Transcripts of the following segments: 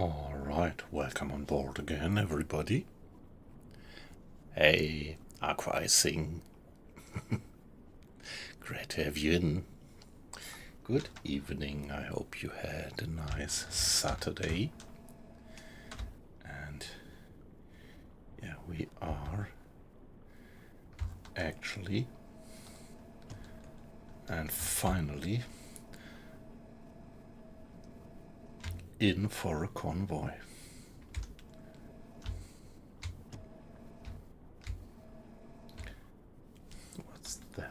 Alright, welcome on board again, everybody. Hey, Aqua-Icing. Great to have you in. Good evening, I hope you had a nice Saturday. And yeah, we are actually and finally in for a convoy. What's that?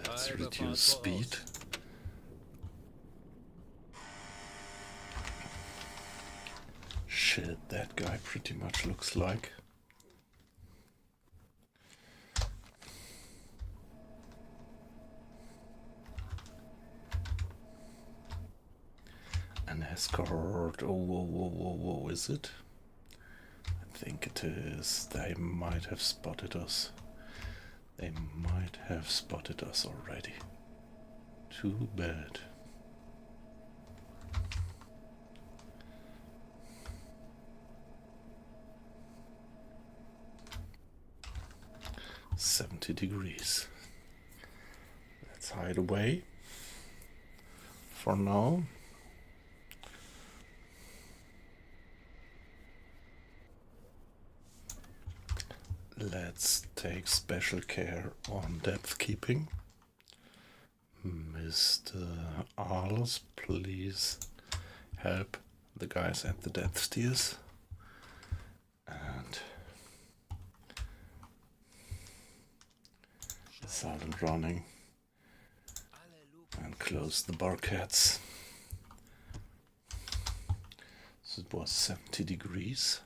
Let's reduce speed. Shit, that guy pretty much looks like. An escort. Oh, whoa, is it? I think it is. They might have spotted us. They might have spotted us already. Too bad. $70. Let's hide away for now. Let's take special care on depth keeping. Mr. Arles, please help the guys at the depth steers. And silent running. And close the bulkheads. So it was 70 degrees.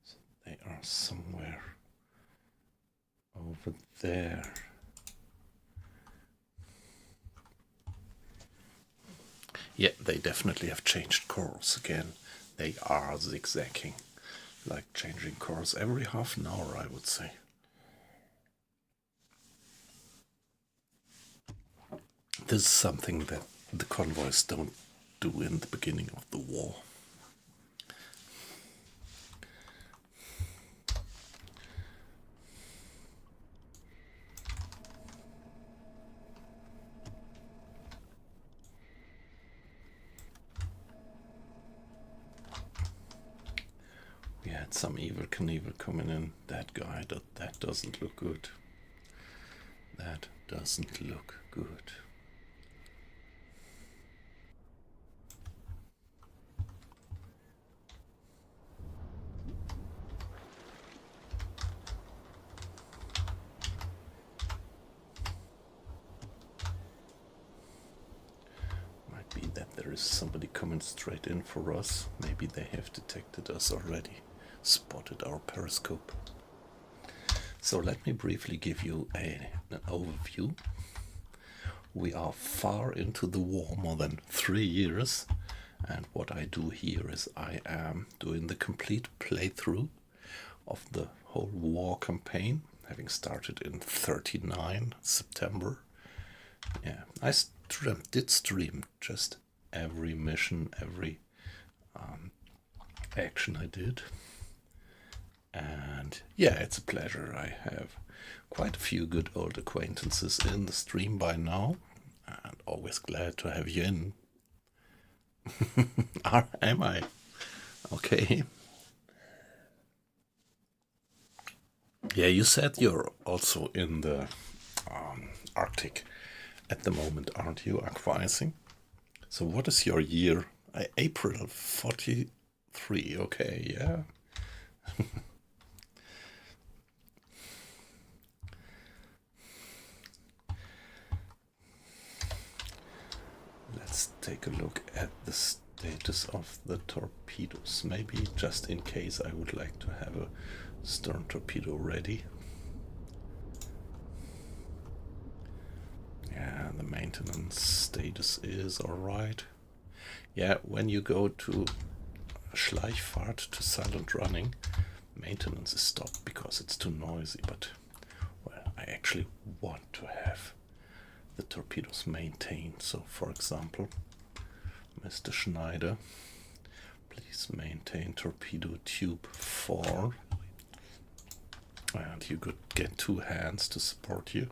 So they are somewhere over there. Yeah, they definitely have changed course again. They are zigzagging, like changing course every half an hour, I would say. This is something that the convoys don't do in the beginning of the war. We had some Evil Knievel coming in. That guy, that doesn't look good. That doesn't look good. Might be that there is somebody coming straight in for us. Maybe they have detected us already, spotted our periscope. So let me briefly give you an overview. We are far into the war, more than 3 years, and what I do here is I am doing the complete playthrough of the whole war campaign, having started in 39 September. Yeah, I did stream just every mission, every action I did. And yeah, it's a pleasure. I have quite a few good old acquaintances in the stream by now, and always glad to have you in. Am I? Okay. Yeah, you said you're also in the Arctic at the moment, aren't you, Aqua-Icing? So what is your year? April 43, okay, yeah. Let's take a look at the status of the torpedoes. Maybe just in case I would like to have a stern torpedo ready. Yeah, the maintenance status is alright. Yeah, when you go to Schleichfahrt, to silent running, maintenance is stopped because it's too noisy, but well, I actually want to have the torpedoes maintained. So for example, Mr. Schneider, please maintain torpedo tube 4, and you could get 2 hands to support you.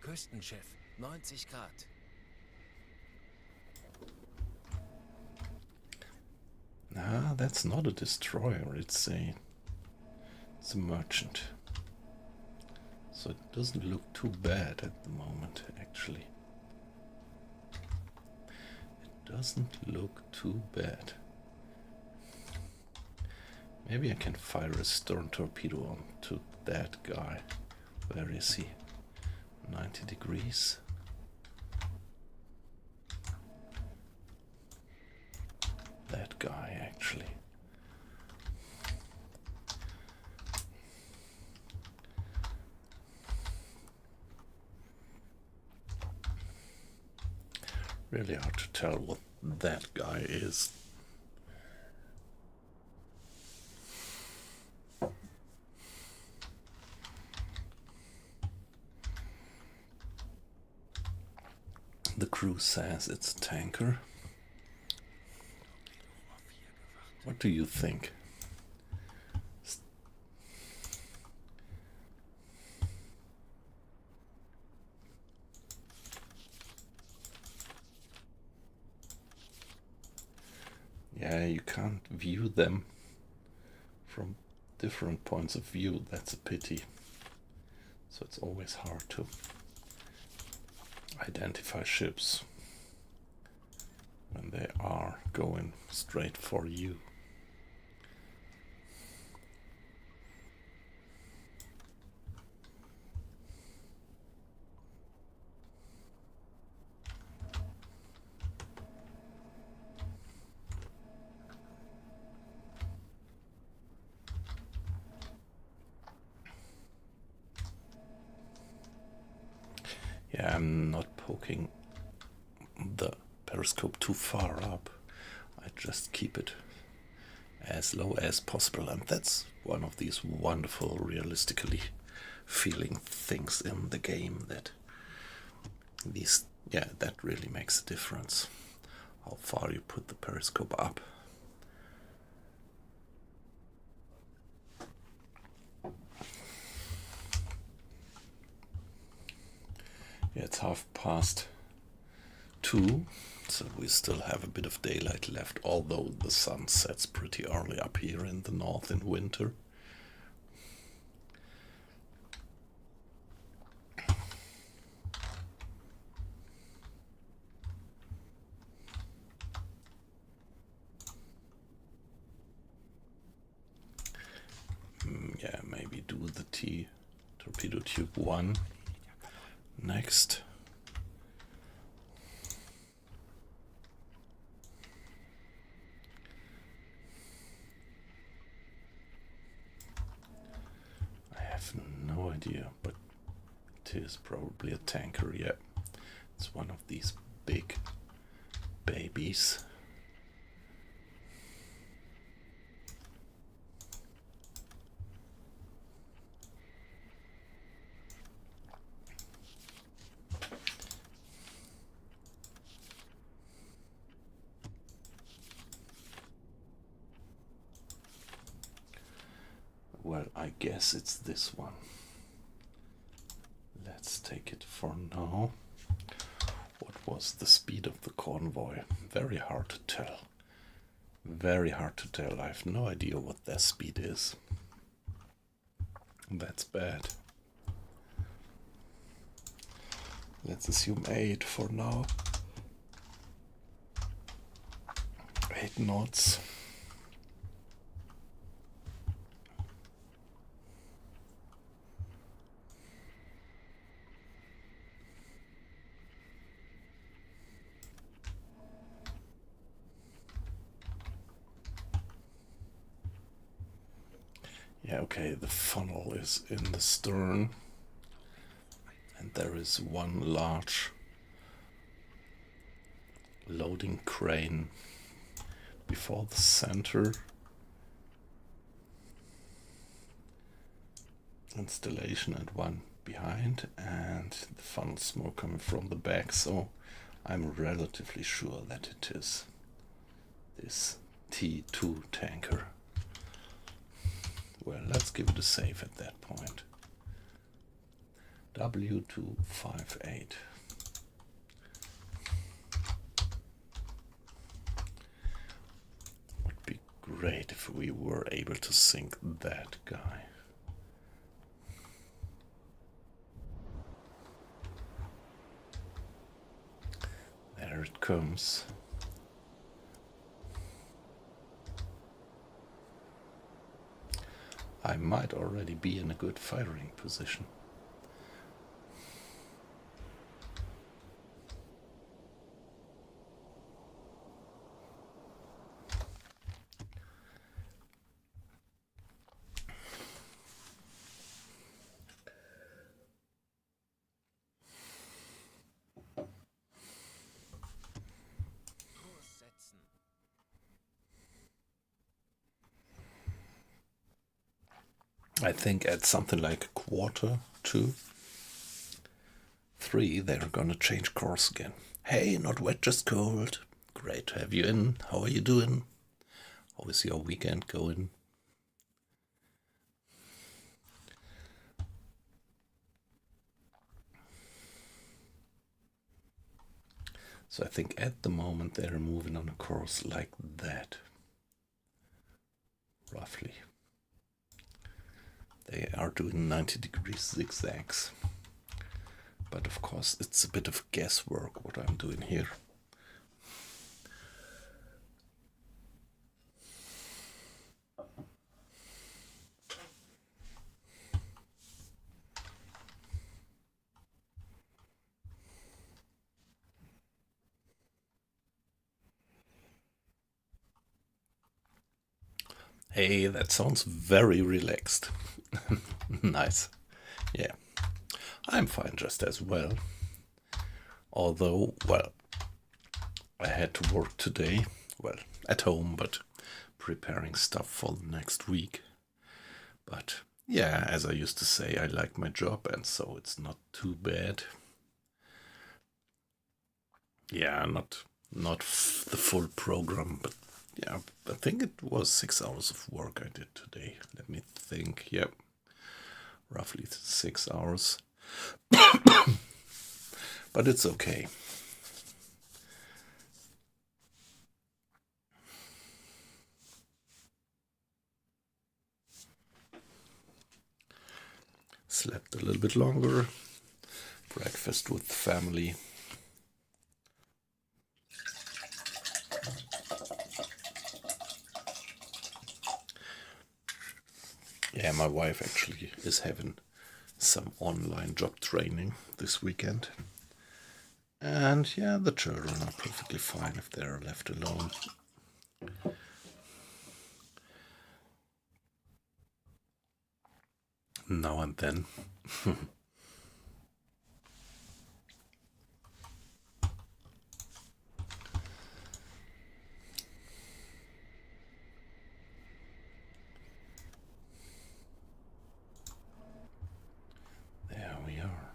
Küstenchef, 90 Grad. Ah, that's not a destroyer, it's a merchant. So it doesn't look too bad at the moment, actually. It doesn't look too bad. Maybe I can fire a stern torpedo onto that guy. Where is he? 90 degrees. That guy, actually. Really hard to tell what that guy is. The crew says it's a tanker. What do you think? Yeah, you can't view them from different points of view. That's a pity. So it's always hard to identify ships when they are going straight for you. Yeah, I'm not poking the periscope too far up. I just keep it as low as possible, and that's one of these wonderful, realistically feeling things in the game, that that really makes a difference, how far you put the periscope up. Yeah, it's 2:30, so we still have a bit of daylight left, although the sun sets pretty early up here in the north in winter. Yeah, maybe do the torpedo tube 1 next. I have no idea, but it is probably a tanker. Yeah, it's one of these big babies. Well, I guess it's this one. Let's take it for now. What was the speed of the convoy? Very hard to tell. Very hard to tell. I have no idea what their speed is. That's bad. Let's assume 8 for now. 8 knots. Yeah, okay, the funnel is in the stern, and there is one large loading crane before the center installation and one behind, and the funnel's more coming from the back, so I'm relatively sure that it is this T2 tanker. Well, let's give it a save at that point. W258. Would be great if we were able to sink that guy. There it comes. I might already be in a good firing position. Kurs setzen. I think at something like 2:45, they're gonna change course again. Hey, not wet, just cold. Great to have you in. How are you doing? How is your weekend going? So I think at the moment they're moving on a course like that. Roughly. They are doing 90-degree zigzags. But of course it's a bit of guesswork what I'm doing here. Hey, that sounds very relaxed. Nice. Yeah, I'm fine just as well. Although, well, I had to work today. Well, at home, but preparing stuff for the next week. But yeah, as I used to say, I like my job, and so it's not too bad. Yeah, not the full program, but yeah, I think it was 6 hours of work I did today. Let me think. Yep, roughly 6 hours. But it's okay. Slept a little bit longer. Breakfast with family. Yeah, my wife actually is having some online job training this weekend. And yeah, the children are perfectly fine if they're left alone. Now and then. There we are.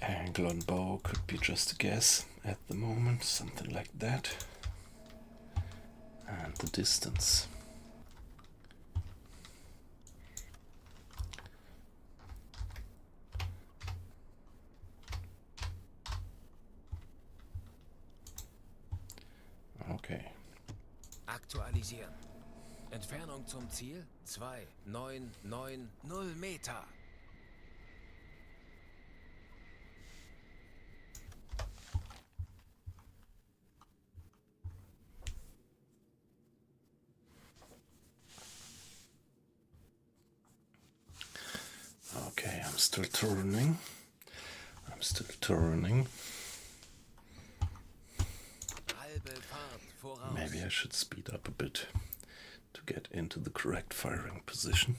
Angle on bow could be just a guess at the moment, something like that. And the distance. Okay. Aktualisieren. Entfernung zum Ziel 2990 Meter. still turning. I'm still turning. Halbe Fahrt voraus. Maybe I should speed up a bit to get into the correct firing position.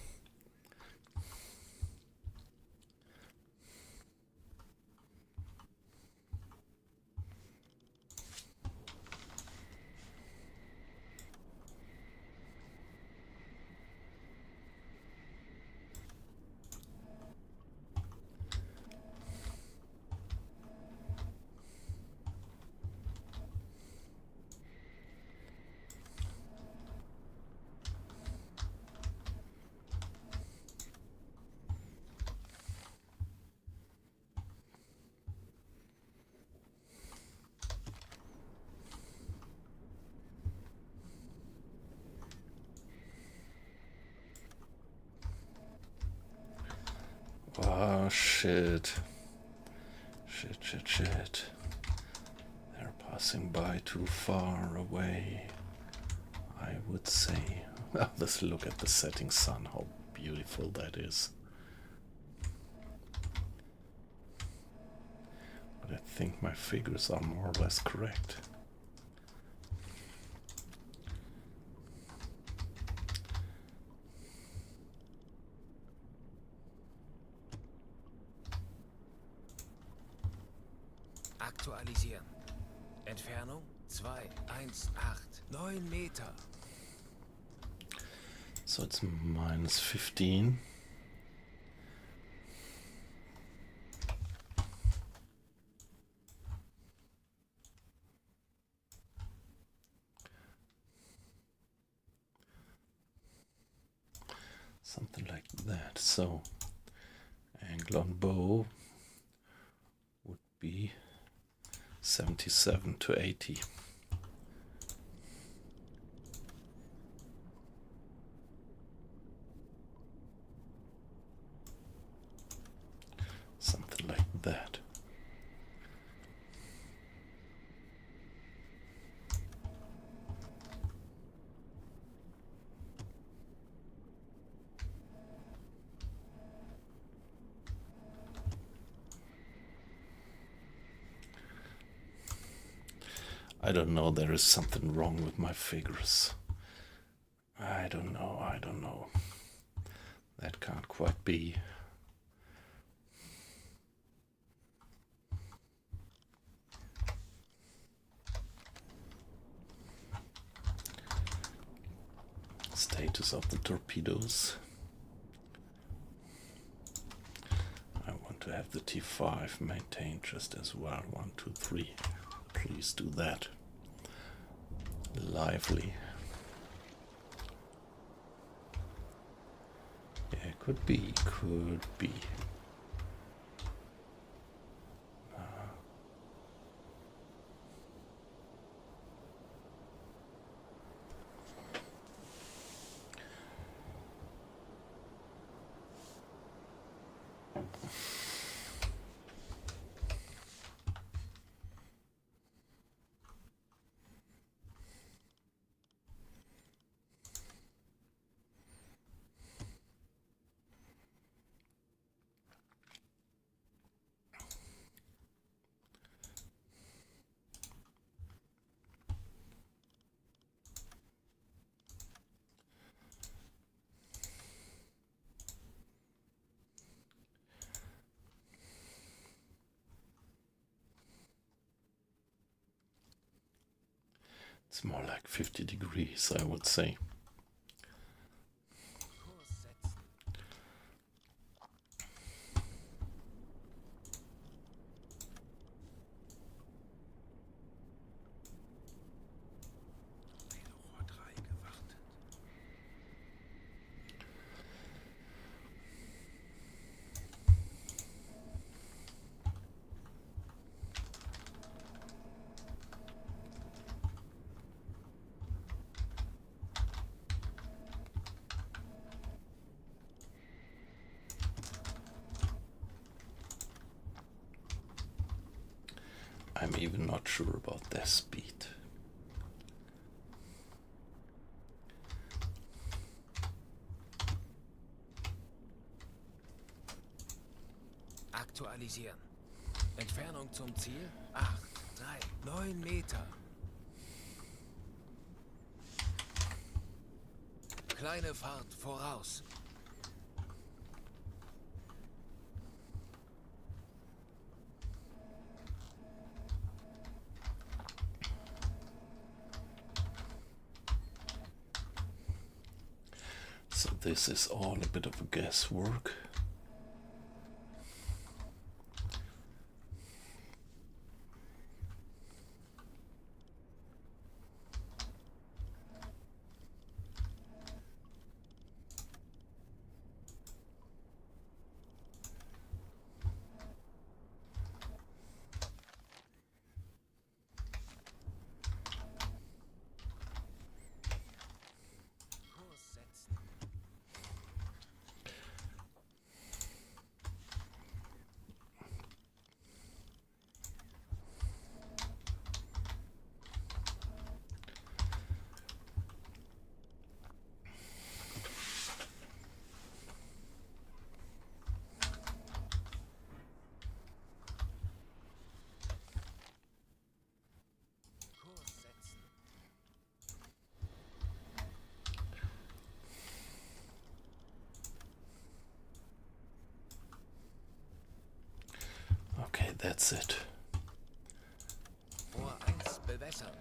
Oh, shit. Shit. They're passing by too far away, I would say. Oh, let's look at the setting sun, how beautiful that is. But I think my figures are more or less correct. Aktualisieren. Entfernung 218. 9 Meter. So it's minus 15. Something like that. So angle on bow would be 77 to 80. Something like that. I don't know, there is something wrong with my figures. I don't know. That can't quite be. Status of the torpedoes. I want to have the T5 maintained just as well. 1, 2, 3. Please do that. Lively. Yeah, could be. It's more like 50 degrees, I would say. Kurs setzen. Torpedorohr 3 gewartet. I'm even not sure about their speed. Aktualisieren. Entfernung zum Ziel 8, 3, 9 Meter. Kleine Fahrt voraus. So this is all a bit of a guesswork. Kurs setzen. Kurs setzen. Okay, that's it. Rohr 1 bewässern.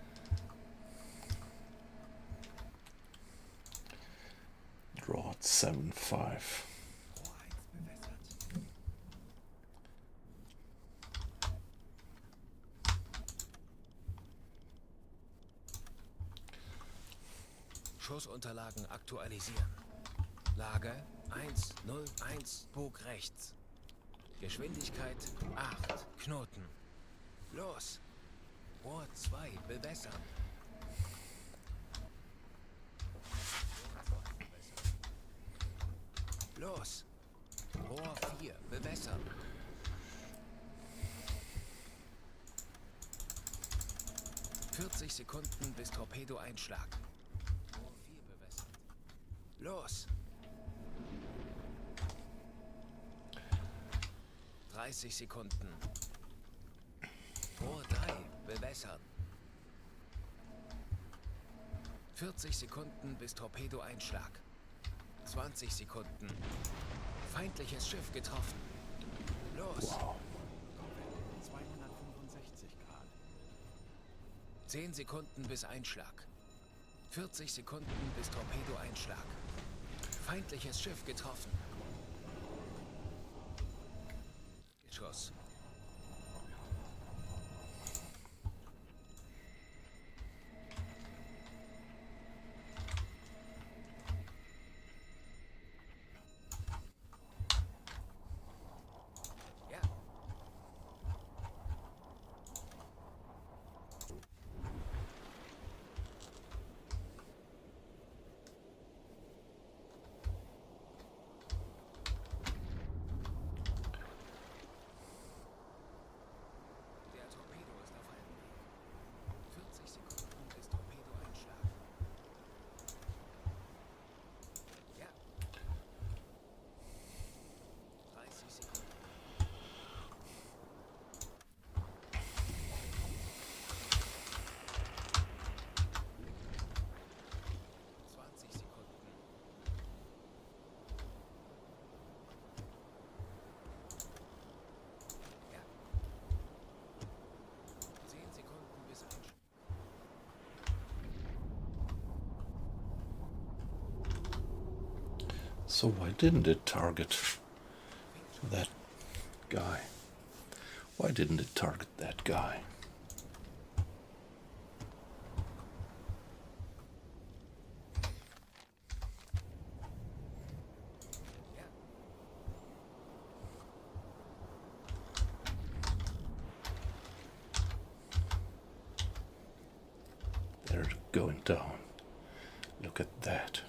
Draw at 7-5. Rohr 1 bewässert. Schussunterlagen aktualisieren. Lage 101, Bug rechts. Geschwindigkeit 8, Knoten. Los! Rohr 2 bewässern. Los! Rohr 4 bewässern. ...40 Sekunden bis Torpedoeinschlag. Rohr 4 bewässert. Los! 30 Sekunden. Rohr 3 bewässern. 40 Sekunden bis Torpedoeinschlag. 20 Sekunden. Feindliches Schiff getroffen. Los! Wow. 265 Grad. 10 Sekunden bis Einschlag. 40 Sekunden bis Torpedoeinschlag. Feindliches Schiff getroffen. Schuss. Ja. Der Torpedo ist auf einem Weg. 40 Sekunden bis Torpedoeinschlag. Ja. 30 Sekunden. Zwanzig Sekunden. Ja. 10 Sekunden bis Einschlag. So why didn't it target that guy? Why didn't it target that guy? Ja. They're going down. Look at that.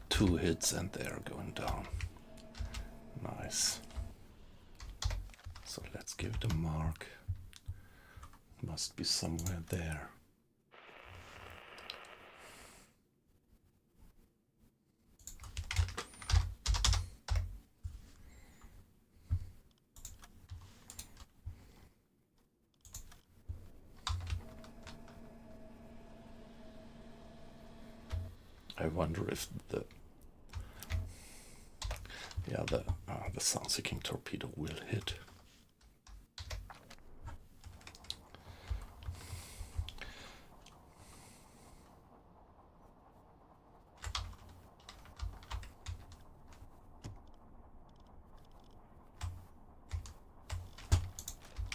Two hits and they're going down. Nice. So let's give it a mark. must be somewhere there. I wonder if the sound-seeking torpedo will hit.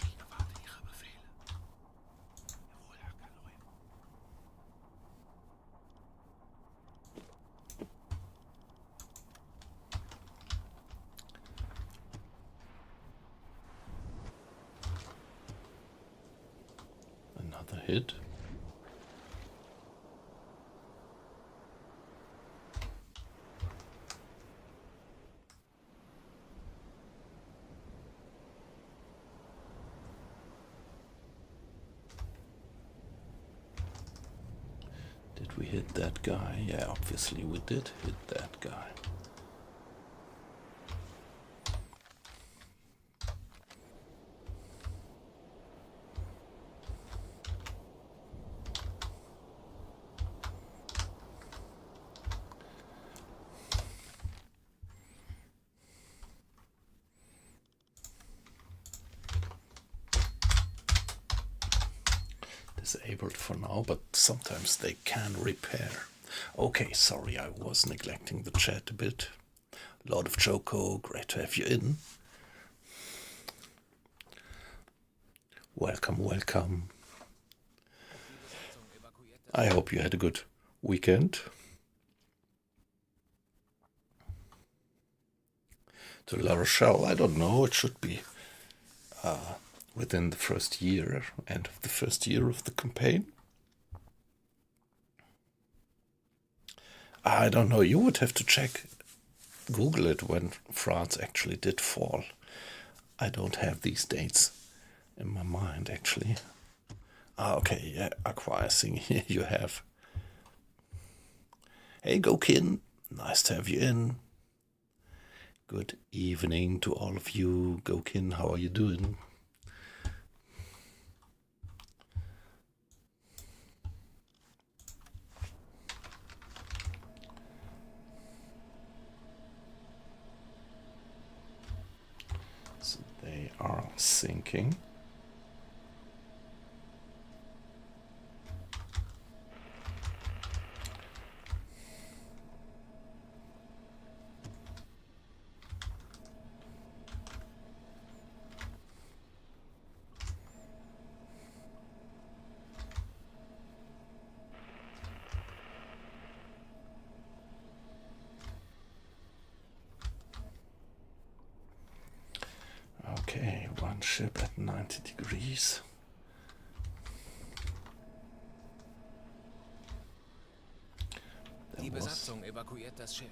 Ich erwarte Ihre Befehle. Jawohl, Herr Convoy. Another hit. Did we hit that guy? Yeah, obviously we did hit that guy. Disabled for now, but sometimes they can repair. Okay, sorry, I was neglecting the chat a bit. Lord of Choco, great to have you in. Welcome, welcome. I hope you had a good weekend. To La Rochelle, I don't know, it should be within the first year, end of the first year of the campaign. I don't know, you would have to check, Google it when France actually did fall. I don't have these dates in my mind, actually. Okay, yeah, acquiescing, here you have. Hey, Gokin, nice to have you in. Good evening to all of you. Gokin, how are you doing? So they are sinking. Okay, one ship at 90 degrees. Die Besatzung evakuiert das Schiff.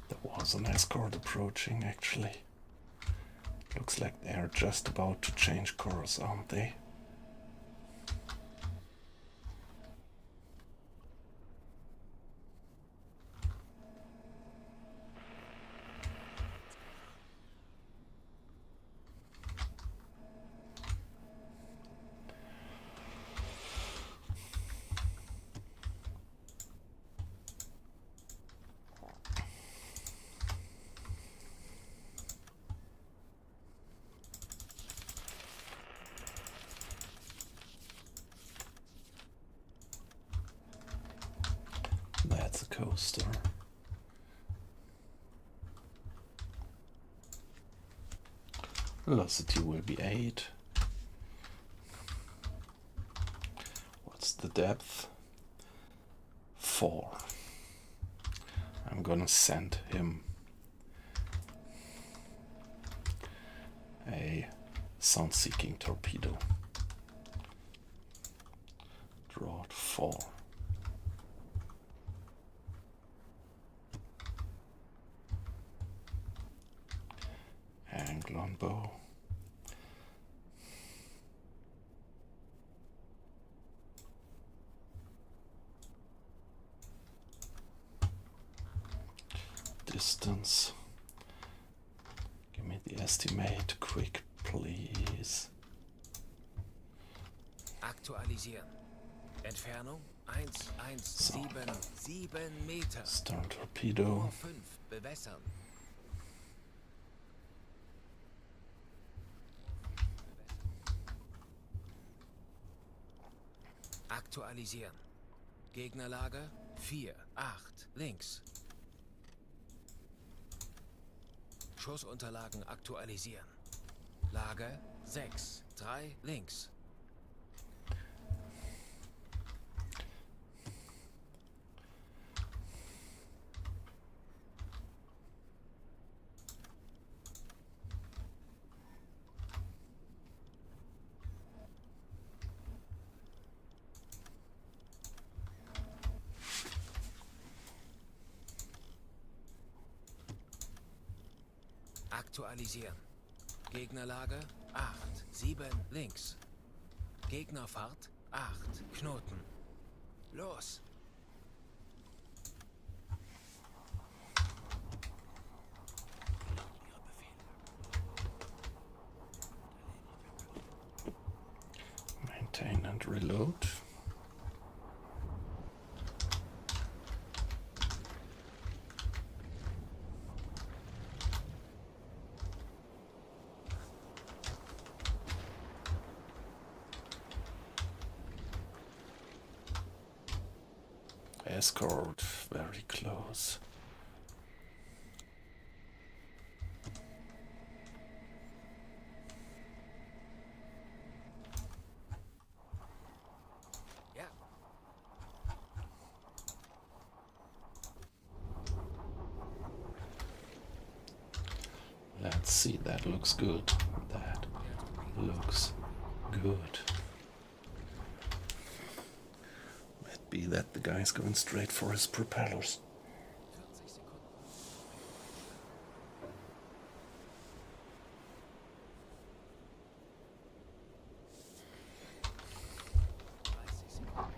There was an escort approaching, actually. Looks like they're just about to change course, aren't they? That's a coaster. Velocity will be 8. What's the depth? 4. I'm gonna send him a sound-seeking torpedo. Broad 4. Angle on bow. Distance. Give me the estimate quick, please. Aktualisieren. Entfernung 117 Meter. Stern torpedo. Nur 5 bewässern. Aktualisieren. Gegnerlage 4, 8, links. Schussunterlagen aktualisieren. Lage 6, 3, links. Aktualisieren. Gegnerlage 8, 7, links. Gegnerfahrt 8, Knoten. Los! Maintain and reload. Escort, very close. Ja. Let's see, that looks good. That looks good. Might be that the guy's going straight for his propellers. 40 Sekunden. 30 Sekunden.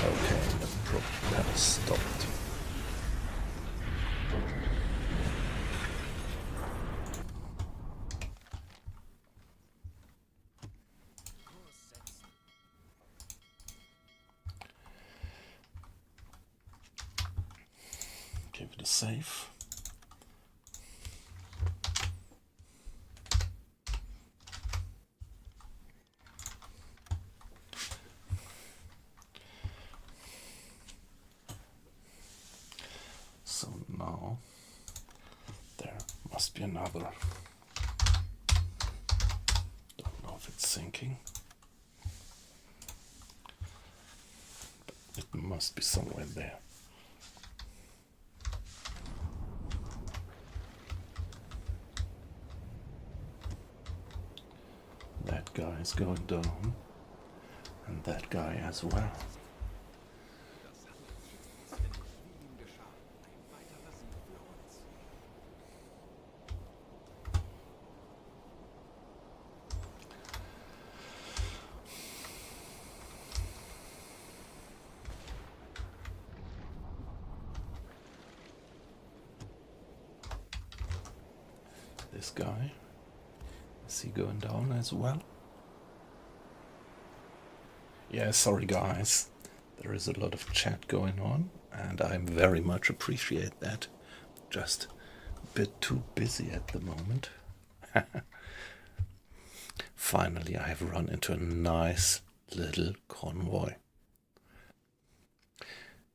Okay, the propeller stopped. Kurs setzen. Give it a save. So now there must be another. Don't know if it's sinking, but it must be somewhere there. That guy is going down, and that guy as well. This guy, is he going down as well? Yeah, sorry guys, there is a lot of chat going on and I very much appreciate that. Just a bit too busy at the moment. Finally, I have run into a nice little convoy.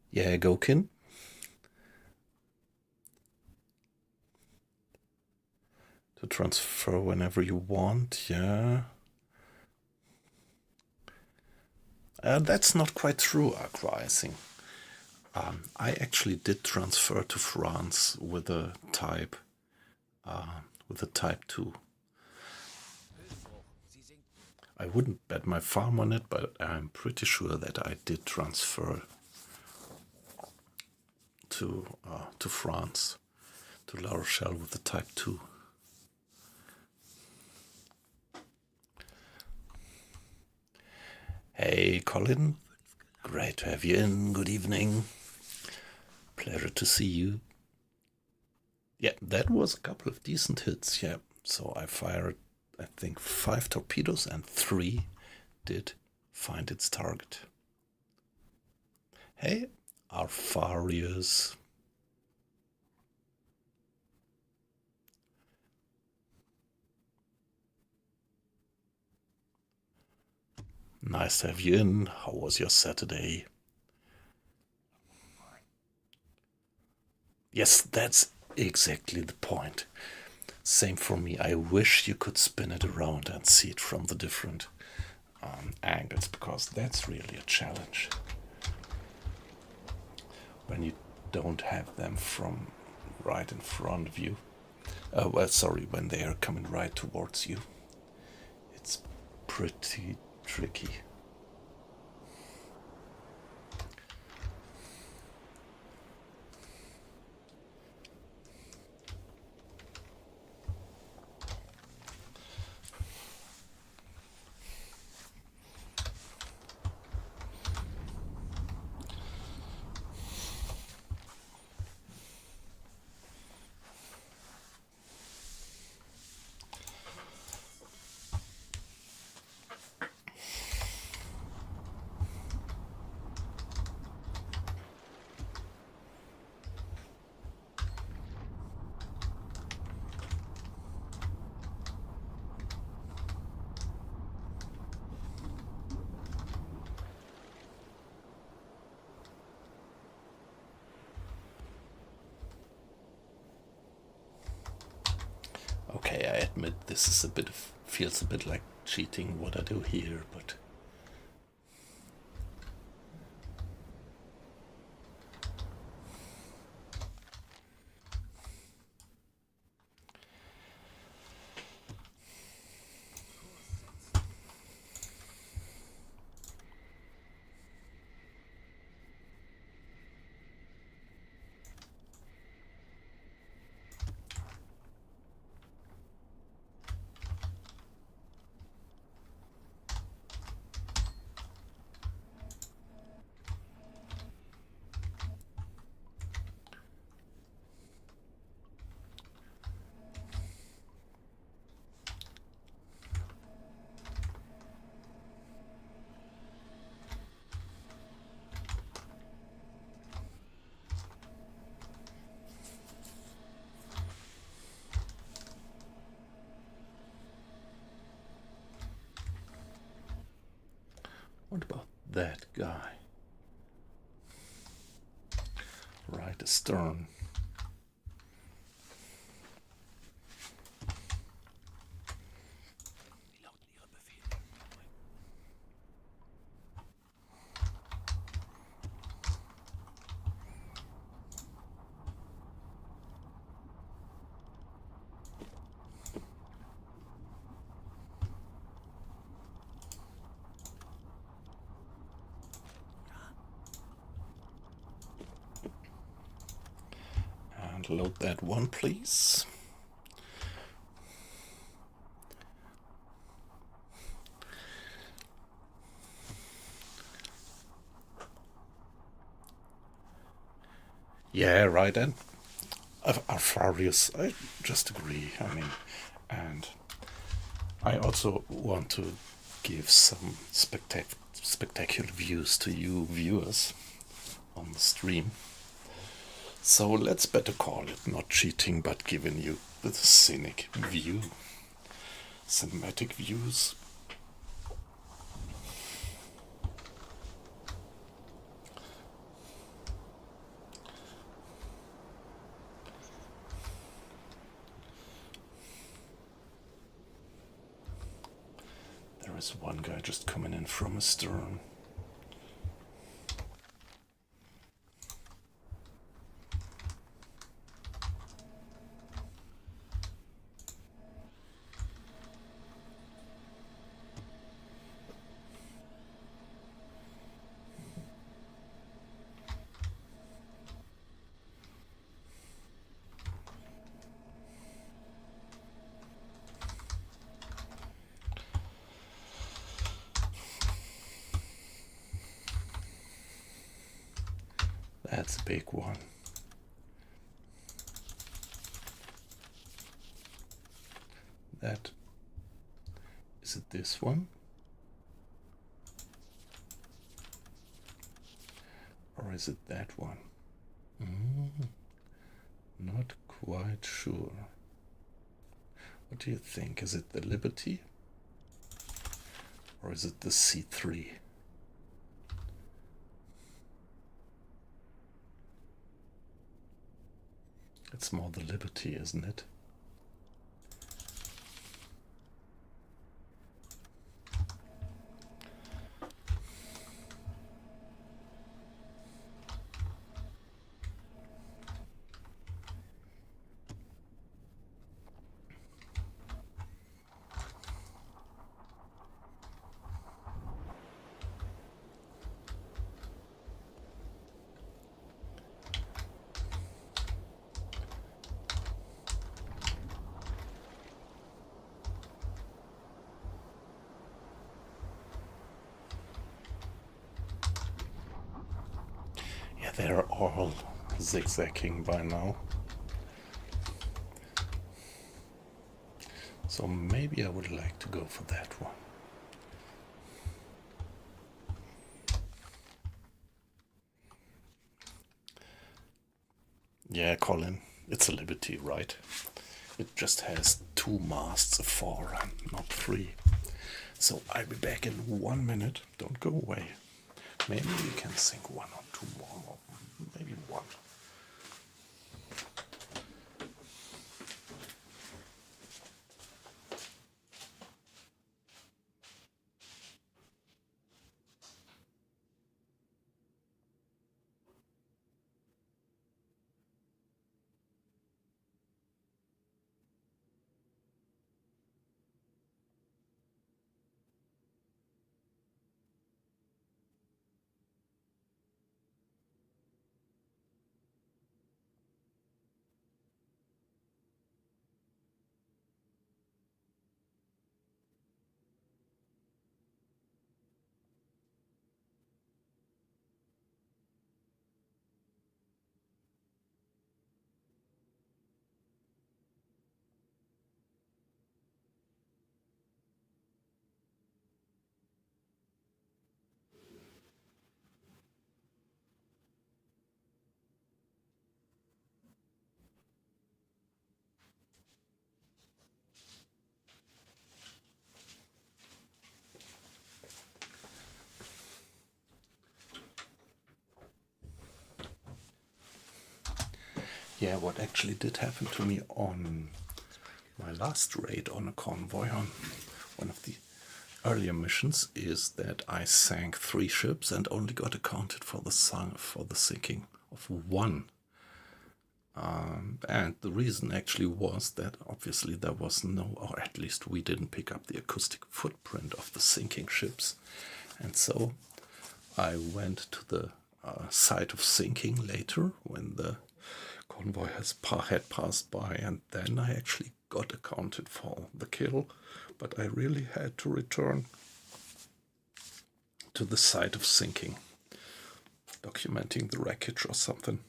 Yeah, Gokin. To transfer whenever you want, yeah. That's not quite true, Arc Rising. I actually did transfer to France with a Type 2. I wouldn't bet my farm on it, but I'm pretty sure that I did transfer to France, to La Rochelle with the Type 2. Hey, Colin. Great to have you in. Good evening. Pleasure to see you. Yeah, that was a couple of decent hits, yeah. So I fired, I think, 5 torpedoes and 3 did find its target. Hey, Arfarius. Nice to have you in. How was your Saturday? Yes, that's exactly the point. Same for me. I wish you could spin it around and see it from the different angles, because that's really a challenge. When you don't have them from right in front of you. When they are coming right towards you. It's pretty tricky. Okay, I admit this is feels a bit like cheating what I do here, but what about that guy? Right astern. And load that one, please. Yeah, right, and Arfarius, I just agree. I mean, and I also want to give some spectacular views to you viewers on the stream. So let's better call it not cheating, but giving you the scenic view, cinematic views. There is one guy just coming in from astern. That's a big one. That, is it this one? Or is it that one? Not quite sure. What do you think? Is it the Liberty? Or is it the C3? It's more the Liberty, isn't it? Yeah, they're all zigzagging by now. So maybe I would like to go for that one. Yeah, Colin, it's a Liberty, right? It just has 2 masts, a 4 and not 3. So I'll be back in 1 minute. Don't go away. Maybe we can sink 1 or 2 more, maybe 1. Yeah, what actually did happen to me on my last raid on a convoy, on one of the earlier missions, is that I sank 3 ships and only got accounted for the sinking of 1. And the reason actually was that obviously there was no, or at least we didn't pick up the acoustic footprint of the sinking ships. And so I went to the site of sinking later when the convoy had passed by, and then I actually got accounted for the kill, but I really had to return to the site of sinking, documenting the wreckage or something.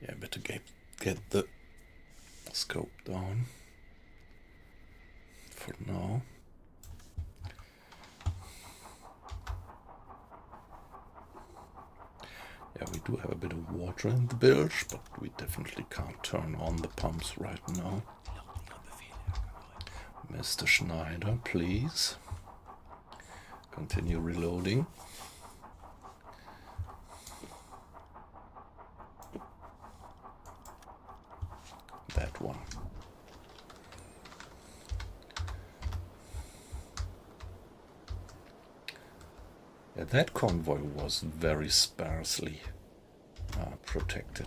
Yeah, better get the scope down for now. Yeah, we do have a bit of water in the bilge, but we definitely can't turn on the pumps right now. Mr. Schneider, please continue reloading. That one. Yeah, that convoy was very sparsely protected.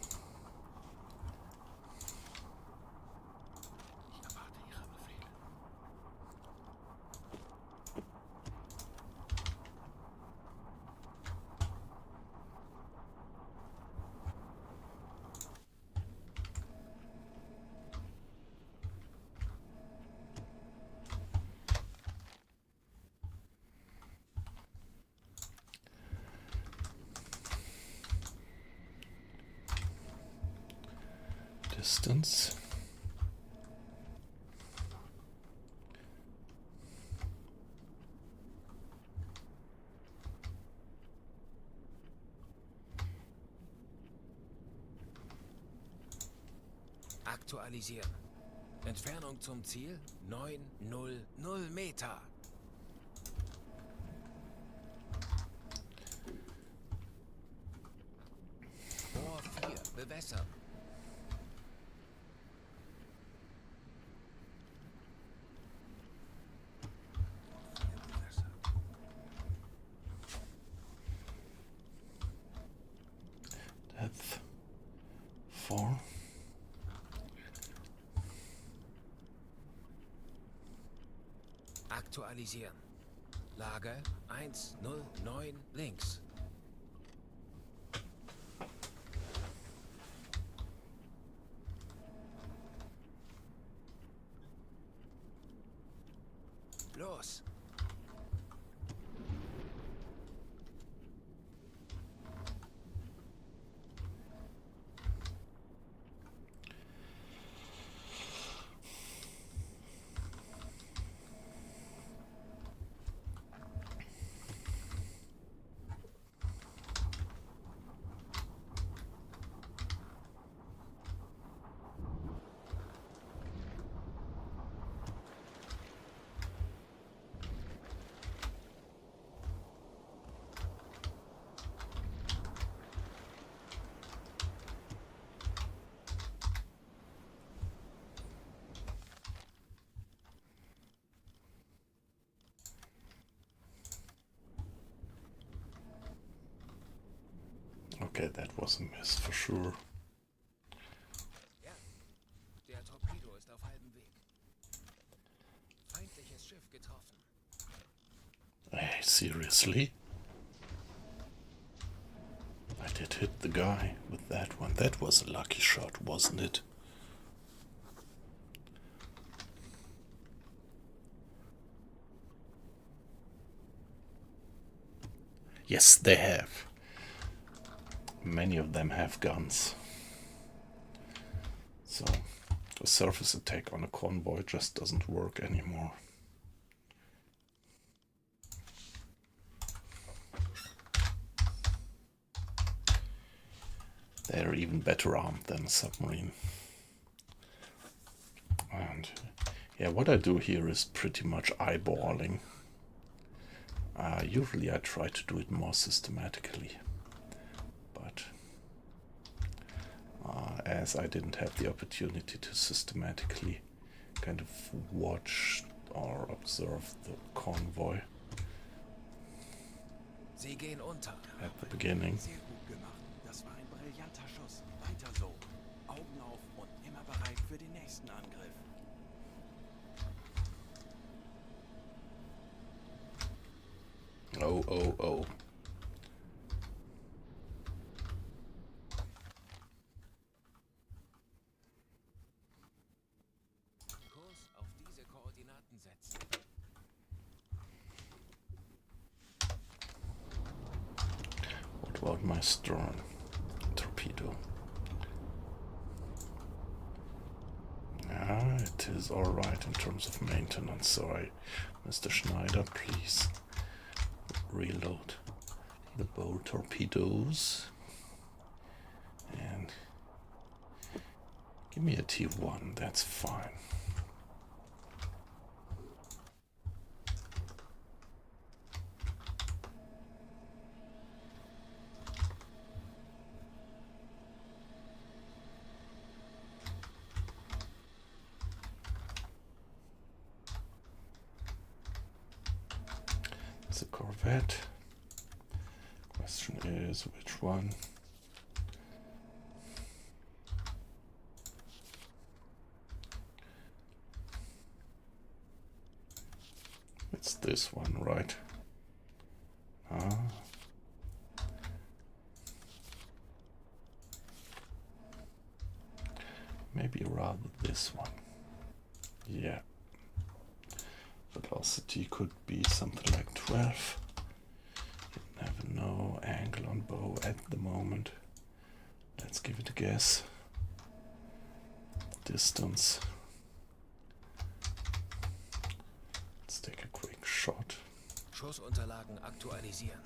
distance. Aktualisieren. Entfernung zum Ziel 900 Meter. Bohr 4 bewässern. Depth 4. Aktualisieren. Lage 109 links. Los. Okay, that was a miss for sure. Ja, der Torpedo ist auf halbem Weg. Feindliches Schiff getroffen. Hey, seriously? I did hit the guy with that one. That was a lucky shot, wasn't it? Yes, they have. Many of them have guns. So, a surface attack on a convoy just doesn't work anymore. They're even better armed than a submarine. And yeah, what I do here is pretty much eyeballing. Usually I try to do it more systematically, but as I didn't have the opportunity to systematically kind of watch or observe the convoy Sie gehen unter. at the beginning. Sehr gut gemacht. Das war ein brillanter Schuss. Weiter so. Augen auf und immer bereit für den nächsten Angriff. Oh, oh, oh. Kurs auf diese Koordinaten setzen. What about my stern torpedo? Yeah, it is alright in terms of maintenance. Sorry, Mr. Schneider, please reload the bow torpedoes and give me a T1, that's fine. It's a Corvette. Question is which one? It's this one, right? Maybe rather this one. Yeah. Velocity could be something like 12. You never know. Angle on bow at the moment. Let's give it a guess. distance. Let's take a quick shot. Schussunterlagen aktualisieren.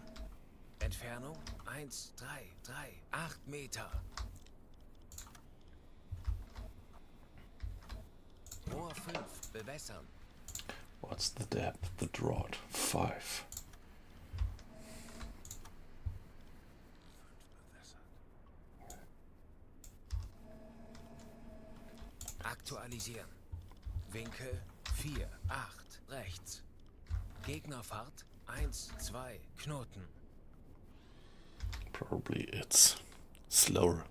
Entfernung 1, 3, 3, 8 Meter. Rohr 5, bewässern. What's the depth? The draught 5. Aktualisieren. Winkel 4, 8, rechts. Gegnerfahrt 1, 2, Knoten. Probably it's slower.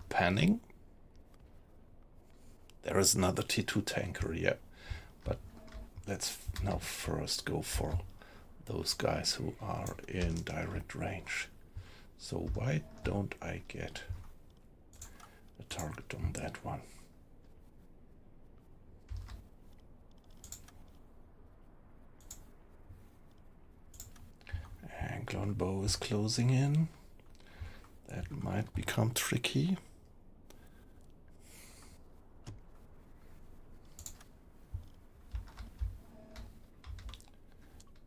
Panning. There is another T2 tanker, yeah. But let's now first go for those guys who are in direct range. So why don't I get a target on that one? Angle on bow is closing in. That might become tricky.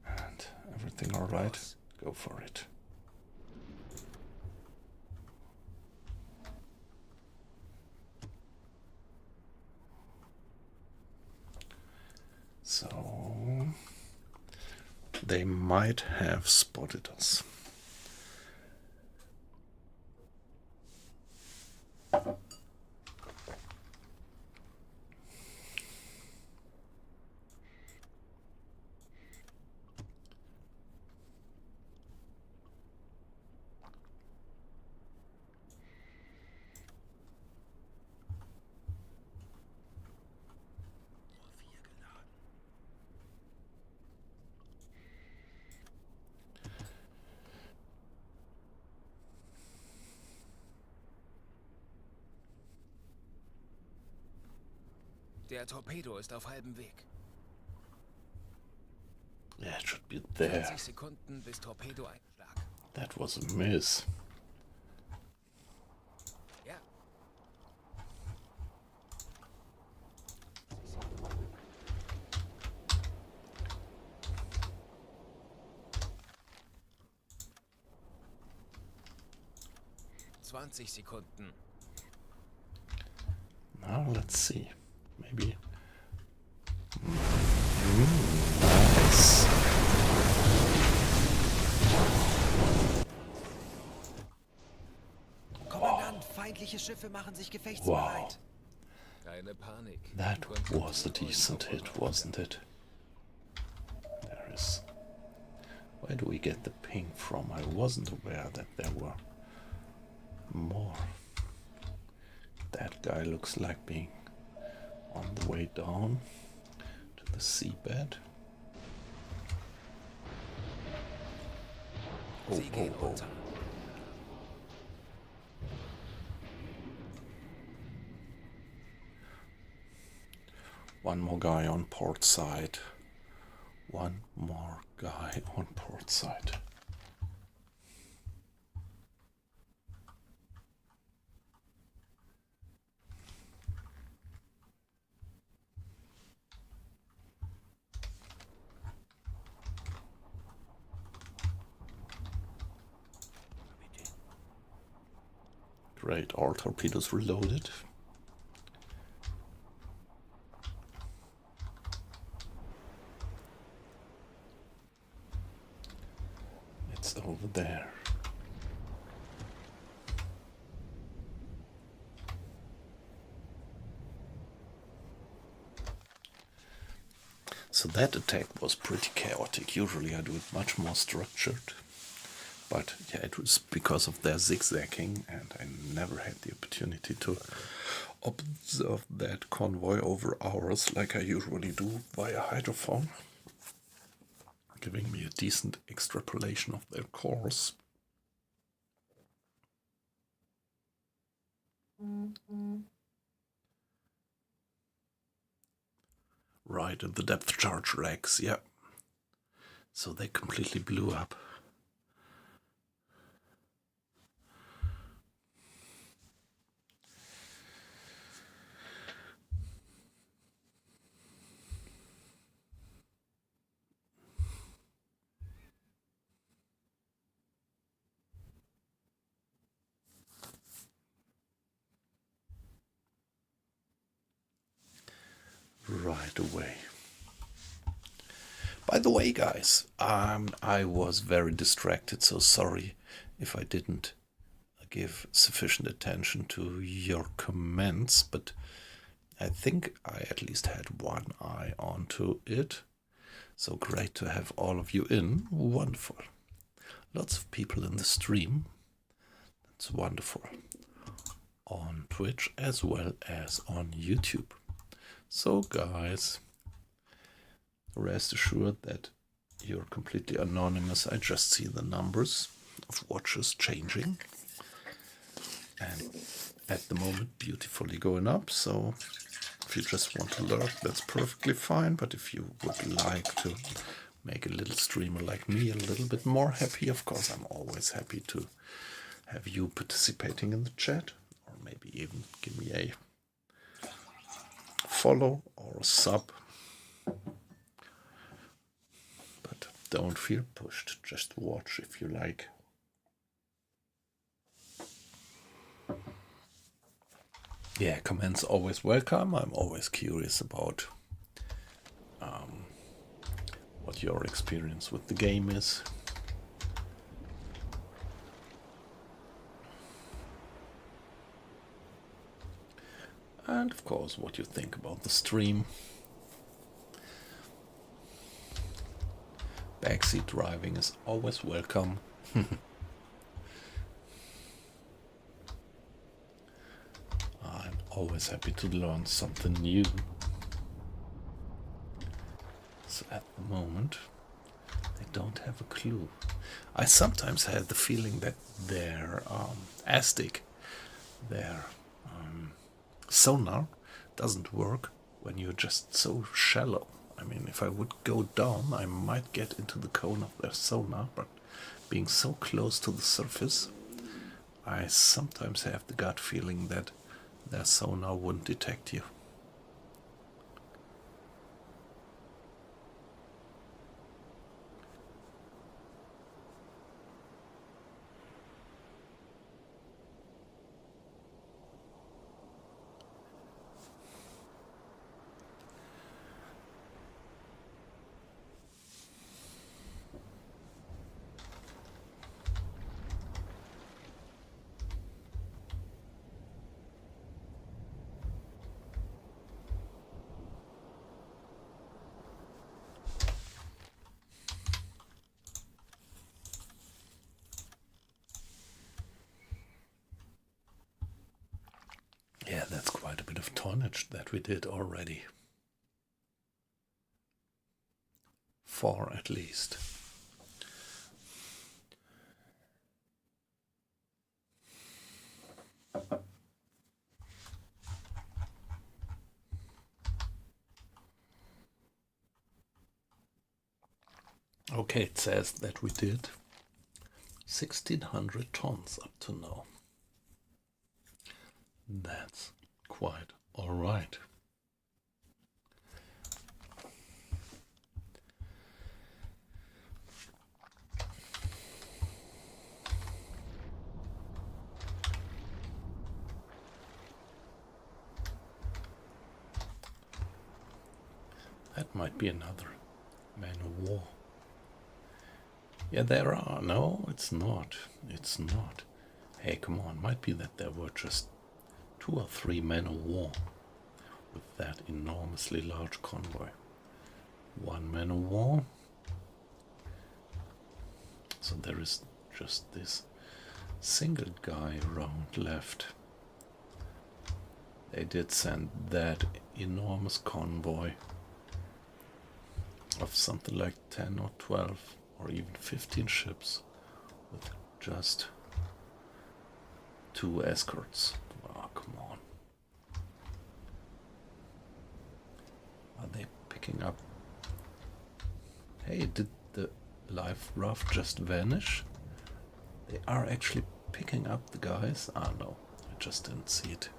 And everything all right? Go for it. So they might have spotted us. Der Torpedo ist auf halbem Weg. Yeah, it should be there. 40 Sekunden bis Torpedoeinschlag. That was a miss. Ja. ...20 Sekunden. Now let's see. Maybe. Nice. Kommandant, feindliche Schiffe machen sich gefechtsbereit. Wow. Keine Panik. That was a decent hit, wasn't it? There is... Where do we get the ping from? I wasn't aware that there were more. That guy looks like being on the way down to the seabed. Oh, Sie gehen oh, oh. unter. One more guy on port side. One more guy on port side. Great, all torpedoes reloaded. It's over there. So that attack was pretty chaotic. Usually I do it much more structured. But yeah, it was because of their zigzagging, and I never had the opportunity to observe that convoy over hours like I usually do via hydrophone, giving me a decent extrapolation of their course. Right at the depth charge racks, yeah. So they completely blew up. right away. By the way, guys, I was very distracted, so sorry if I didn't give sufficient attention to your comments, but I think I at least had one eye onto it. So great to have all of you in. Wonderful. Lots of people in the stream. That's wonderful. On Twitch as well as on YouTube. So guys, rest assured that you're completely anonymous. I just see the numbers of watches changing. And at the moment beautifully going up. So if you just want to lurk, that's perfectly fine. But if you would like to make a little streamer like me a little bit more happy, of course, I'm always happy to have you participating in the chat. Or maybe even give me a follow or a sub. But don't feel pushed. Just watch if you like. Yeah, comments always welcome. I'm always curious about what your experience with the game is. And of course, what you think about the stream. Backseat driving is always welcome. I'm always happy to learn something new. So at the moment, they don't have a clue. I sometimes have the feeling that their ASTIC, their sonar, doesn't work when you're just so shallow. I mean, if I would go down, I might get into the cone of their sonar, but being so close to the surface, I sometimes have the gut feeling that their sonar wouldn't detect you. Yeah, that's quite a bit of tonnage that we did already. 4 at least. Okay, it says that we did 1,600 tons up to now. That's quite all right. That might be another man of war. Yeah, there are. No, it's not. It's not. Hey, come on. Might be that there were just 2 or 3 men of war with that enormously large convoy. 1 man of war. So there is just this single guy around left. They did send that enormous convoy of something like 10 or 12 or even 15 ships with just 2 escorts. Oh, come on. Are they picking up? Hey, did the live raft just vanish? They are actually picking up the guys. Ah, no, I just didn't see it.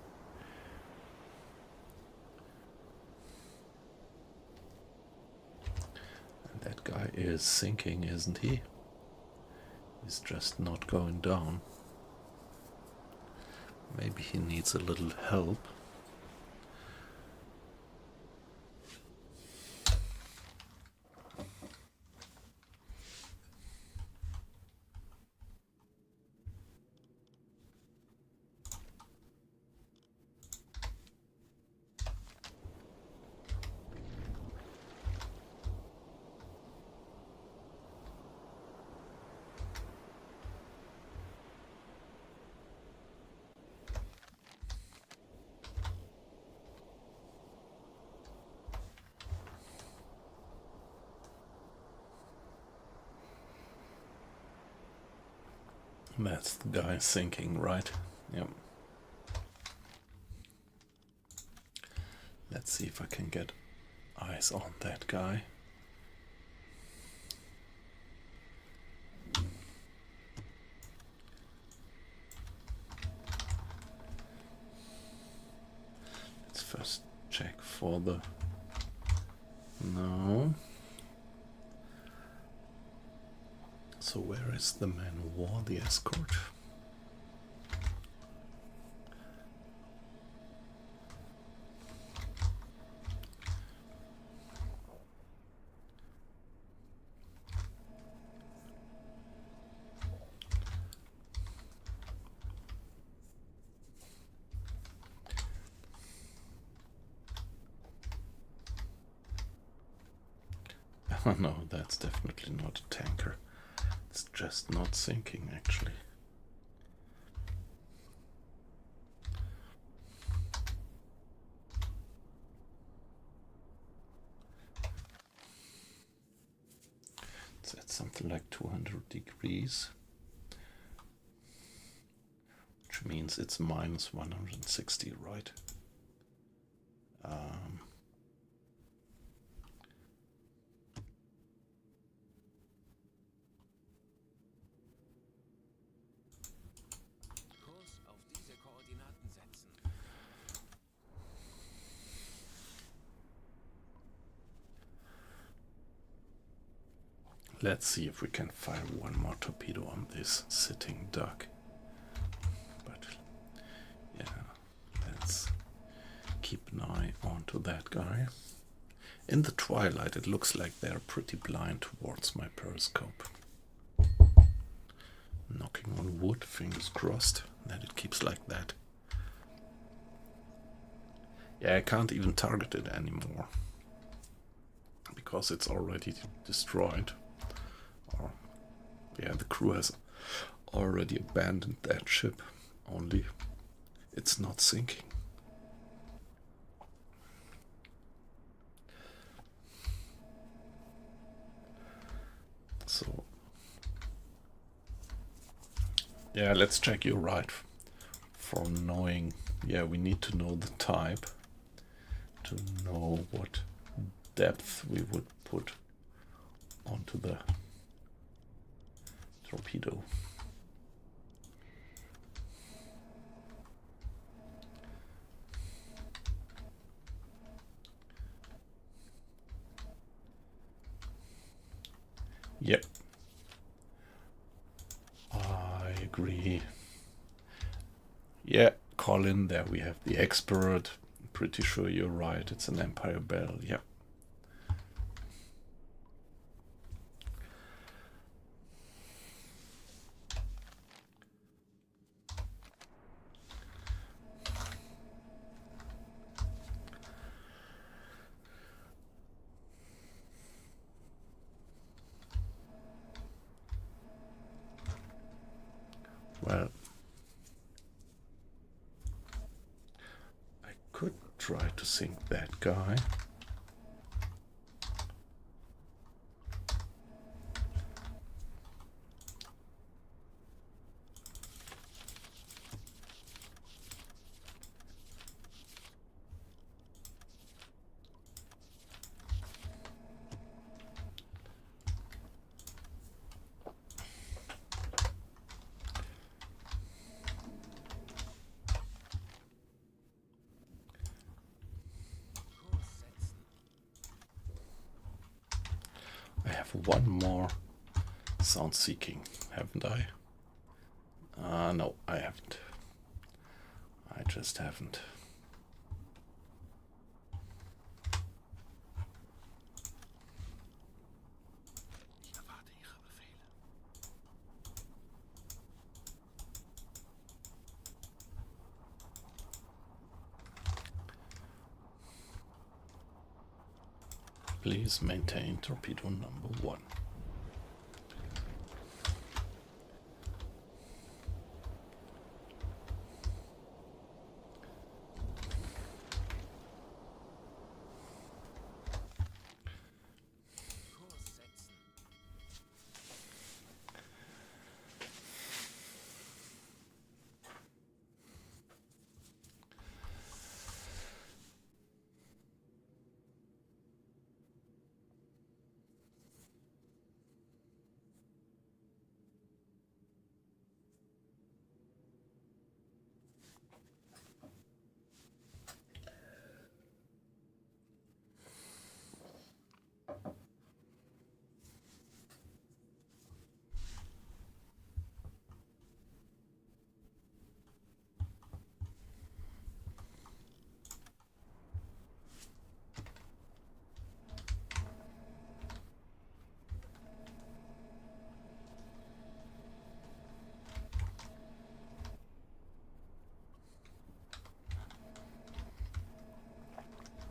And that guy is sinking, isn't he? He's just not going down. Maybe he needs a little help. That's the guy sinking, right? Yep. Let's see if I can get eyes on that guy. Let's first check for the... No. So where is the man of war, the escort? Oh no, that's definitely not a tanker. It's just not sinking, actually. It's at something like 200 degrees, which means it's minus 160, right? Kurs auf diese Koordinaten setzen. Let's see if we can fire one more torpedo on this sitting duck. But yeah, let's keep an eye onto that guy. In the twilight, it looks like they're pretty blind towards my periscope. Knocking on wood, fingers crossed that it keeps like that. Yeah, I can't even target it anymore because it's already destroyed. Or yeah, the crew has already abandoned that ship, only it's not sinking. So yeah, let's check you right for knowing. Yeah, we need to know the type to know what depth we would put onto the torpedo. Yep, I agree. Yeah, Colin, there we have the expert. I'm pretty sure you're right, it's an Empire Bell. Yeah. Well, I could try to sink that guy. Kurs setzen. I have one more sound seeking, haven't I? No, I haven't. I just haven't. Ich erwarte Ihre Befehle. Please maintain torpedo number 1. Kurs setzen.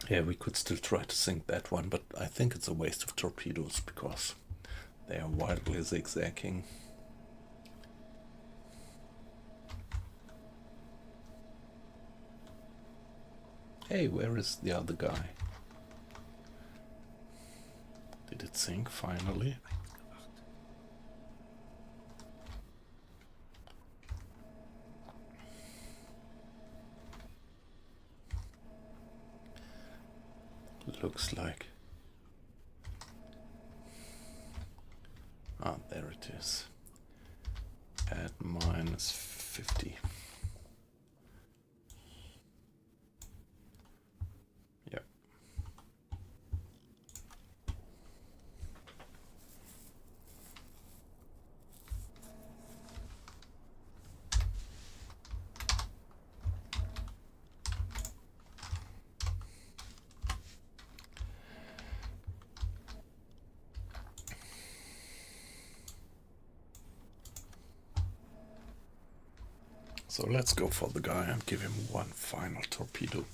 Yeah, we could still try to sink that one, but I think it's a waste of torpedoes because they are wildly zigzagging. Hey, where is the other guy? Did it sink finally? Looks like. Ah, there it is. At -50. Yep. So let's go for the guy and give him one final torpedo.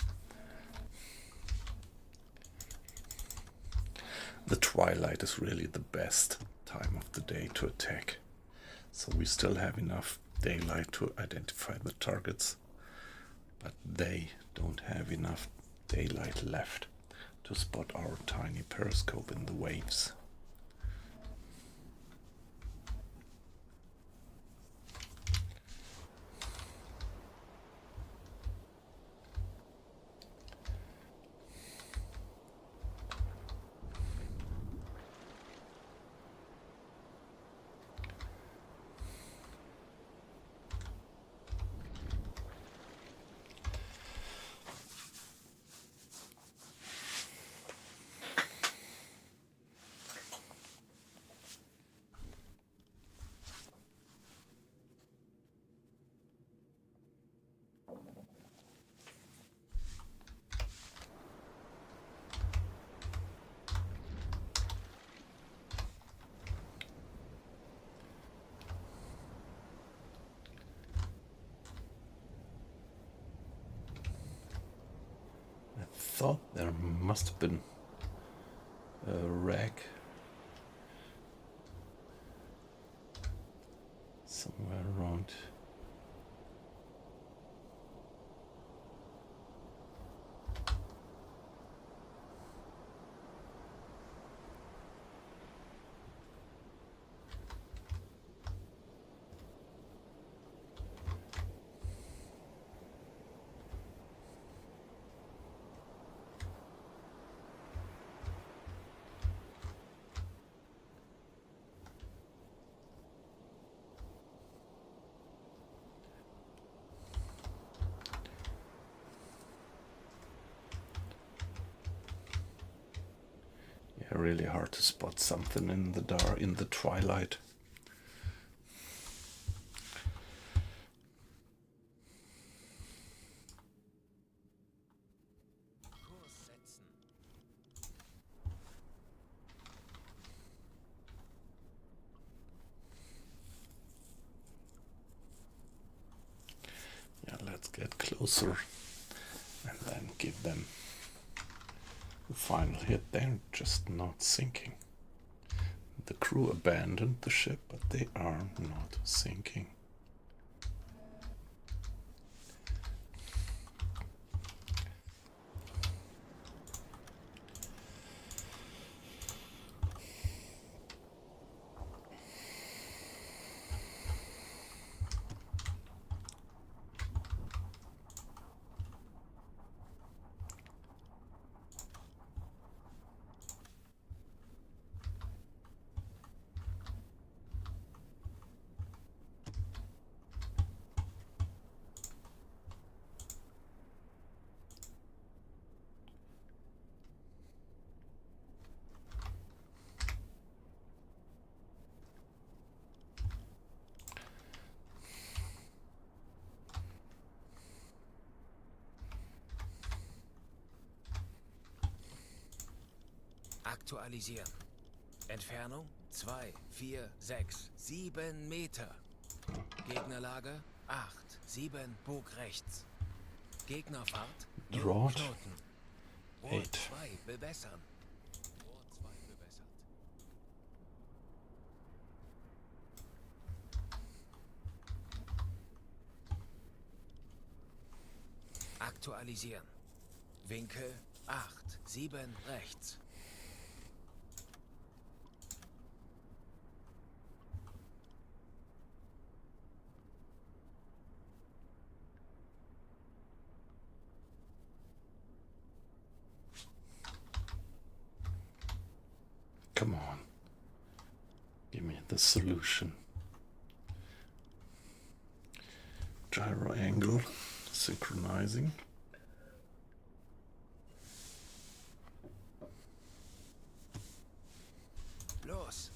The twilight is really the best time of the day to attack. So we still have enough daylight to identify the targets, but they don't have enough daylight left to spot our tiny periscope in the waves. Thought there must have been a wreck somewhere around. Really hard to spot something in the dark, in the twilight. Yeah, let's get closer and then give them the final hit. They're just not sinking. The crew abandoned the ship, but they are not sinking. Aktualisieren. Entfernung 2, 4, 6, 7 Meter. Gegnerlage 8, 7 Bug rechts. Gegnerfahrt 0 Drought. Knoten. Rohr 8. 2 bewässern. Rohr 2 bewässert. Aktualisieren. Winkel 8, 7 rechts. Come on. Give me the solution. Gyro angle. Synchronizing. Los.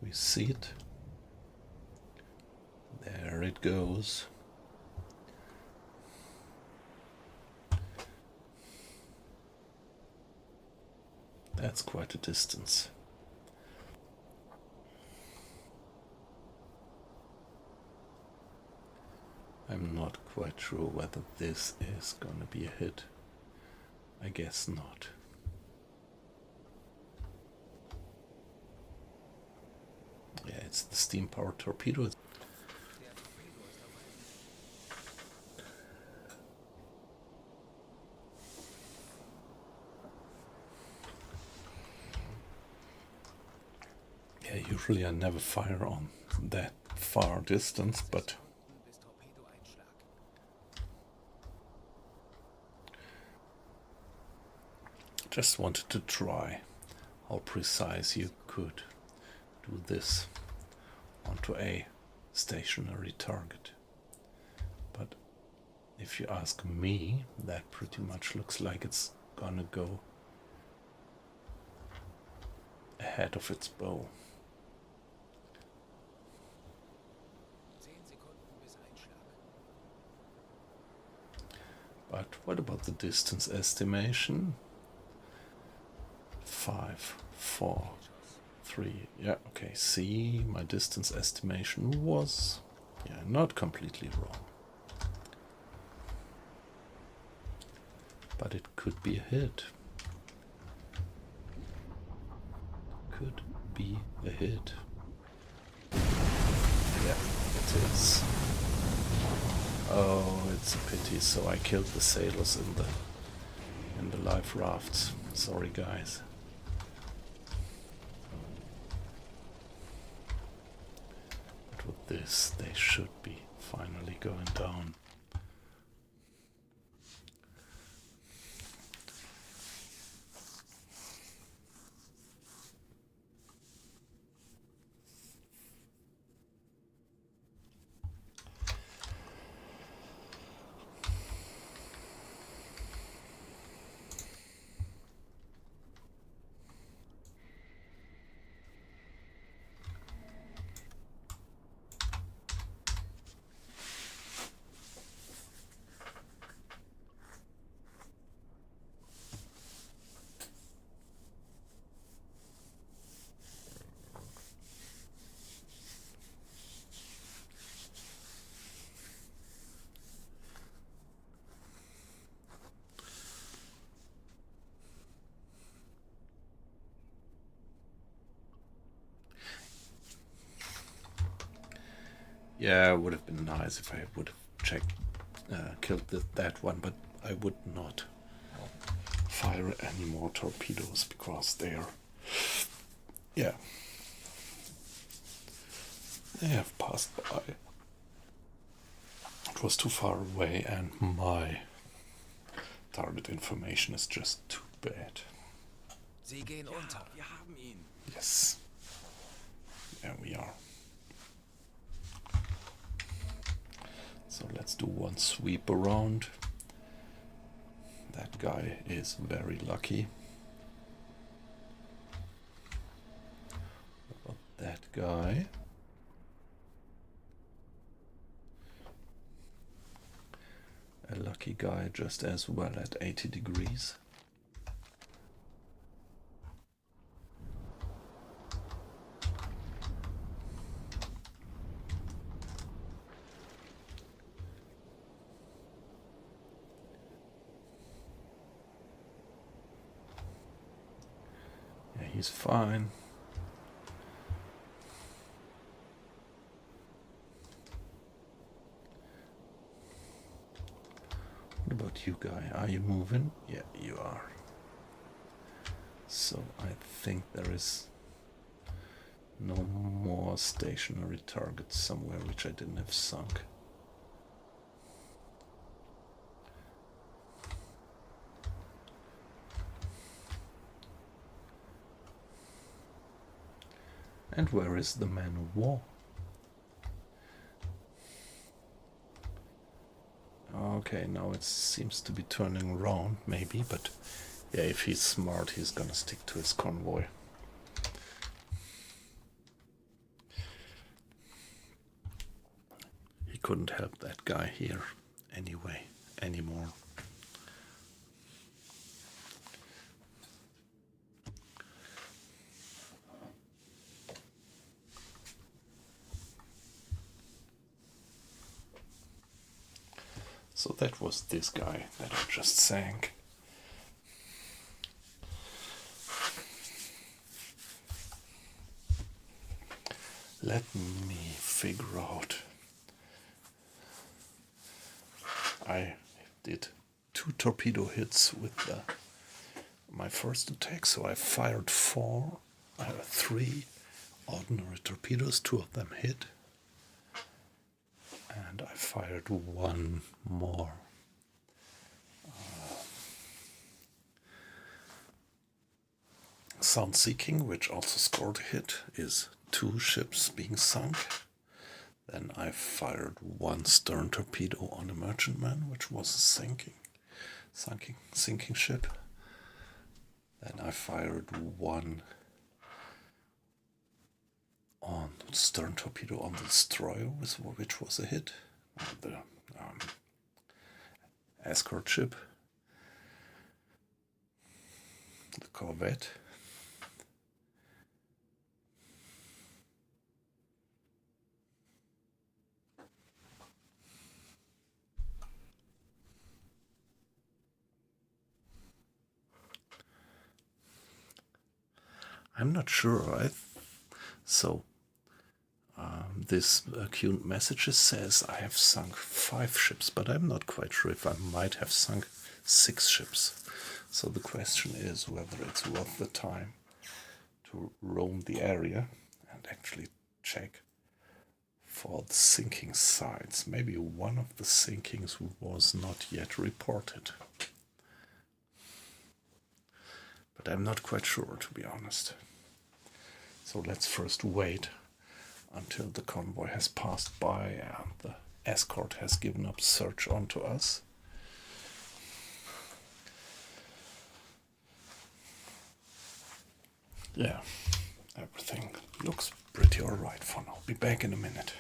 We see it. There it goes. That's quite a distance. I'm not quite sure whether this is gonna be a hit. I guess not. Yeah, it's the steam powered torpedo. Der Torpedo ist auf einem Yeah, usually I never fire on that far distance, but bis Torpedoeinschlag. just wanted to try how precise you could do this onto a stationary target. But if you ask me, that pretty much looks like it's gonna go ahead of its bow. 10 Sekunden bis Einschlag. But what about the distance estimation? 5, 4, 3. Yeah, okay. See, my distance estimation was, not completely wrong. But it could be a hit. Could be a hit. Yeah, it is. Oh, it's a pity. So I killed the sailors in the life rafts. Sorry, guys. But with this, they should be finally going down. Yeah, it would have been nice if I would have killed that one, but I would not fire any more torpedoes because they have passed by. It was too far away, and my target information is just too bad. Sie gehen unter. Wir haben ihn. Yes. There we are. So let's do one sweep around. That guy is very lucky. What about that guy? lucky guy just as well at 80 degrees. Yeah, he's fine. What about you, guy? Are you moving? Yeah, you are. So I think there is no more stationary targets somewhere which I didn't have sunk. And where is the man of war? Okay, now it seems to be turning around, maybe, but yeah, if he's smart, he's gonna stick to his convoy. He couldn't help that guy here anyway, anymore. So that was this guy that I just sank. Let me figure out. I did 2 torpedo hits with my first attack, so I fired 3 ordinary torpedoes, 2 of them hit. And I fired 1 more. Sound Seeking, which also scored a hit, is 2 ships being sunk. Then I fired 1 stern torpedo on a merchantman, which was a sinking ship. Then I fired 1 on stern torpedo on the destroyer, which was a hit. The escort ship, the corvette. I'm not sure. This queued messages says I have sunk 5 ships, but I'm not quite sure if I might have sunk 6 ships. So the question is whether it's worth the time to roam the area and actually check for the sinking sites. Maybe one of the sinkings was not yet reported. But I'm not quite sure, to be honest. So let's first wait until the convoy has passed by and the escort has given up search onto us. Yeah, everything looks pretty alright for now. Be back in a minute.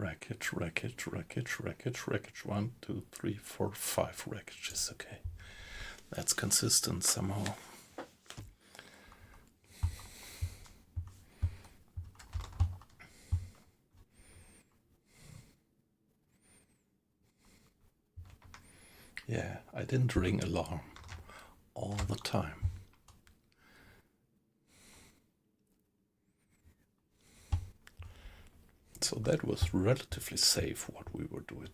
Wreckage, wreckage, wreckage, wreckage, wreckage. 1, 2, 3, 4, 5 wreckages. Okay. That's consistent somehow. Yeah, I didn't ring alarm all the time. So that was relatively safe what we were doing.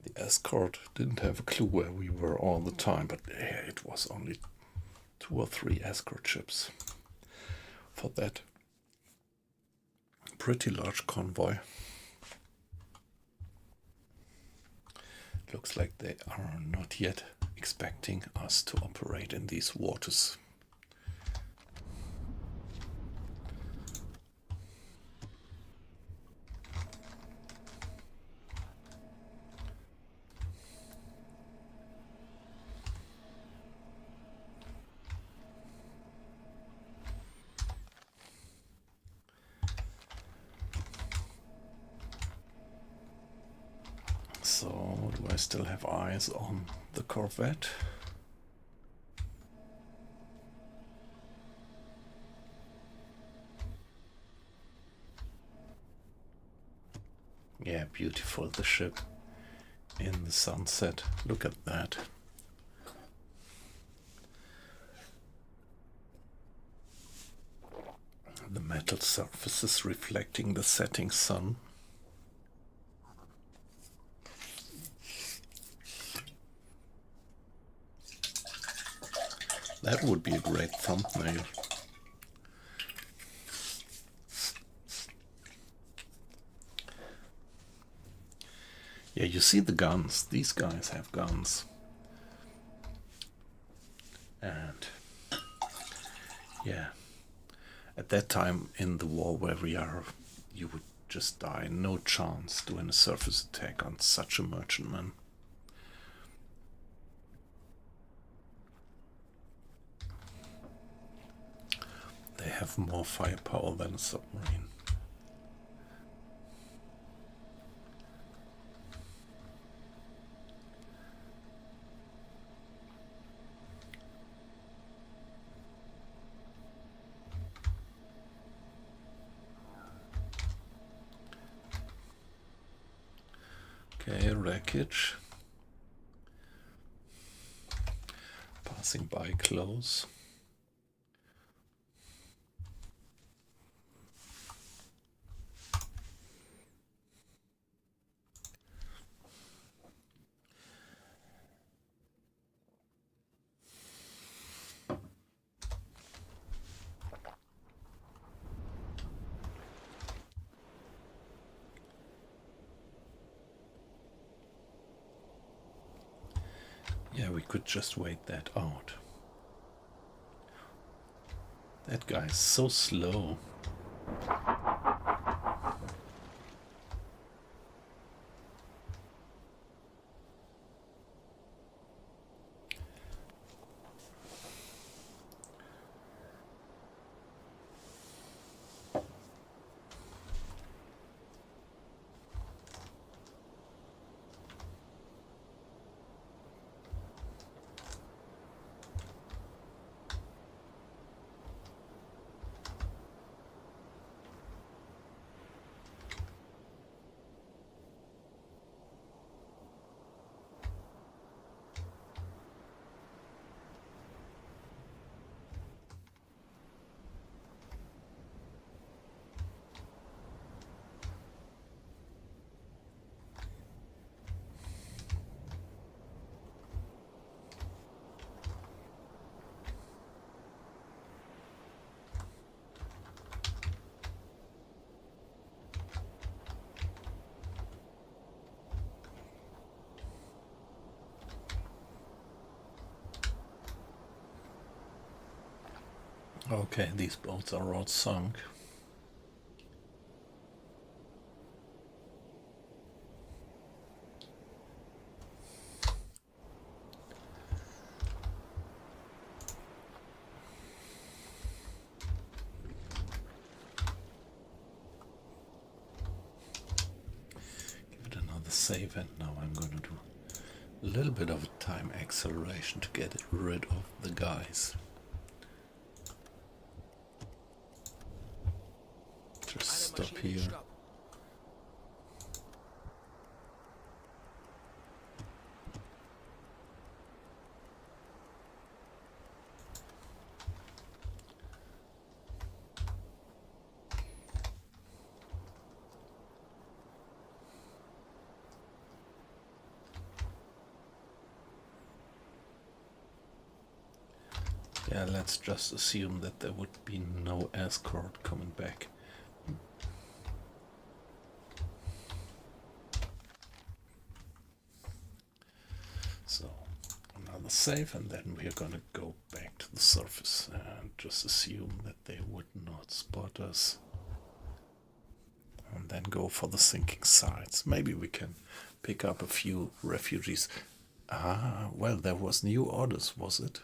The escort didn't have a clue where we were all the time, but yeah, it was only 2 or 3 escort ships for that pretty large convoy. Looks like they are not yet expecting us to operate in these waters. So, do I still have eyes on the corvette? Yeah, beautiful, the ship in the sunset. Look at that. The metal surfaces reflecting the setting sun. That would be a great thumbnail. Yeah, you see the guns. These guys have guns. And yeah, at that time in the war where we are, you would just die. No chance doing a surface attack on such a merchantman. They have more firepower than a submarine. Okay, wreckage. Passing by close. Yeah, we could just wait that out. That guy is so slow. Okay, these boats are all sunk. save, and now I'm gonna do a little bit of a time acceleration to get rid of the guys. Just Alle stop Maschinen here. stopp. Yeah, let's just assume that there would be no escort coming back. So, another save, and then we're gonna go back to the surface and just assume that they would not spot us. And then go for the sinking sites. Maybe we can pick up a few refugees. Ah, well, there was new orders, was it?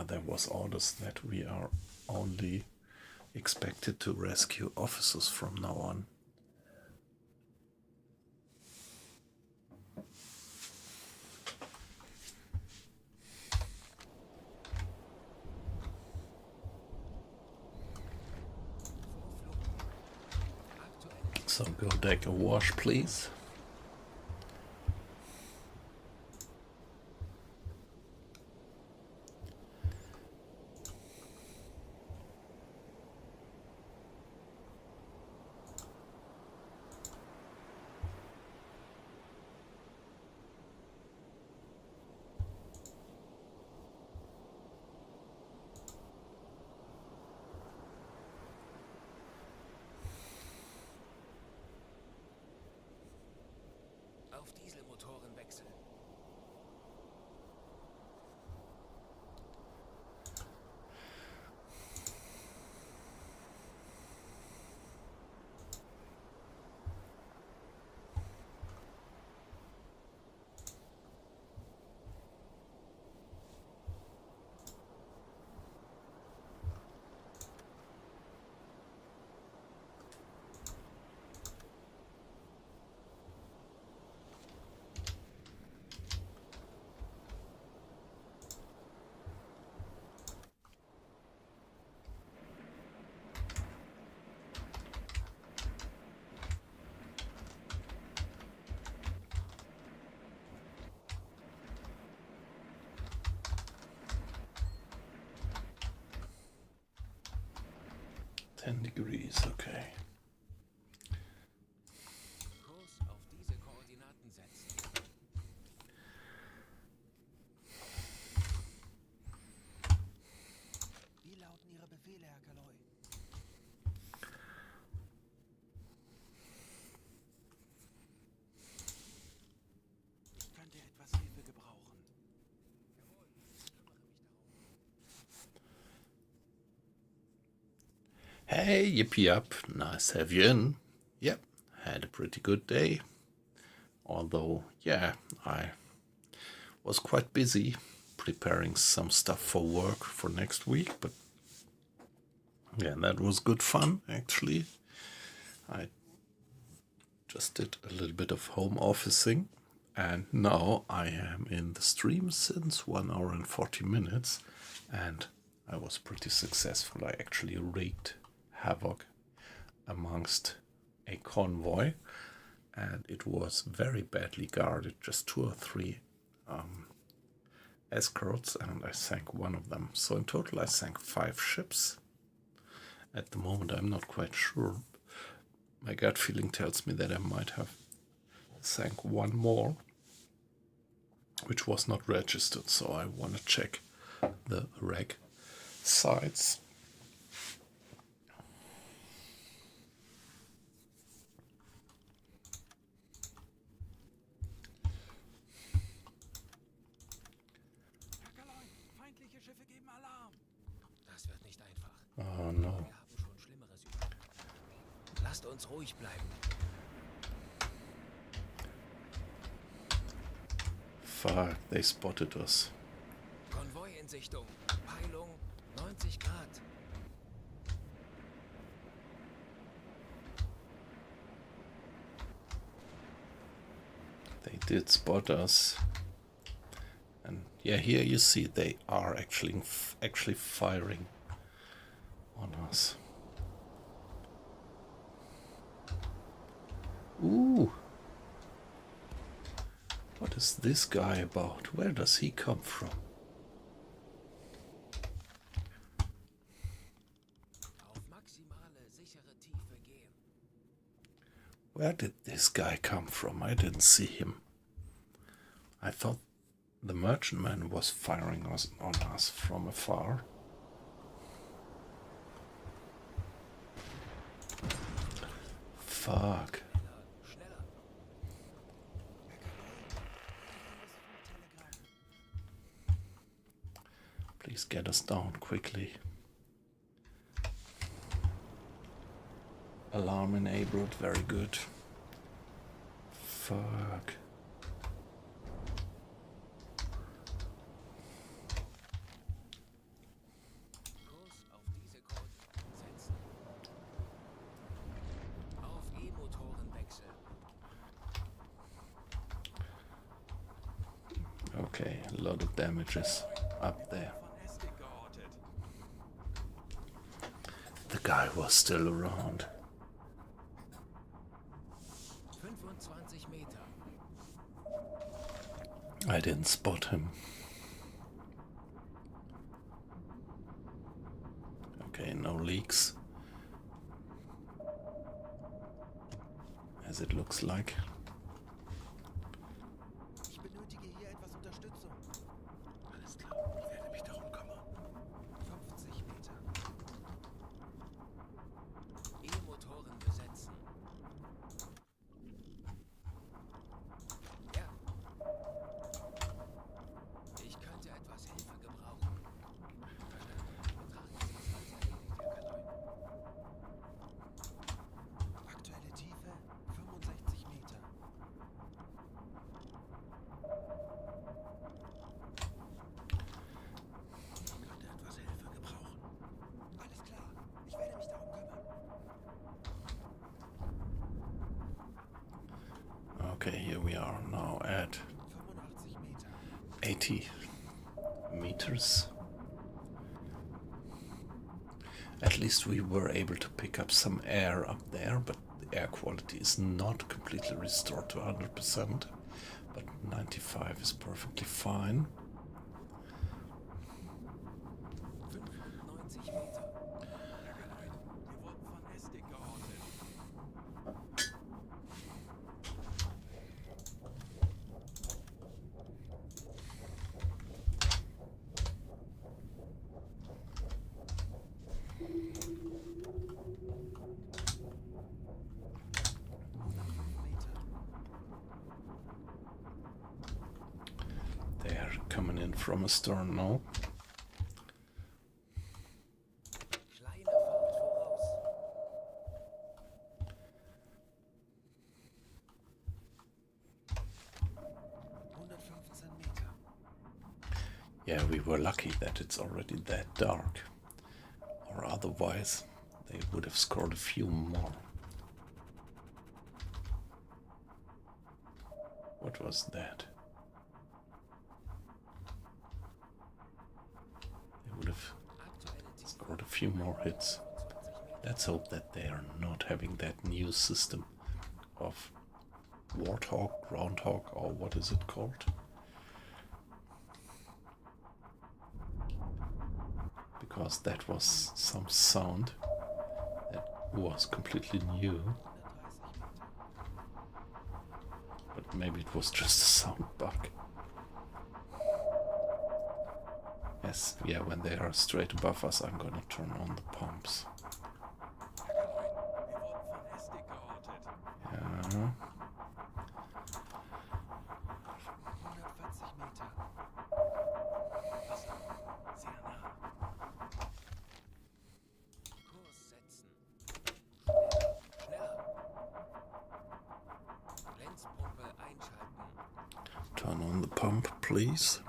There was orders that we are only expected to rescue officers from now on. So go take a wash, please. Auf Dieselmotoren wechseln. degrees, okay. Kurs auf diese Koordinaten setzen. Wie lauten Ihre Befehle, Herr Kaloy? Ich könnte etwas Hilfe gebrauchen. Jawohl, ich kümmere mich darum. Hey, yippee up, nice to have you in. Yep, had a pretty good day. Although, yeah, I was quite busy preparing some stuff for work for next week, but yeah, that was good fun actually. I just did a little bit of home officing, and now I am in the stream since 1 hour and 40 minutes, and I was pretty successful. I actually wreaked havoc amongst a convoy, and it was very badly guarded, just 2 or 3 escorts, and I sank one of them. So in total I sank 5 ships. At the moment I'm not quite sure. My gut feeling tells me that I might have sank one more, which was not registered, so I want to check the reg sites. Feindliche Schiffe geben Alarm. Das wird nicht einfach. Oh no. Wir haben schon Schlimmeres überlebt. Lasst uns ruhig bleiben. Fuck, they spotted us. Konvoi in Sichtung. Peilung 90 Grad. did spot us. And yeah, here you see they are actually firing on us. Ooh. What is this guy about? Where does he come from? Auf maximale sichere Tiefe gehen. Where did this guy come from? I didn't see him. I thought the merchantman was firing on us from afar. Fuck. Schneller. Please get us down quickly. Alarm enabled, very good. Fuck. Kurs auf diese Codes setzen. Auf E-Motoren wechseln. Okay, a lot of damages up there. Von Estig geortet. The guy was still around. 25 Meter. I didn't spot him. Okay, no leaks. As it looks like. Ich benötige hier etwas Unterstützung. Alles klar, ich werde mich darum kümmern. 50 Meter. E-Motoren besetzen. Ja. Ich könnte etwas Hilfe gebrauchen. Betrachten Sie es als erledigt, Herr Convoy. Aktuelle Tiefe 65 Meter. Ich könnte etwas Hilfe gebrauchen. Alles klar, ich werde mich darum kümmern. Okay, here we are now at 85 Meter. 80 meters. At least we were able to pick up some air up there, but the air quality is not completely restored to 100%, but 95 is perfectly fine. 95 Meter. Herr Convoy, wir wurden von Estig geortet. They are coming in from astern now. Kleine Fahrt voraus. Meter. Yeah, we were lucky that it's already that dark, or otherwise they would have scored a few more. What was that? They would have Aktuelle Tiefe scored a few more hits. 25 Meter. Let's hope that they are not having that new system of Warthog, Groundhog, or what is it called? Because that was some sound that was completely new, 130 Meter. but maybe it was just a sound bug. Yes, yeah, when they are straight above us, I'm gonna turn on the pumps. Herr Convoy, wir wurden von Estig geortet. Yeah. 140 Meter. Fast sehr nah. Kurs setzen. Schneller. Lenzpumpe einschalten. Turn on the pump, please.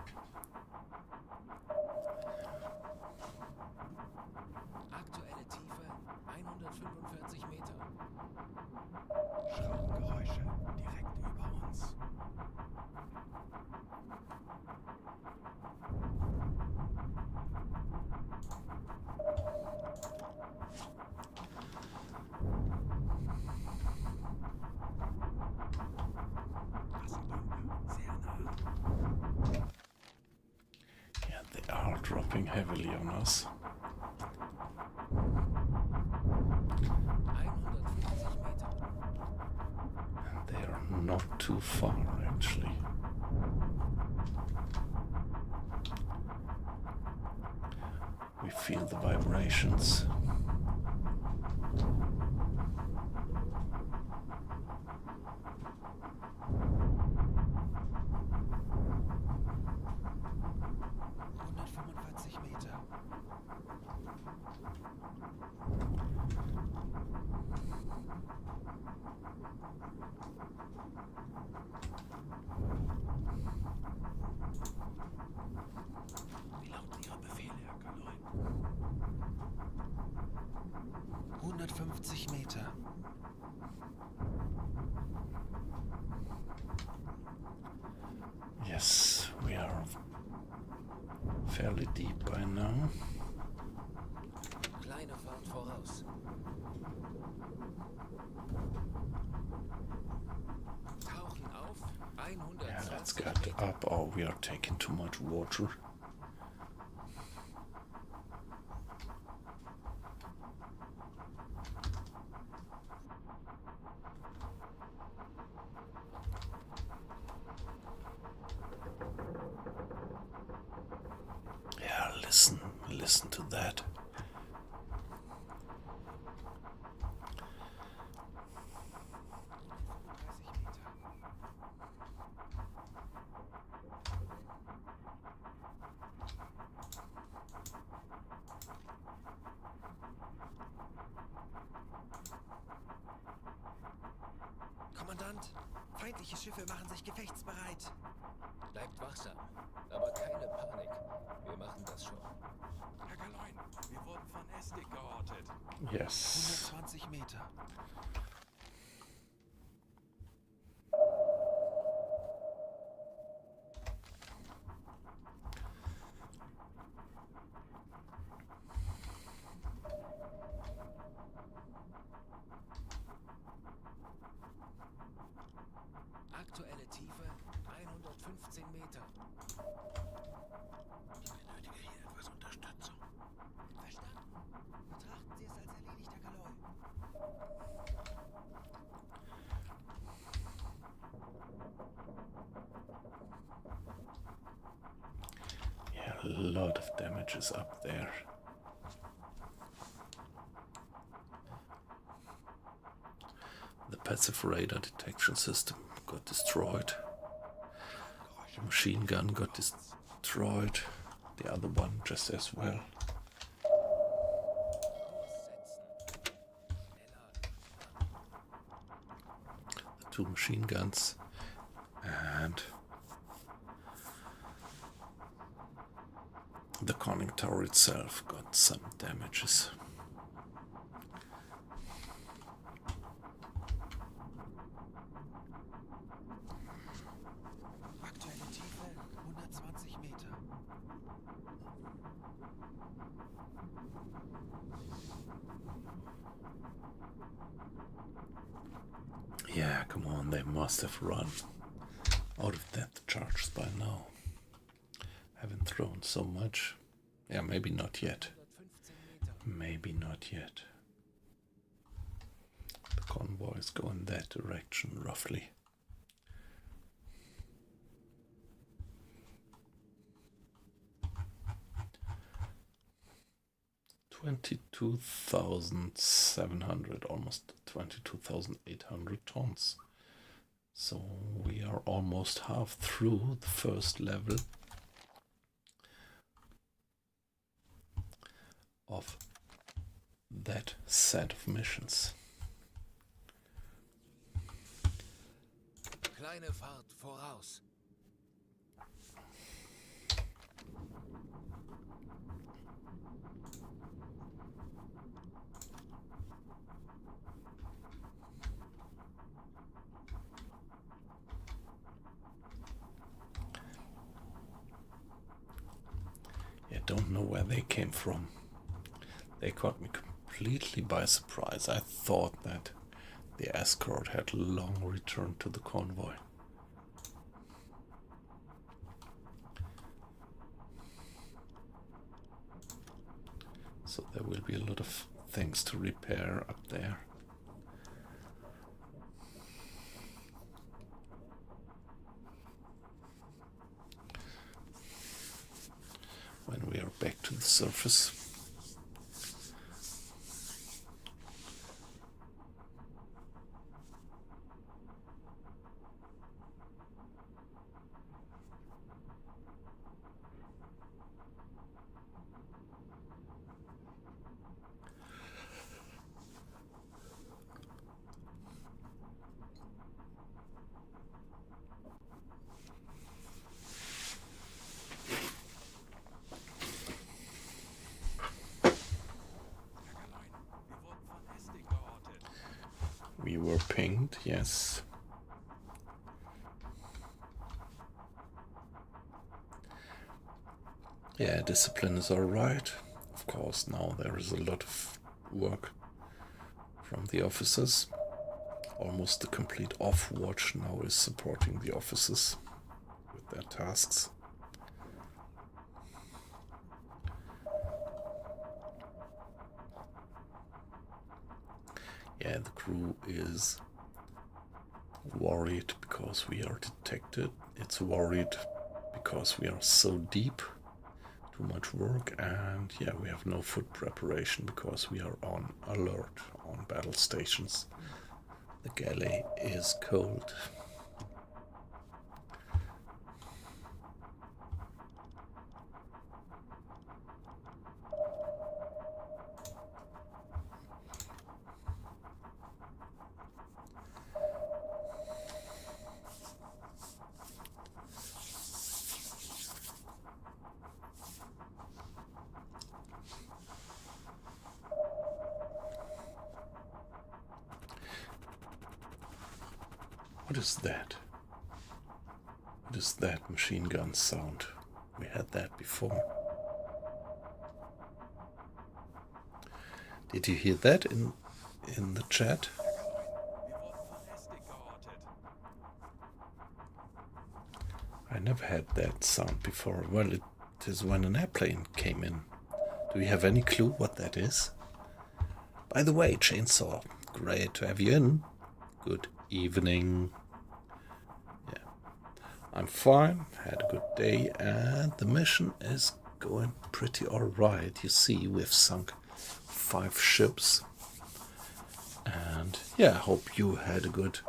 Aktuelle Tiefe 145 Meter. Schraubengeräusche direkt über uns. jumping heavily on us. 150 Meter. And they are not too far, actually. We feel the vibrations. Meter. Wie lauten Ihre Befehle, Herr Convoy? 150 Meter. Yes, we are fairly deep by now. Kleine Fahrt voraus. Tauchen auf. 120 Yeah, let's Meter. get up. Oh, we are taking too much water. Yeah, listen to that. Kommandant, feindliche Schiffe machen sich gefechtsbereit. Bleibt wachsam. Aber keine Panik. Wir machen das schon. Herr Convoy, wir wurden von Estig geortet. Yes. 120 Meter. Aktuelle Tiefe 115 Meter. Ich benötige hier etwas Unterstützung. Verstanden. Betrachten Sie es als erledigt, Herr Convoy. Yeah, a lot of damage is up there. The passive radar detection system got destroyed. The machine gun got destroyed. The other one just as well. The two machine guns and the conning tower itself got some damages. Aktuelle Tiefe 120 Meter. Yeah, come on, they must have run out of depth charges by now. Haven't thrown so much. Yeah, maybe not yet. 115 Meter. Maybe not yet. The convoys go in that direction, roughly. $22,700, almost 22,800 tons. So we are almost half through the first level of that set of missions. Kleine Fahrt voraus. I don't know where they came from. They caught me completely by surprise. I thought that the escort had long returned to the convoy. So there will be a lot of things to repair up there. When we are back to the surface. We were pinged, yes. Yeah, discipline is alright. Of course, now there is a lot of work from the officers. Almost the complete off-watch now is supporting the officers with their tasks. Yeah, the crew is worried because we are detected. It's worried because we are so deep, too much work, and yeah, we have no food preparation because we are on alert on battle stations. The galley is cold. What is that? What is that machine gun sound? We had that before. Did you hear that in the chat? I never had that sound before. Well, it is when an airplane came in. Do you have any clue what that is? By the way, Chainsaw, great to have you in. Good evening. Yeah, I'm fine, had a good day, and the mission is going pretty alright. You see, we've sunk 5 ships. And yeah, I hope you had a good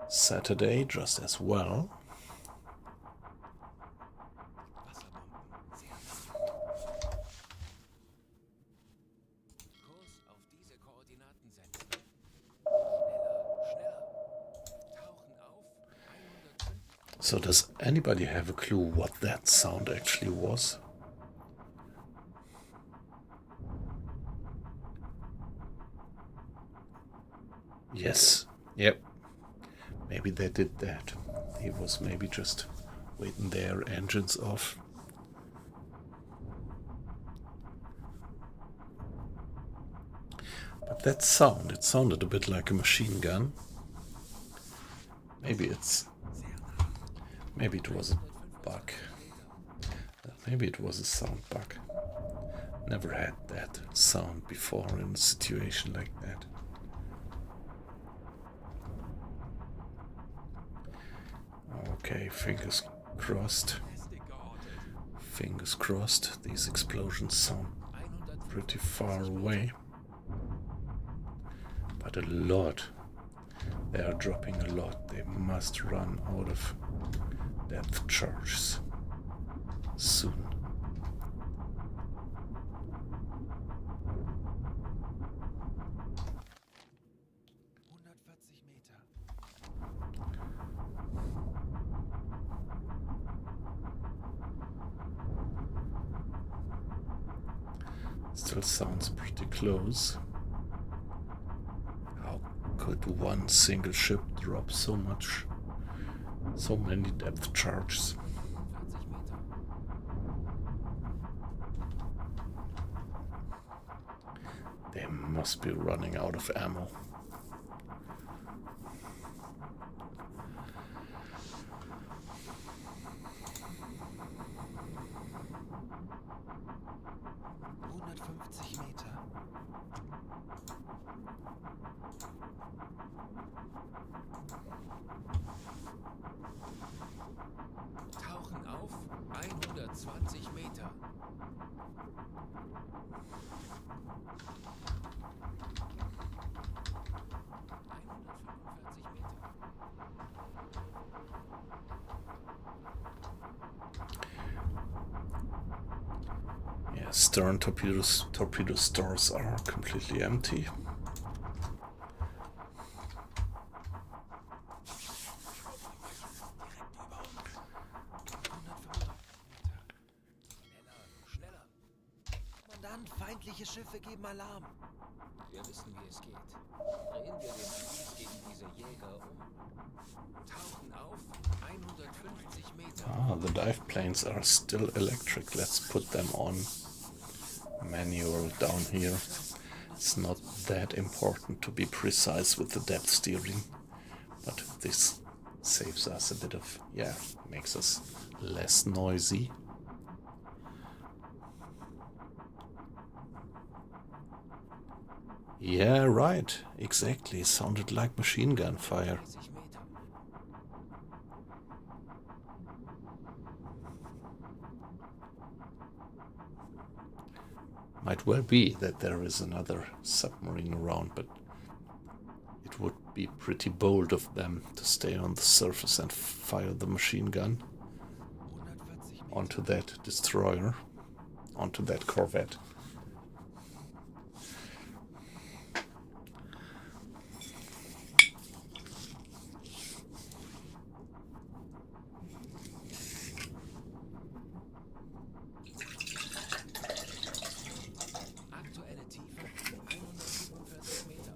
Saturday just as well. Kurs auf diese Koordinaten setzen. Schneller, schneller. Tauchen auf. 105. So does anybody have a clue what that sound actually was? Yes, yep. Maybe they did that. He was maybe just waiting their engines off. But that sound, it sounded a bit like a machine gun. Maybe it was a bug. Maybe it was a sound bug. Never had that sound before in a situation like that. Okay, fingers crossed. Fingers crossed. These explosions sound pretty far away. But a lot. They are dropping a lot. They must run out of depth charges soon. Still sounds pretty close. How could one single ship drop so much? So many depth charges. 40 Meter. They must be running out of ammo. Tauchen auf 120 Meter. 145 Meter. Yeah, stern torpedo stores are completely empty. Schneller. Kommandant, feindliche Schiffe geben Alarm. Wir wissen, wie es geht. Drehen wir den Spieß gegen diese Jäger um. Tauchen auf 150 Meter. Ah, the dive planes are still electric. Let's put them on manual down here. It's not that important to be precise with the depth steering, but this saves us a bit of, makes us less noisy. Yeah, right, exactly. Sounded like machine gun fire. 30 Meter. Might well be that there is another submarine around, but it would be pretty bold of them to stay on the surface and fire the machine gun 140 Meter. onto that destroyer, onto that corvette. Aktuelle Tiefe 147 Meter.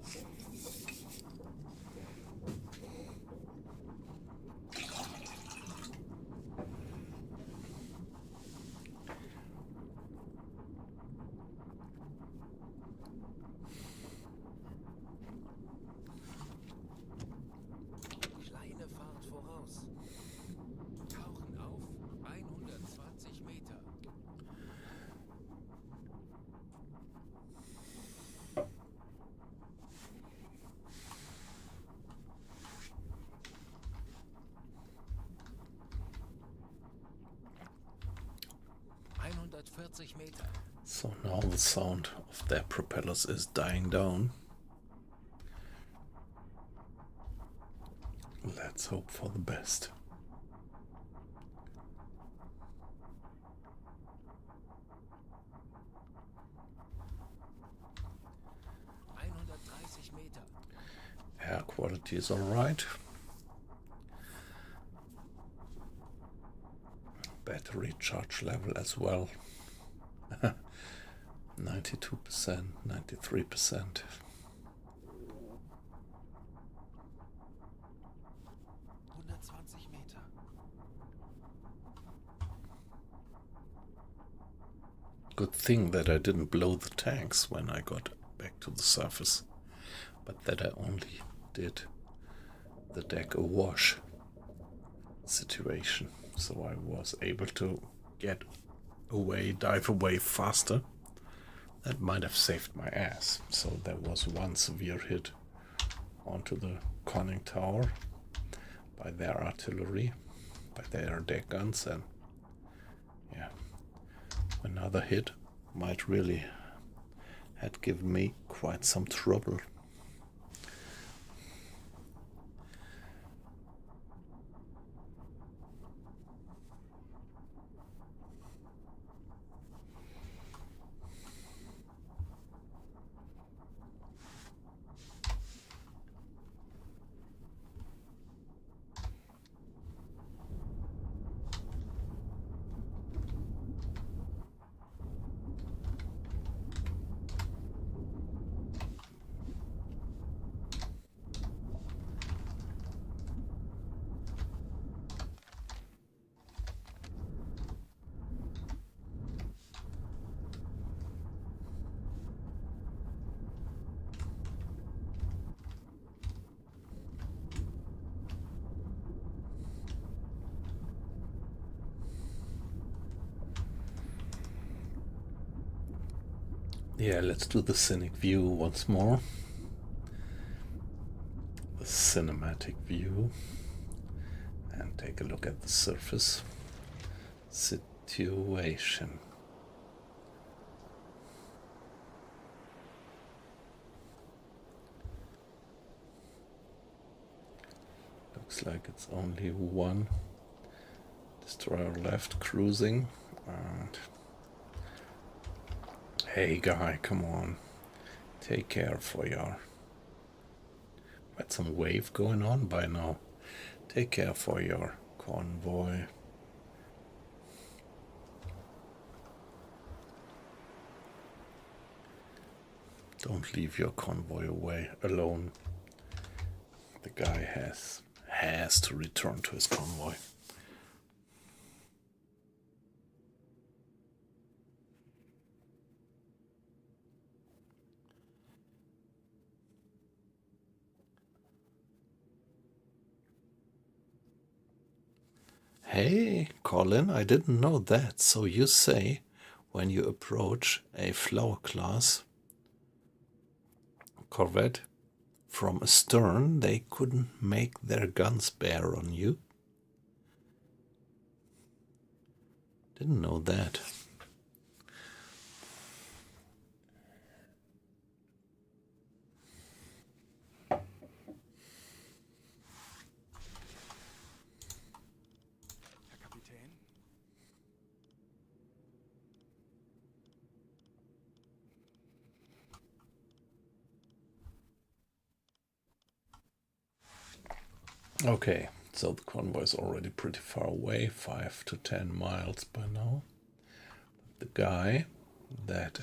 Kleine Fahrt voraus. Tauchen auf 120 Meter. Meter. So now the sound of their propellers is dying down. Let's hope for the best. Meter. Air quality is alright. Battery charge level as well. 92%, 93%. Meter. Good thing that I didn't blow the tanks when I got back to the surface, but that I only did the deck awash situation, so I was able to get away, dive away faster. That might have saved my ass. So there was one severe hit onto the conning tower by their artillery, by their deck guns, and another hit might really had given me quite some trouble. Yeah, let's do the scenic view once more. cinematic view and take a look at the surface situation. Looks like it's only one destroyer left cruising. And hey guy, come on, take care for your... Got some wave going on by now. Take care for your convoy. Don't leave your convoy away alone. The guy has to return to his convoy. Hey, Colin, I didn't know that. So you say when you approach a flower class corvette from astern, they couldn't make their guns bear on you? Didn't know that. Herr Kapitän? Okay, so the convoy is already pretty far away, 5 to 10 miles by now. The guy, that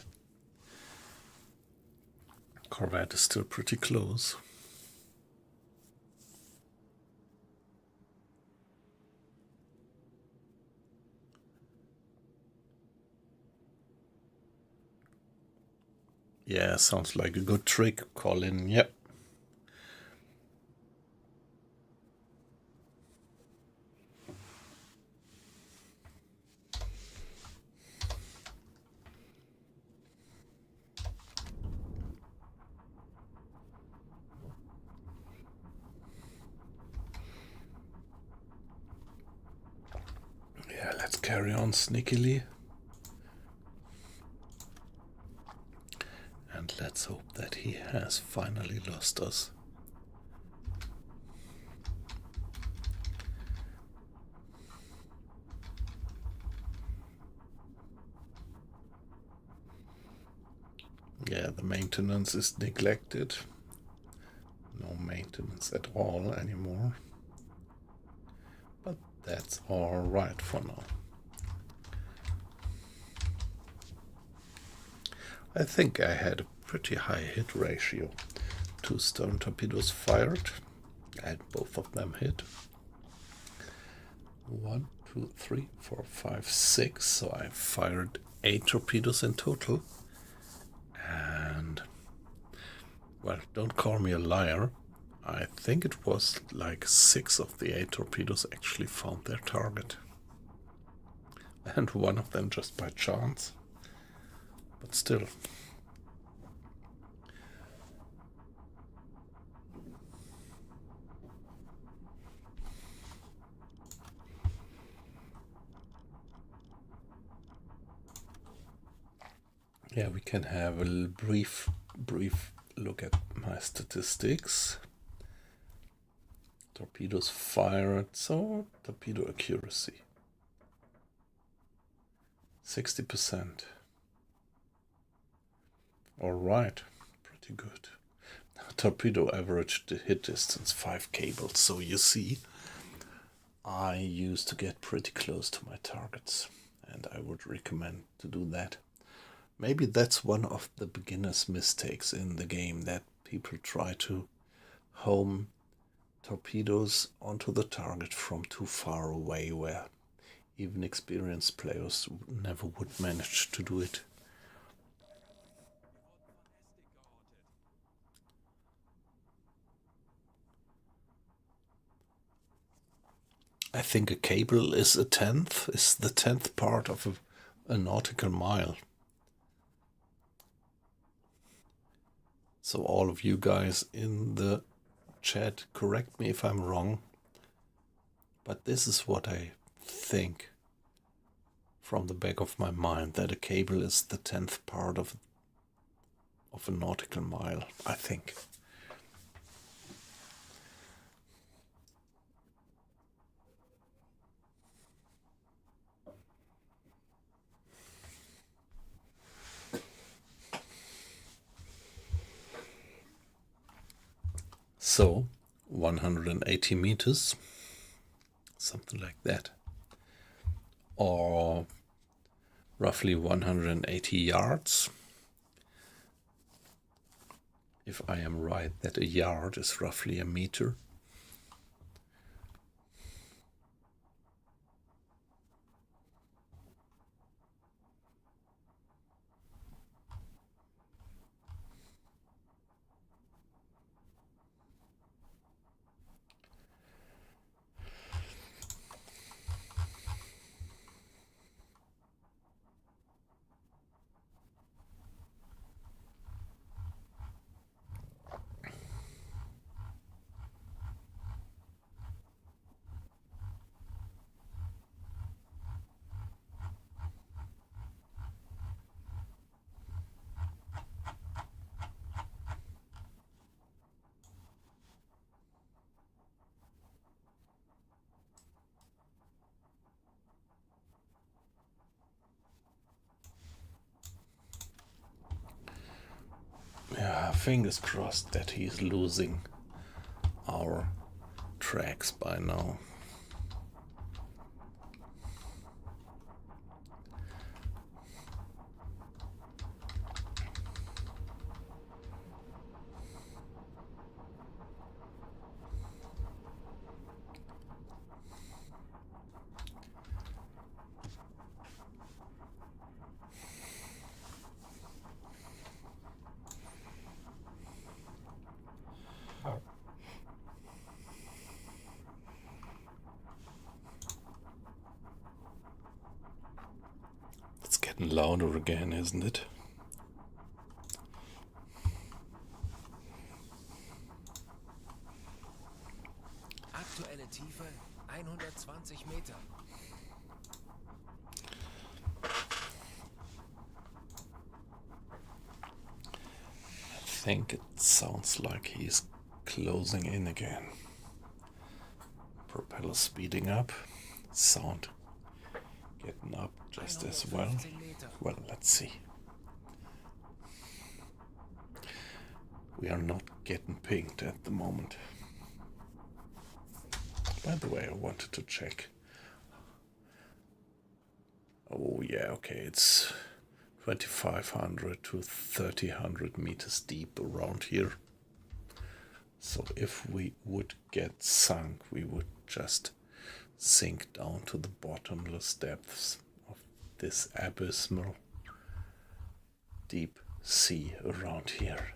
corvette is still pretty close. Yeah, sounds like a good trick, Colin. Yep. Yeah, let's carry on sneakily. And let's hope that he has finally lost us. Yeah, the maintenance is neglected. No maintenance at all anymore. But that's all right for now. I think I had a pretty high hit ratio. 2 stern torpedoes fired. I had both of them hit. 1, 2, 3, 4, 5, 6. So I fired 8 torpedoes in total. And, well, don't call me a liar. I think it was like 6 of the 8 torpedoes actually found their target. And one of them just by chance. But still. Yeah, we can have a brief look at my statistics. Torpedoes fired, so torpedo accuracy 60%. All right, pretty good. Torpedo average hit distance 5 cables. So you see, I used to get pretty close to my targets, and I would recommend to do that. Maybe that's one of the beginner's mistakes in the game, that people try to home torpedoes onto the target from too far away, where even experienced players never would manage to do it. I think a cable is the 10th part of a nautical mile. So all of you guys in the chat, correct me if I'm wrong, but this is what I think from the back of my mind, that a cable is the 10th part of a nautical mile, I think. So 180 meters, something like that, or roughly 180 yards. If I am right that a yard is roughly a meter. Yeah, fingers crossed that he's losing our tracks by now. It's getting louder again, isn't it? Aktuelle Tiefe 120 Meter. I think it sounds like he's closing in again. Propeller speeding up, sound getting up just as well. 115 Meter. Well, let's see. We are not getting pinged at the moment. By the way, I wanted to check. Oh yeah, okay, it's 2,500 to 3,000 meters deep around here. So if we would get sunk, we would just sink down to the bottomless depths of this abysmal deep sea around here.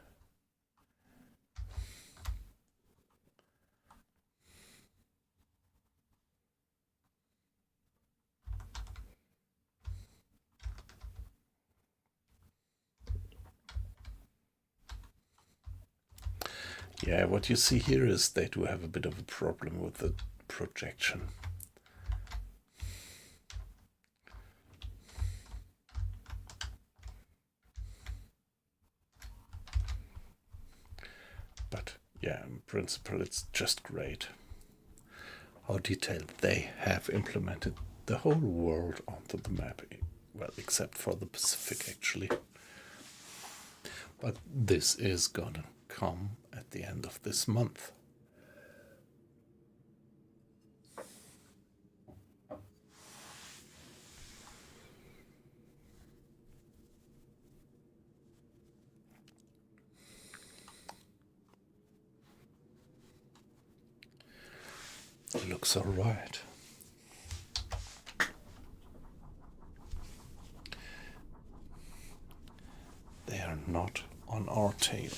Yeah, what you see here is they do have a bit of a problem with the projection. But yeah, in principle it's just great how detailed they have implemented the whole world onto the map. Well, except for the Pacific actually. But this is gonna come at the end of this month. Looks all right. They are not on our tail,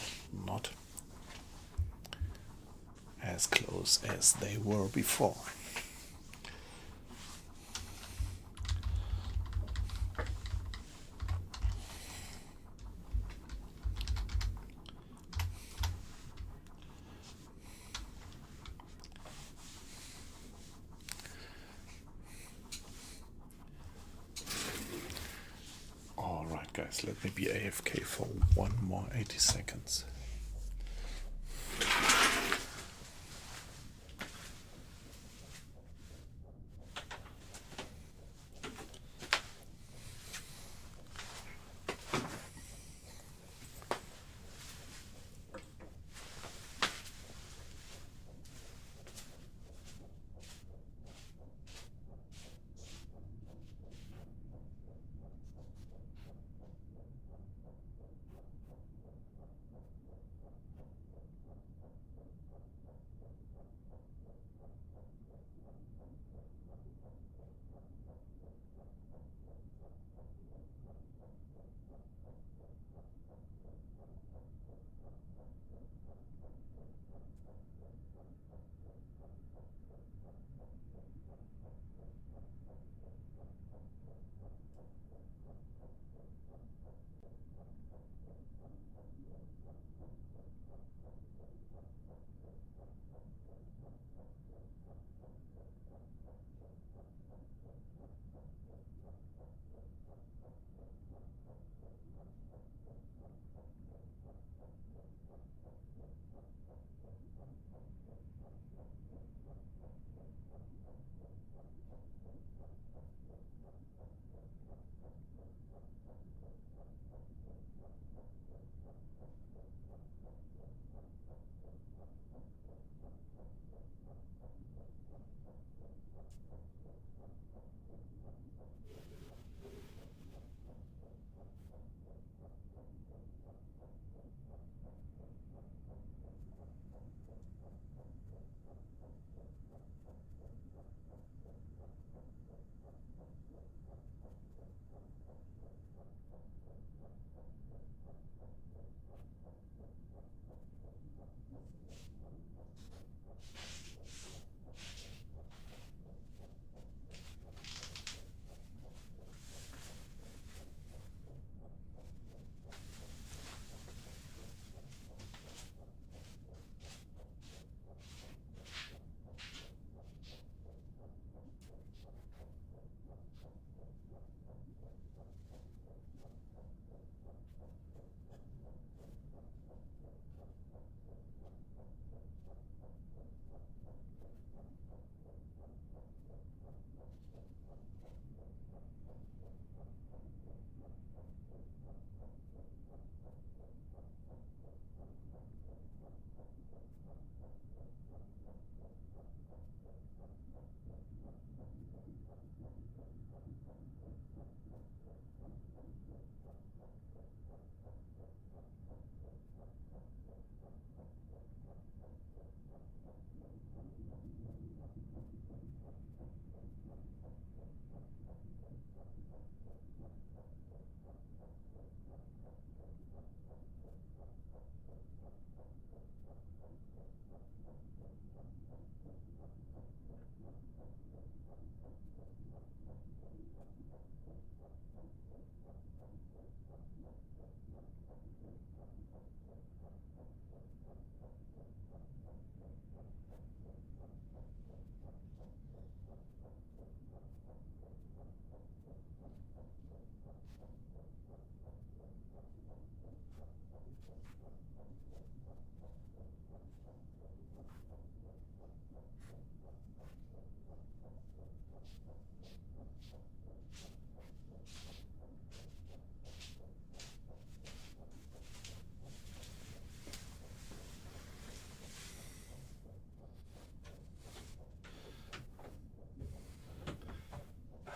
not as close as they were before. Guys, let me be AFK for one more 80 seconds.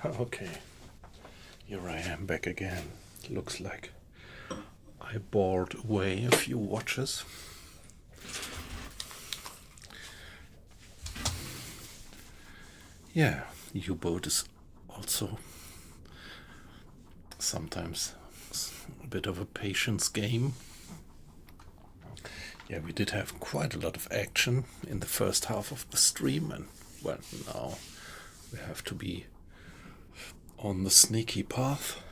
Okay, here I am back again. Looks like I bored away a few watches. Yeah, U-boat is also sometimes a bit of a patience game. Yeah, we did have quite a lot of action in the first half of the stream, and well, now we have to be on the sneaky path.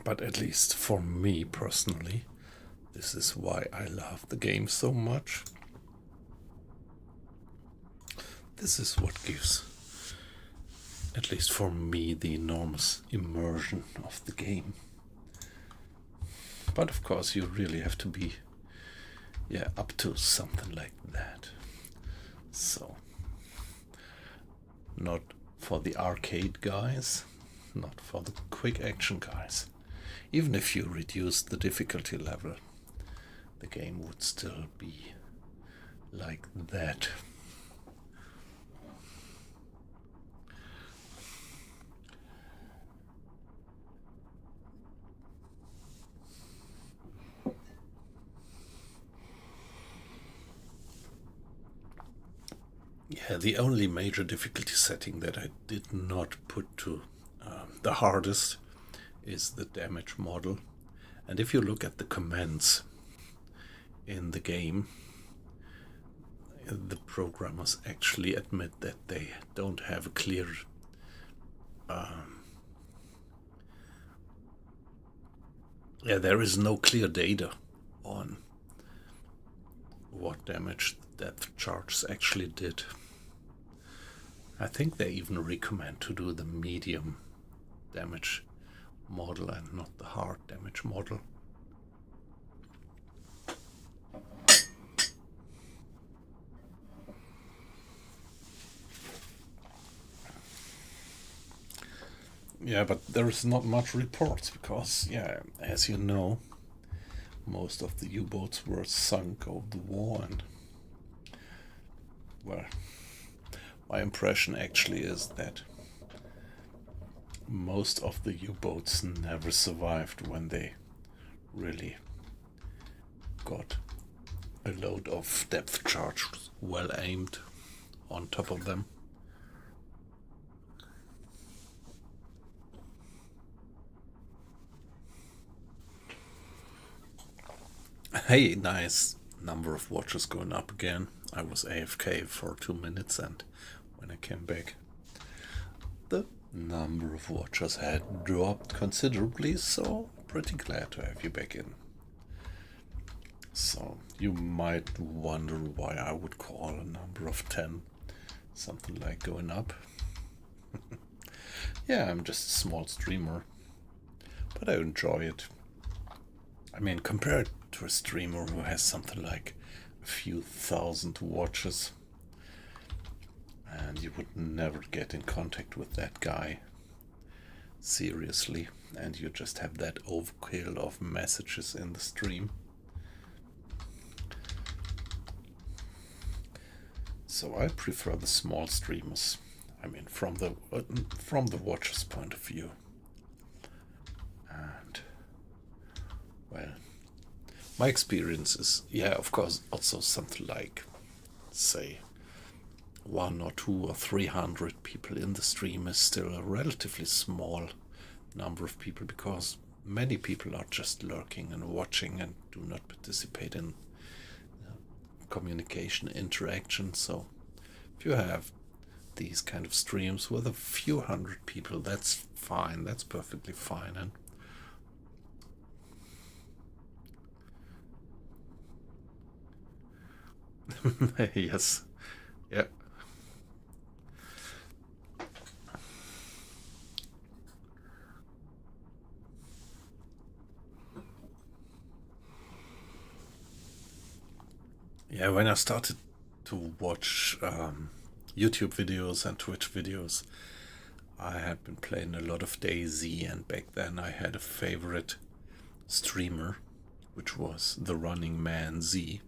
But at least for me personally, this is why I love the game so much. This is what gives at least for me, the enormous immersion of the game. But of course you really have to be up to something like that. So not for the arcade guys, not for the quick action guys. Even if you reduce the difficulty level, the game would still be like that. Yeah, the only major difficulty setting that I did not put to the hardest is the damage model. And if you look at the commands in the game, the programmers actually admit that they don't have a clear there is no clear data on what damage depth charges actually did. I think they even recommend to do the medium damage model and not the hard damage model. Yeah, but there's not much reports because, as you know, most of the U-boats were sunk over the war, and well, my impression actually is that most of the U-boats never survived when they really got a load of depth charges well aimed on top of them. Hey, nice number of watches going up again. I was AFK for 2 minutes, and when I came back, the number of watchers had dropped considerably, so pretty glad to have you back in. So you might wonder why I would call a number of 10 something like going up. Yeah, I'm just a small streamer, but I enjoy it. I mean, compared to a streamer who has something like a few thousand watches, and you would never get in contact with that guy seriously, and you just have that overkill of messages in the stream. So I prefer the small streamers. I mean, from the watcher's point of view. And well, my experience is, of course, also something like, say, 1 or 2 or 300 people in the stream is still a relatively small number of people, because many people are just lurking and watching and do not participate in communication interaction. So if you have these kind of streams with a few hundred people, that's fine, that's perfectly fine. And yes, yeah. Yeah, when I started to watch YouTube videos and Twitch videos, I had been playing a lot of DayZ, and back then I had a favorite streamer, which was the Running Man Z.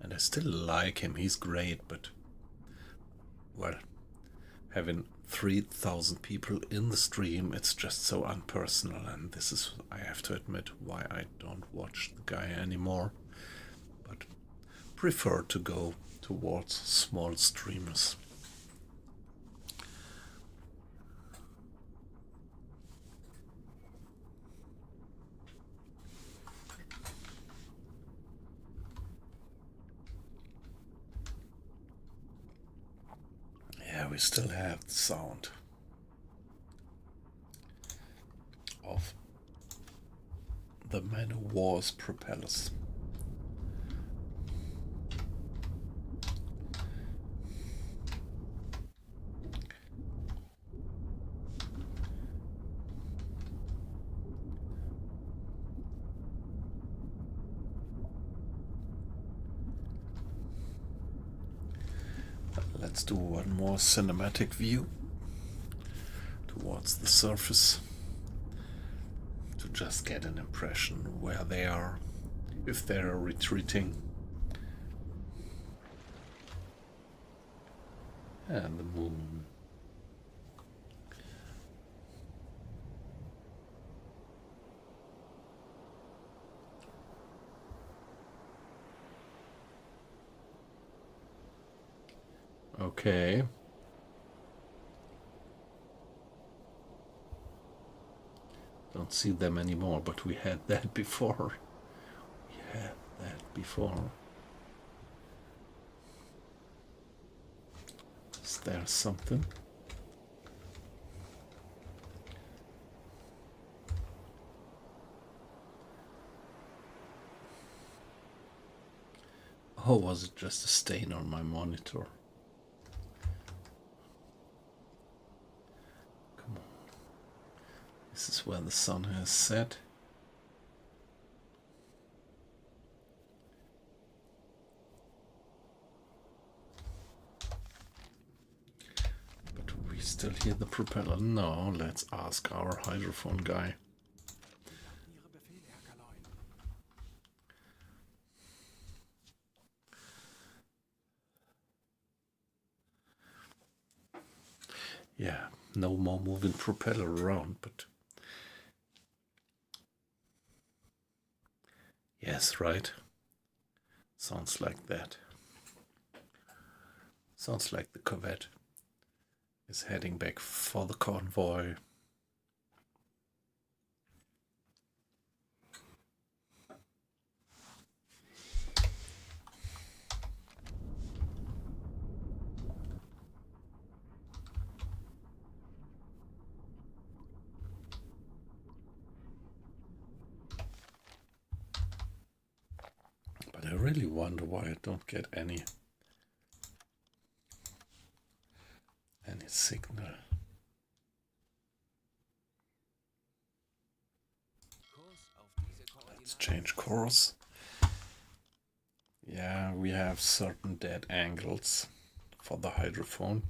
And I still like him, he's great, but, well, having 3,000 people in the stream, it's just so unpersonal, and this is, I have to admit, why I don't watch the guy anymore, but prefer to go towards small streamers. Yeah, we still have the sound of the Man of War's propellers. let's do one more cinematic view towards the surface to just get an impression where they are, if they are retreating. And the moon. Okay. Don't see them anymore, but we had that before. We had that before. Is there something? Oh, was it just a stain on my monitor? Come on. This is where the sun has set. But we still hear the propeller. No, let's ask our hydrophone guy. Ihre Befehle, Herr Kaloin. Yeah, no more moving propeller around, but yes, right. Sounds like that. Sounds like the Corvette is heading back for the convoy. But I really wonder why I don't get any signal. Let's change course. Yeah, we have certain dead angles for the hydrophone.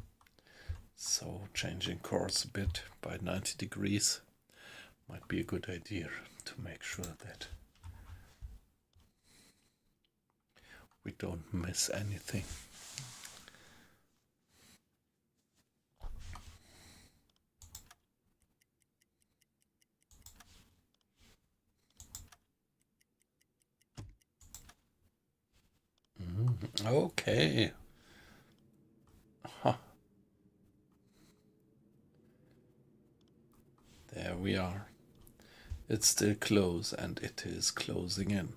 So changing course a bit by 90 degrees might be a good idea to make sure that we don't miss anything. Okay. Huh. There we are. It's still close and it is closing in.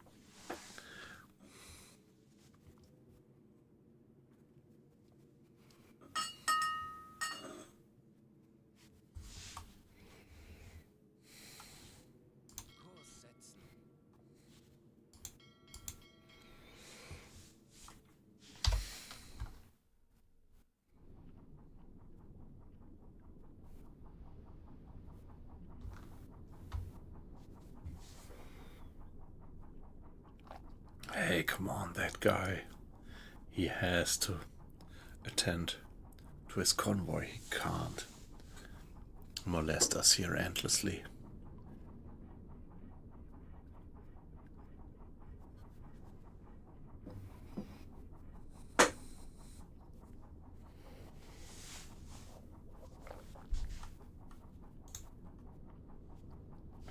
Hey, come on, that guy. He has to attend to his convoy. He can't molest us here endlessly.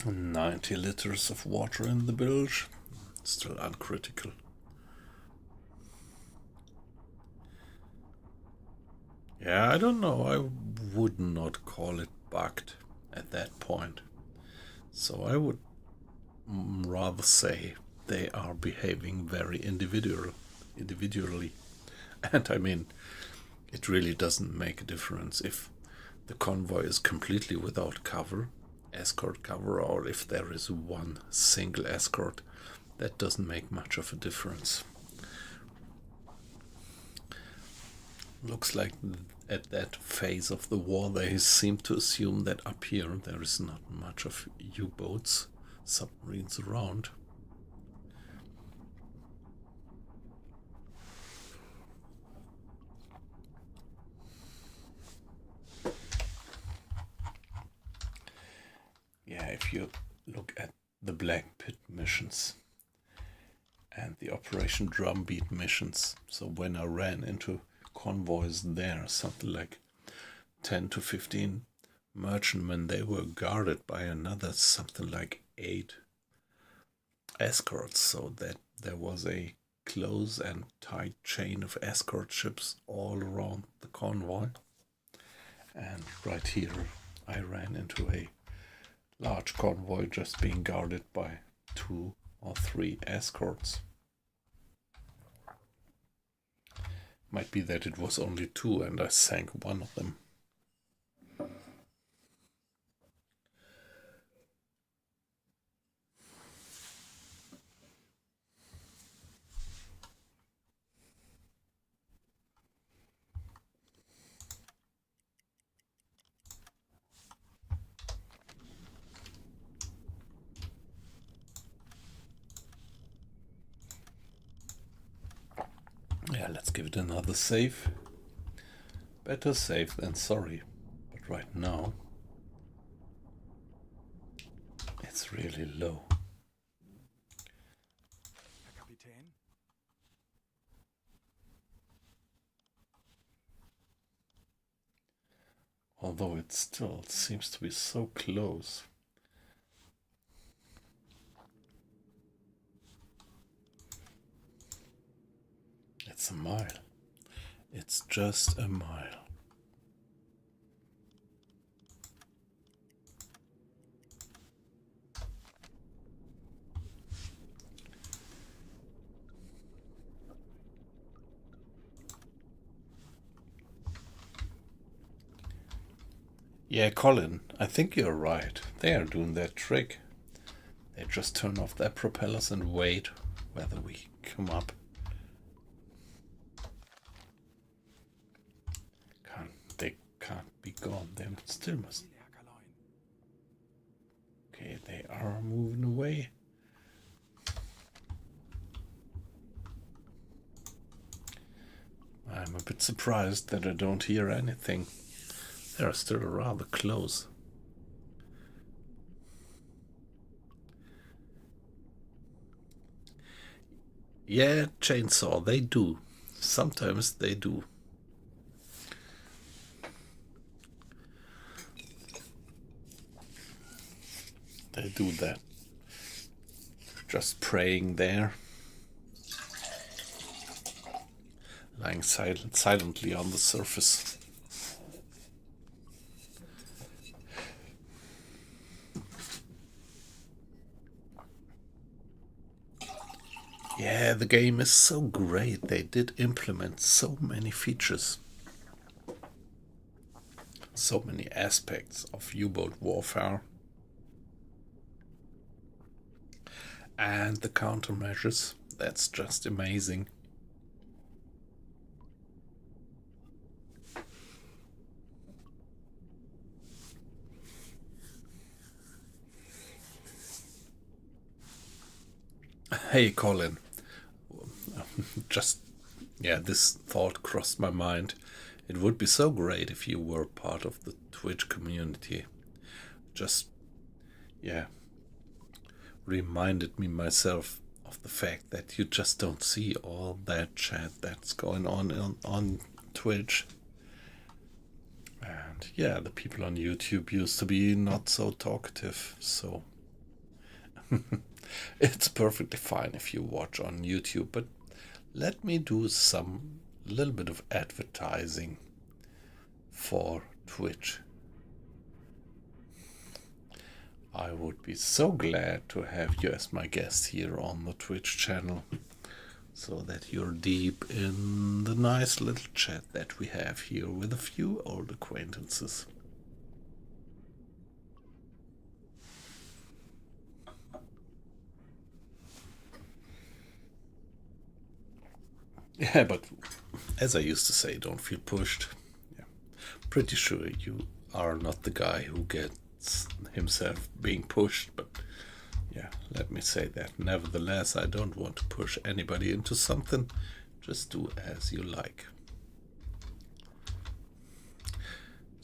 And 90 liters of water in the bilge. Still uncritical. Yeah, I don't know. I would not call it bugged at that point. So I would rather say they are behaving very individually. And I mean, it really doesn't make a difference if the convoy is completely without cover, escort cover, or if there is one single escort. That doesn't make much of a difference. Looks like at that phase of the war they seem to assume that up here there is not much of U-boats, submarines around. if you look at the Black Pit missions and the Operation Drumbeat missions, so when I ran into convoys there, something like 10 to 15 merchantmen, they were guarded by another something like 8 escorts, so that there was a close and tight chain of escort ships all around the convoy. And right here I ran into a large convoy just being guarded by 2 or 3 escorts. Might be that it was only 2 and I sank one of them. Yeah, let's give it another save. Better safe than sorry. But right now, it's really low. Herr Kapitän? Although it still seems to be so close. It's a mile. It's just a mile. Yeah, Colin, I think you're right. They are doing that trick. They just turn off their propellers and wait whether we come up. They can't be gone. They still must. Okay, they are moving away. I'm a bit surprised that I don't hear anything. They're still rather close. Yeah, chainsaw, they do. Sometimes they do. They do that. Just praying there. Lying silently on the surface. Yeah, the game is so great. They did implement so many features. So many aspects of U-boat warfare. And the countermeasures, that's just amazing. Hey Colin, this thought crossed my mind. It would be so great if you were part of the Twitch community. Reminded me myself of the fact that you just don't see all that chat that's going on Twitch. And yeah, the people on YouTube used to be not so talkative, so it's perfectly fine if you watch on YouTube, but let me do some little bit of advertising for Twitch. I would be so glad to have you as my guest here on the Twitch channel, so that you're deep in the nice little chat that we have here with a few old acquaintances. Yeah, but as I used to say, don't feel pushed. Yeah. Pretty sure you are not the guy who gets himself being pushed, but yeah, let me say that. Nevertheless, I don't want to push anybody into something. Just do as you like.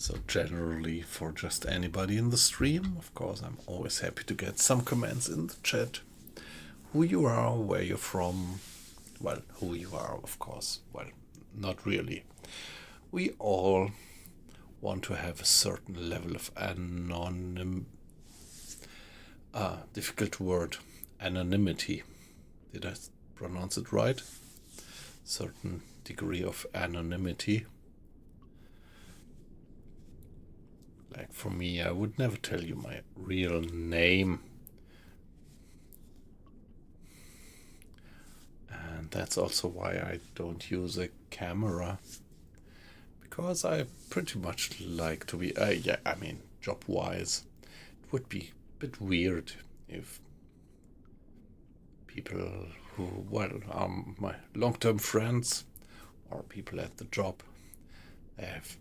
So generally for just anybody in the stream, of course, I'm always happy to get some comments in the chat. Who you are, where you're from. Well, who you are, of course. Well, not really. We all want to have a certain level of difficult word, anonymity. Did I pronounce it right? Certain degree of anonymity. Like for me, I would never tell you my real name. And that's also why I don't use a camera. Because I pretty much like to be, job-wise, it would be a bit weird if people who, are my long-term friends or people at the job, they have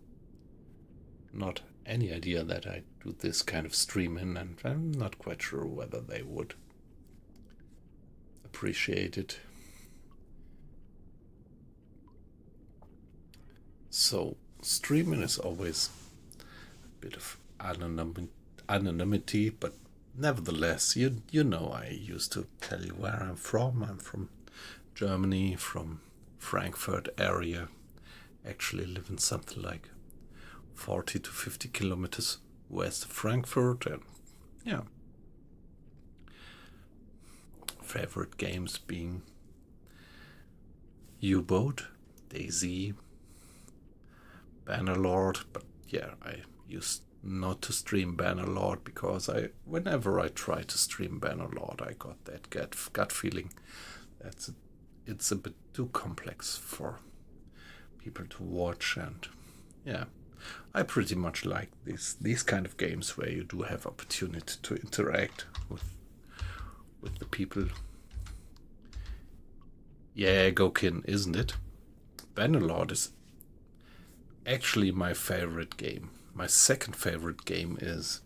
not any idea that I do this kind of streaming, and I'm not quite sure whether they would appreciate it. So streaming is always a bit of anonymity, but nevertheless, you know, I used to tell you where I'm from. I'm from Germany, from Frankfurt area. Actually live in something like 40 to 50 kilometers west of Frankfurt, and yeah. Favorite games being U-Boat, DayZ, Bannerlord, but yeah, I used not to stream Bannerlord because whenever I try to stream Bannerlord, I got that gut feeling it's a bit too complex for people to watch, and yeah, I pretty much like these kind of games where you do have opportunity to interact with the people. Yeah, Gokin, isn't it? Bannerlord is actually my favorite game. My second favorite game is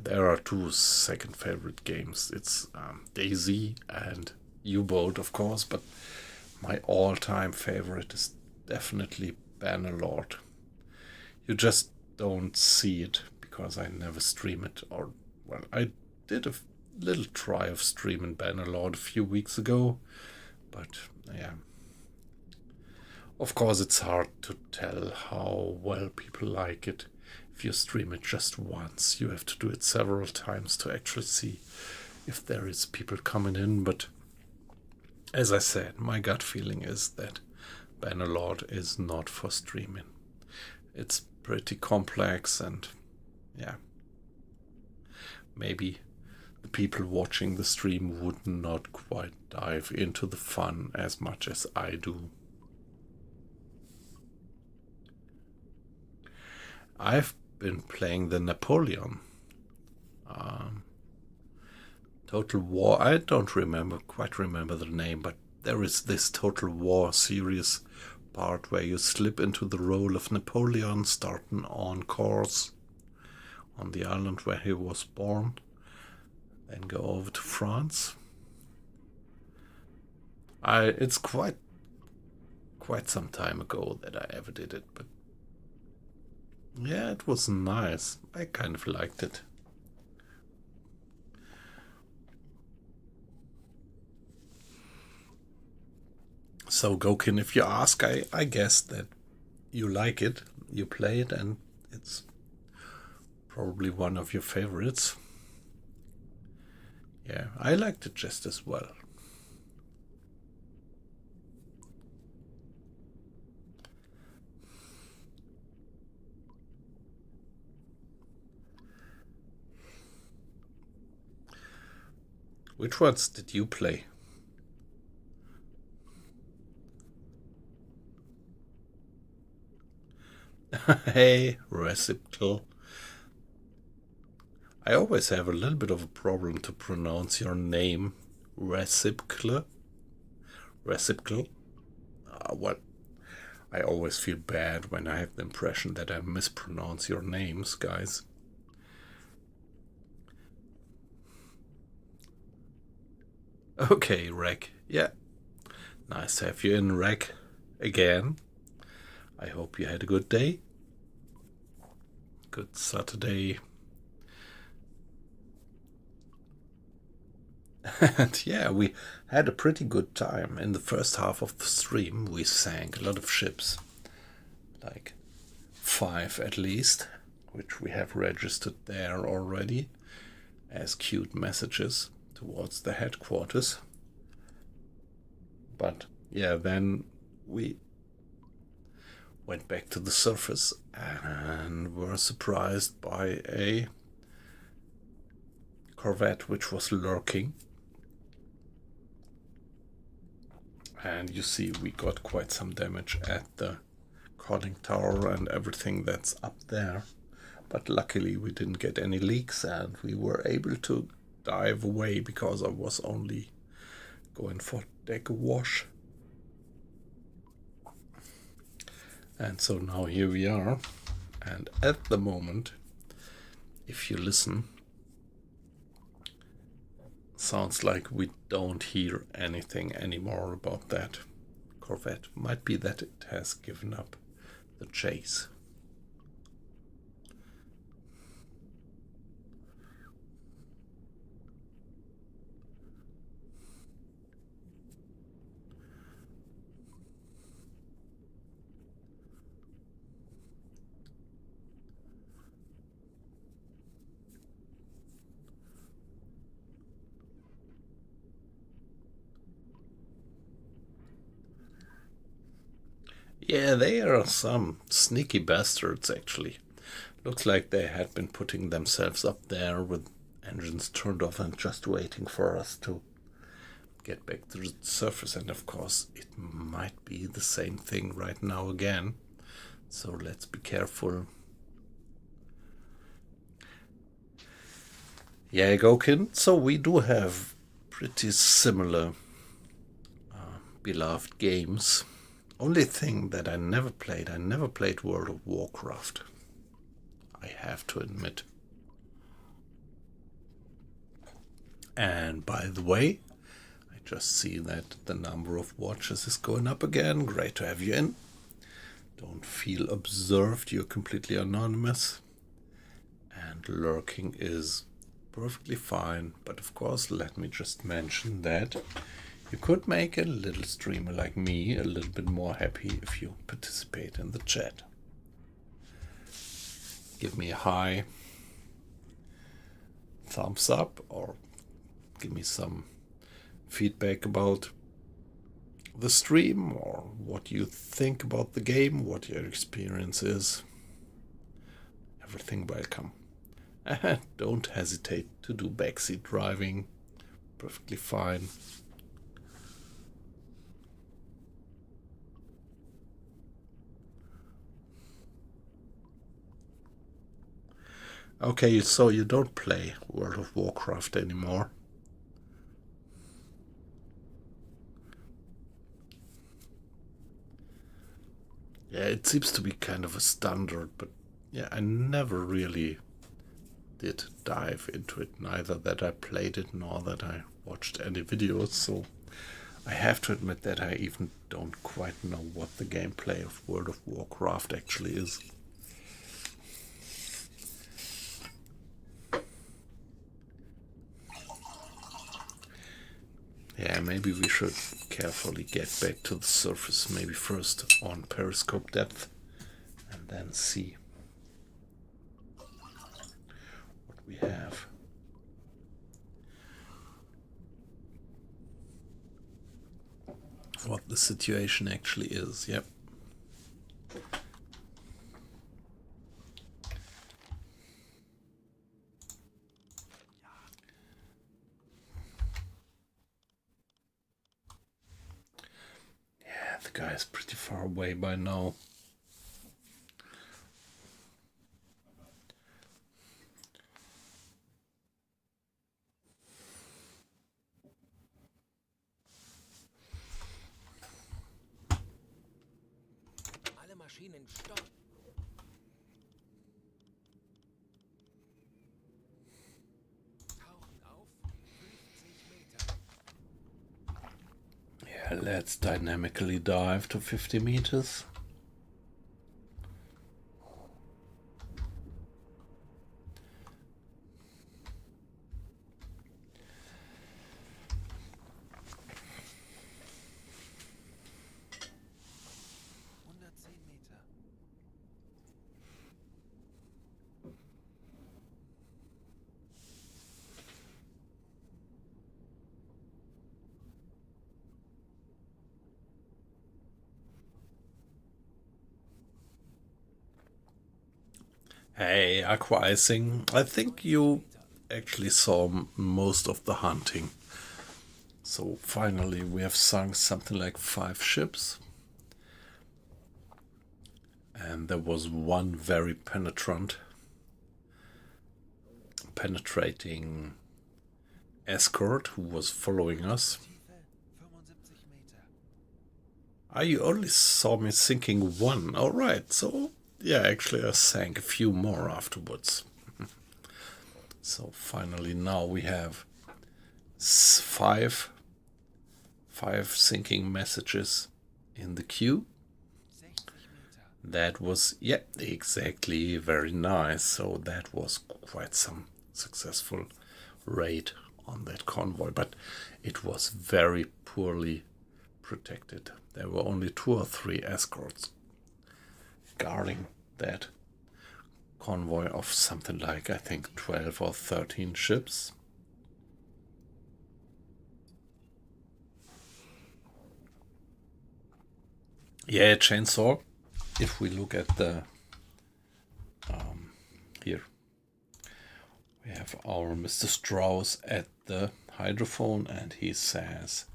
there are two second favorite games. It's DayZ and U-Boat, of course, but my all-time favorite is definitely Bannerlord. You just don't see it because I never stream it, or I did a little try of streaming Bannerlord a few weeks ago, but yeah. Of course, it's hard to tell how well people like it. If you stream it just once, you have to do it several times to actually see if there is people coming in. But as I said, my gut feeling is that Bannerlord is not for streaming. It's pretty complex, and yeah, maybe the people watching the stream would not quite dive into the fun as much as I do. I've been playing the Napoleon Total War. I don't quite remember the name, but there is this Total War series part where you slip into the role of Napoleon, starting on course on the island where he was born, then go over to France. It's quite some time ago that I ever did it, but yeah, it was nice. I kind of liked it. So Gokin, if you ask, I guess that you like it, you play it, and it's probably one of your favorites. Yeah, I liked it just as well. Which ones did you play? Hey, Reciprocal. I always have a little bit of a problem to pronounce your name. Reciprocal. I always feel bad when I have the impression that I mispronounce your names, guys. Okay, Rec. Yeah. Nice to have you in, Rec. Again. I hope you had a good day. Good Saturday. And yeah, we had a pretty good time. In the first half of the stream, we sank a lot of ships. Like 5 at least, which we have registered there already as cute messages towards the headquarters. But yeah, then we went back to the surface and were surprised by a corvette which was lurking. And you see we got quite some damage at the conning tower and everything that's up there. But luckily we didn't get any leaks and we were able to dive away because I was only going for deck wash. And so now here we are. And at the moment, if you listen, sounds like we don't hear anything anymore about that corvette. Might be that it has given up the chase. Yeah, they are some sneaky bastards, actually. Looks like they had been putting themselves up there with engines turned off and just waiting for us to get back to the surface. And of course, it might be the same thing right now again. So let's be careful. Yeah, Gokin. So we do have pretty similar beloved games. Only thing that I never played World of Warcraft. I have to admit. And by the way, I just see that the number of watches is going up again. Great to have you in. Don't feel observed, you're completely anonymous. And lurking is perfectly fine. But of course, let me just mention that you could make a little streamer like me a little bit more happy if you participate in the chat. Give me a high thumbs up or give me some feedback about the stream or what you think about the game, what your experience is. Everything welcome. And don't hesitate to do backseat driving. Perfectly fine. Okay, so you don't play World of Warcraft anymore. Yeah, it seems to be kind of a standard, but yeah, I never really did dive into it, neither that I played it nor that I watched any videos, so I have to admit that I even don't quite know what the gameplay of World of Warcraft actually is. Yeah, maybe we should carefully get back to the surface, maybe first on periscope depth, and then see what we have. What the situation actually is, yep. The guy is pretty far away by now. Alle Maschinen stopp. Tauchen auf 50 Meter. Yeah, let's dynamically dive to 50 meters. Hey, Aqua-Icing. I think you actually saw most of the hunting. So finally we have sunk something like 5 ships. And there was one very penetrating escort who was following us. Tiefe 75 Meter. Ah, you only saw me sinking one. Alright, so yeah, actually I sank a few more afterwards. So finally now we have five sinking messages in the queue. 60 Meter. That was, yeah, exactly, very nice. So that was quite some successful raid on that convoy, but it was very poorly protected. There were only 2 or 3 escorts guarding that convoy of something like, I think, 12 or 13 ships. Yeah, chainsaw. If we look at the here, we have our Mr. Strauss at the hydrophone, and he says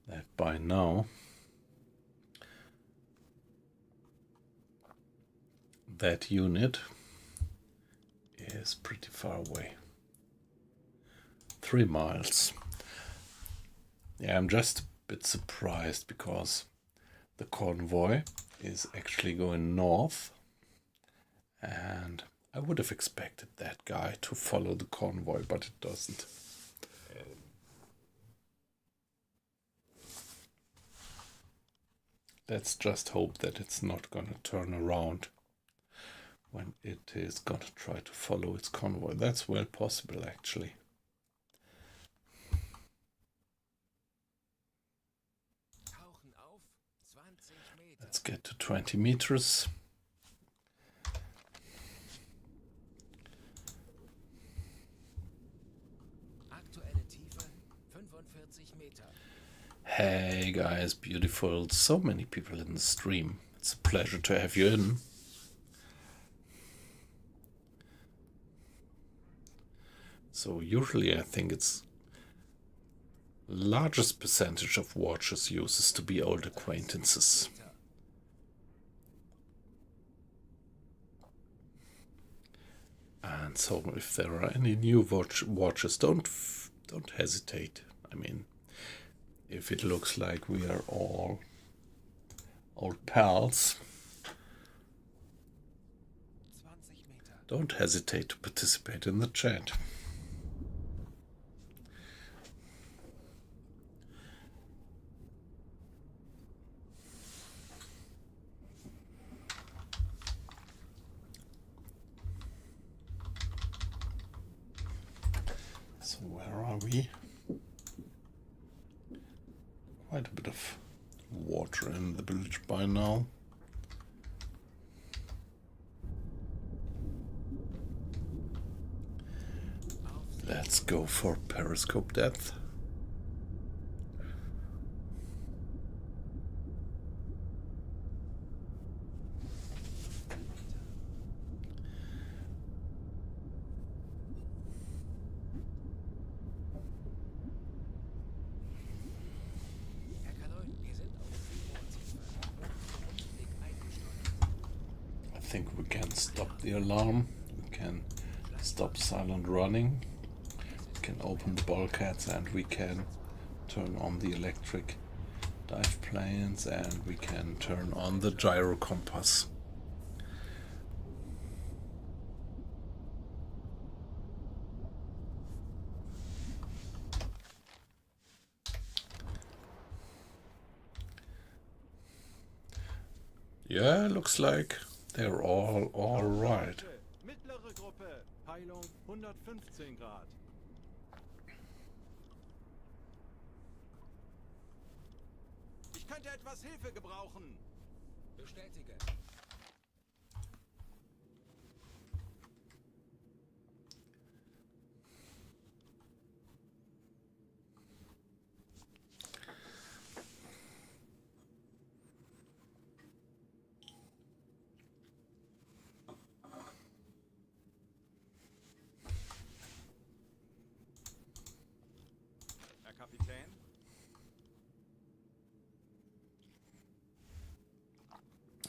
that by now that unit is pretty far away. 3 miles. Yeah, I'm just a bit surprised because the convoy is actually going north, and I would have expected that guy to follow the convoy, but it doesn't. Let's just hope that it's not gonna turn around when it is gonna try to follow its convoy. That's well possible, actually. Tauchen auf 20 Meter. Let's get to 20 meters. Aktuelle Tiefe 45 Meter. Hey guys, beautiful. So many people in the stream. It's a pleasure to have you in. So usually I think it's largest percentage of watchers uses to be old acquaintances. Meter. And so if there are any new watchers, don't hesitate. I mean, if it looks like we are all old pals, 20 Meter. don't hesitate to participate in the chat. So where are we? Quite a bit of water in the village by now. Let's go for periscope depth. Herr Kaloin, wir sind auf U-Boat-Tiefe. Rundweg eingesteuert. I think we can stop the alarm. We can stop silent running. We can open the bulkheads, and we can turn on the electric dive planes, and we can turn on the gyro compass. Yeah, looks like they're all right. Mittlere Gruppe. Peilung 115 Grad. Ich könnte etwas Hilfe gebrauchen. Bestätige.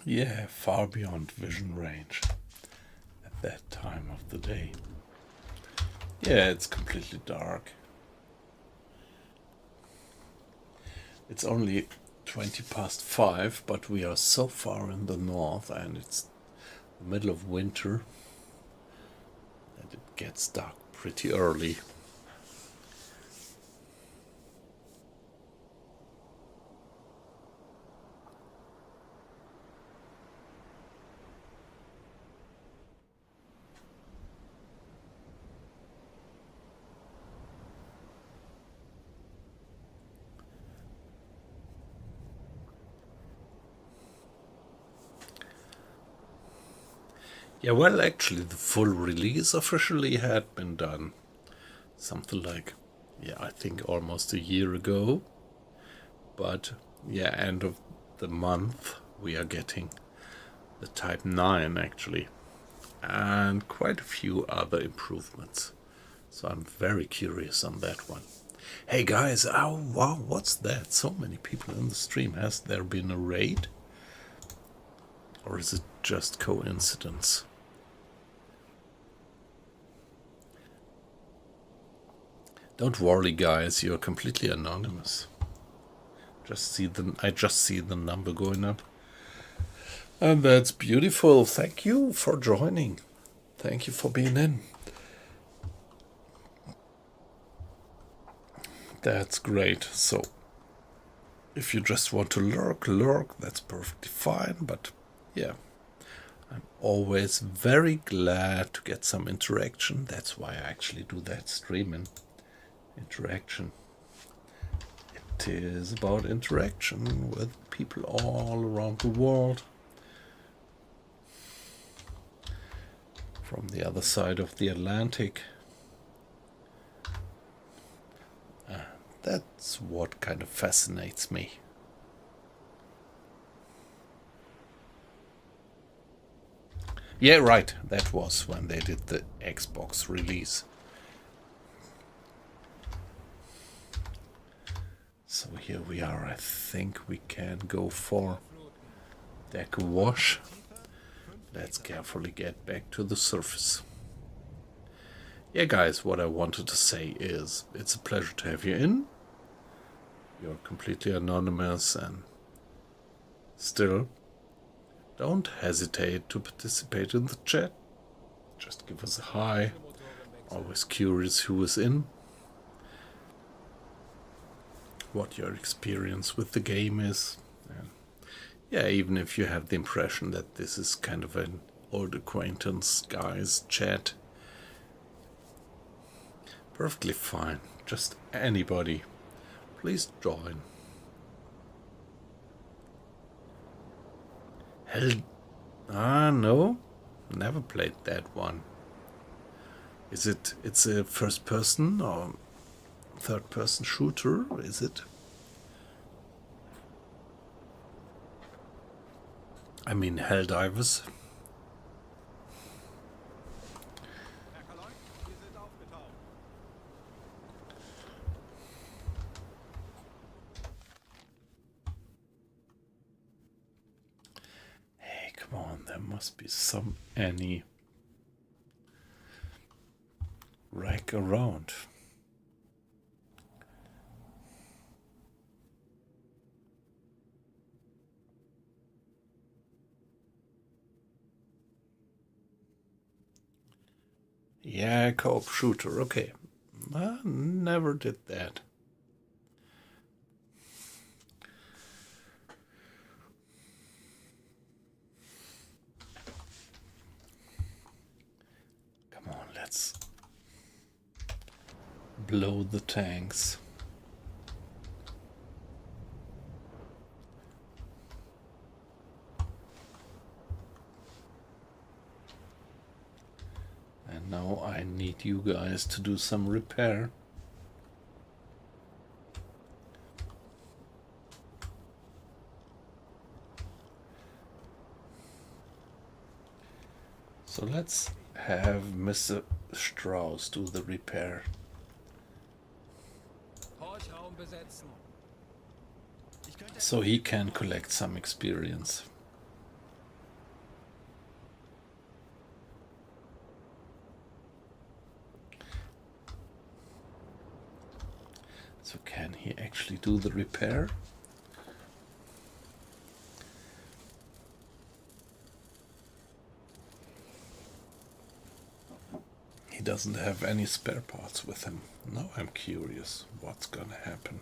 Yeah, far beyond vision range at that time of the day. Yeah, it's completely dark. It's only 5:20, but we are so far in the north and it's the middle of winter that it gets dark pretty early. Yeah, well, actually, the full release officially had been done something like, yeah, I think almost a year ago. But yeah, end of the month, we are getting the Type 9 actually, and quite a few other improvements. So I'm very curious on that one. Hey guys, oh wow, what's that? So many people in the stream. Has there been a raid? Or is it just coincidence? Don't worry guys, you're completely anonymous. I just see the number going up. And that's beautiful. Thank you for joining. Thank you for being in. That's great. So, if you just want to lurk, that's perfectly fine. But yeah, I'm always very glad to get some interaction. That's why I actually do that streaming. Interaction. It is about interaction with people all around the world. From the other side of the Atlantic. That's what kind of fascinates me. Yeah, right. That was when they did the Xbox release. So here we are. I think we can go for deck wash. Let's carefully get back to the surface. Yeah, guys, what I wanted to say is it's a pleasure to have you in. You're completely anonymous and still don't hesitate to participate in the chat. Just give us a hi. Always curious who is in. What your experience with the game is. And yeah, even if you have the impression that this is kind of an old acquaintance guys chat. Perfectly fine. Just anybody. Please join. Hell, no, never played that one. It's a first person or third person shooter, is it? I mean, Helldivers. Hey, come on, there must be any rack around. Yeah, co-op shooter, okay. I never did that. Come on, let's blow the tanks. And now I need you guys to do some repair. So let's have Mr. Strauss do the repair. So he can collect some experience. actually do the repair. He doesn't have any spare parts with him. Now I'm curious what's gonna happen.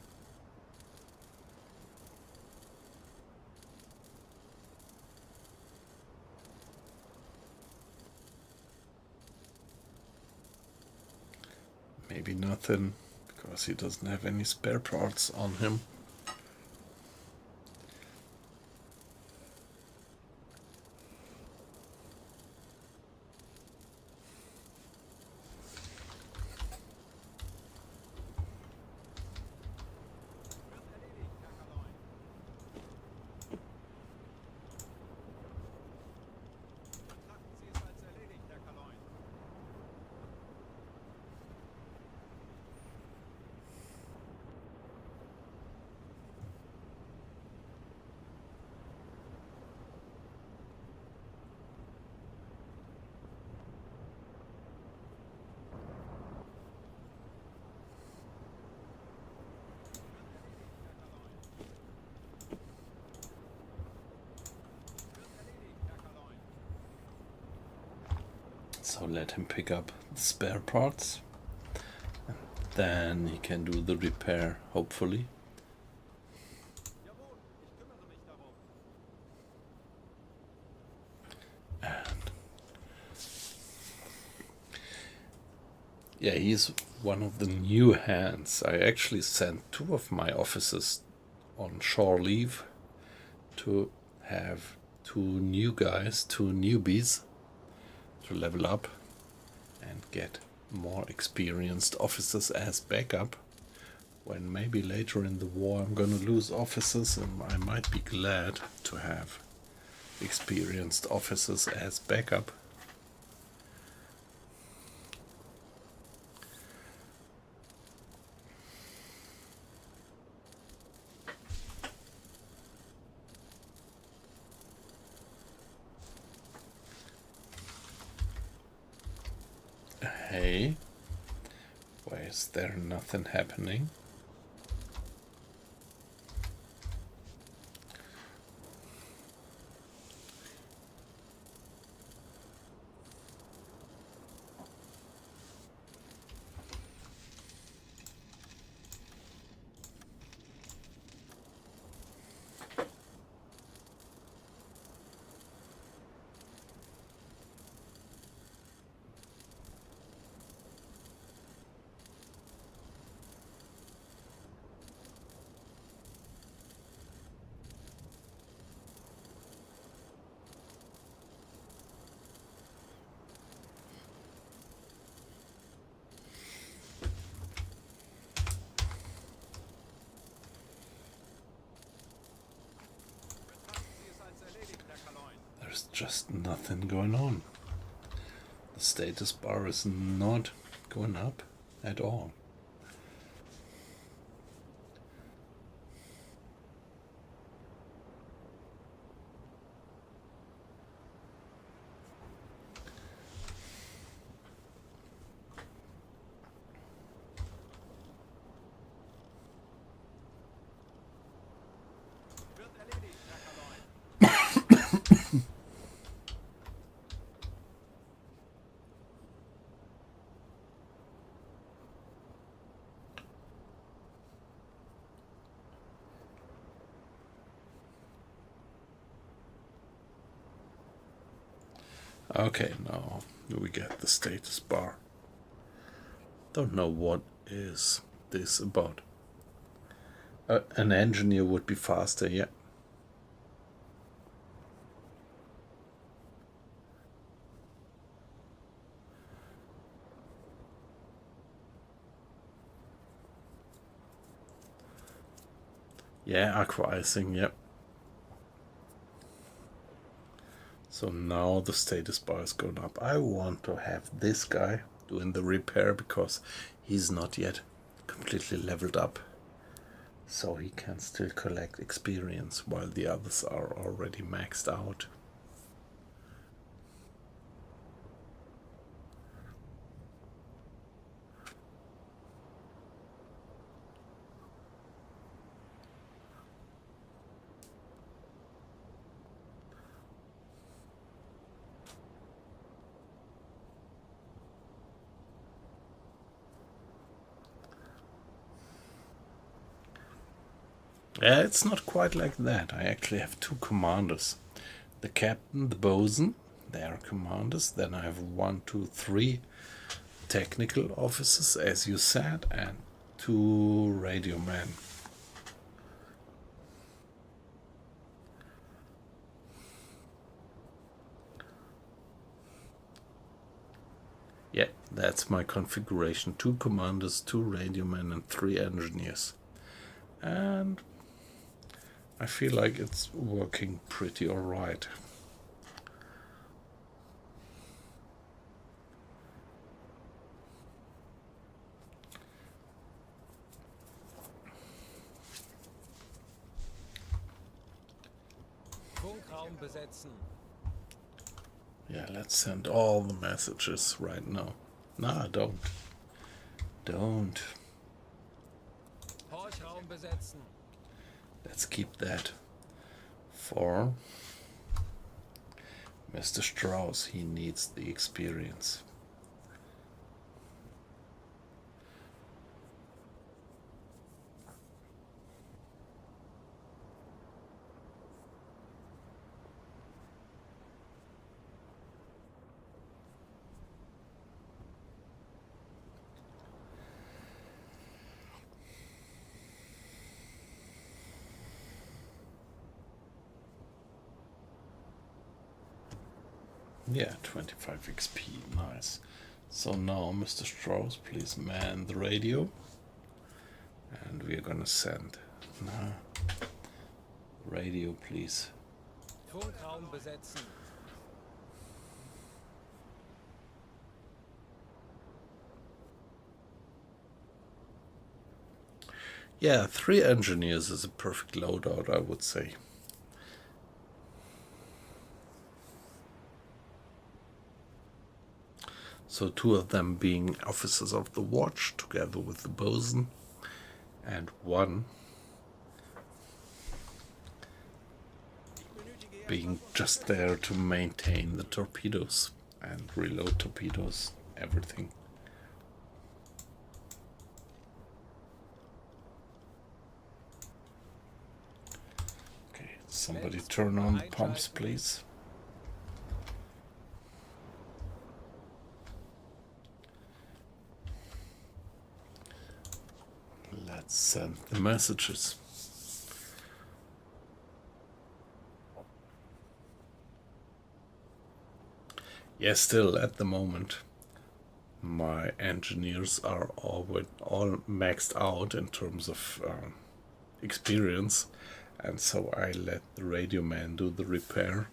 Maybe nothing, because he doesn't have any spare parts on him. So let him pick up the spare parts. Then he can do the repair, hopefully. And yeah, he's one of the new hands. I actually sent 2 of my officers on shore leave to have 2 new guys, 2 newbies, to level up and get more experienced officers as backup. When maybe later in the war I'm gonna lose officers, and I might be glad to have experienced officers as backup. Hey, why is there nothing happening? There's just nothing going on. The status bar is not going up at all. Okay, now we get the status bar. Don't know what is this about. An engineer would be faster, yeah. Yeah, aqua icing, yep. So now the status bar is going up. I want to have this guy doing the repair because he's not yet completely leveled up. So he can still collect experience while the others are already maxed out. Yeah, it's not quite like that. I actually have two commanders. The captain, the bosun, they are commanders. Then I have 1, 2, 3 technical officers, as you said, and 2 radio men. Yeah, that's my configuration. 2 commanders, 2 radio men, and 3 engineers. And I feel like it's working pretty alright. Funkraum besetzen. Yeah, let's send all the messages right now. Nah, don't. Don't. Horchraum besetzen. Let's keep that for Mr. Strauss. He needs the experience. Yeah, 25 XP, nice. So now, Mr. Strauss, please man the radio. And we're gonna send. Nah. Radio, please. Funkraum besetzen. Yeah, 3 engineers is a perfect loadout, I would say. So 2 of them being officers of the watch, together with the bosun, and 1 being just there to maintain the torpedoes and reload torpedoes, everything. Okay, somebody turn on the pumps, please. Let's send the messages. Yes, still at the moment, my engineers are all maxed out in terms of experience, and so I let the radio man do the repair,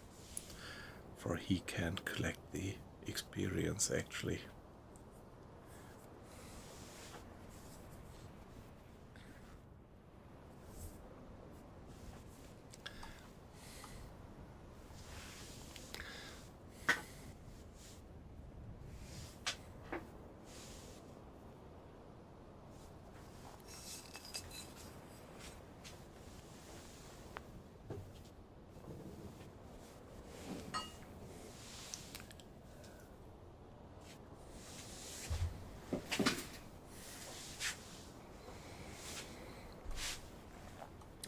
for he can collect the experience actually.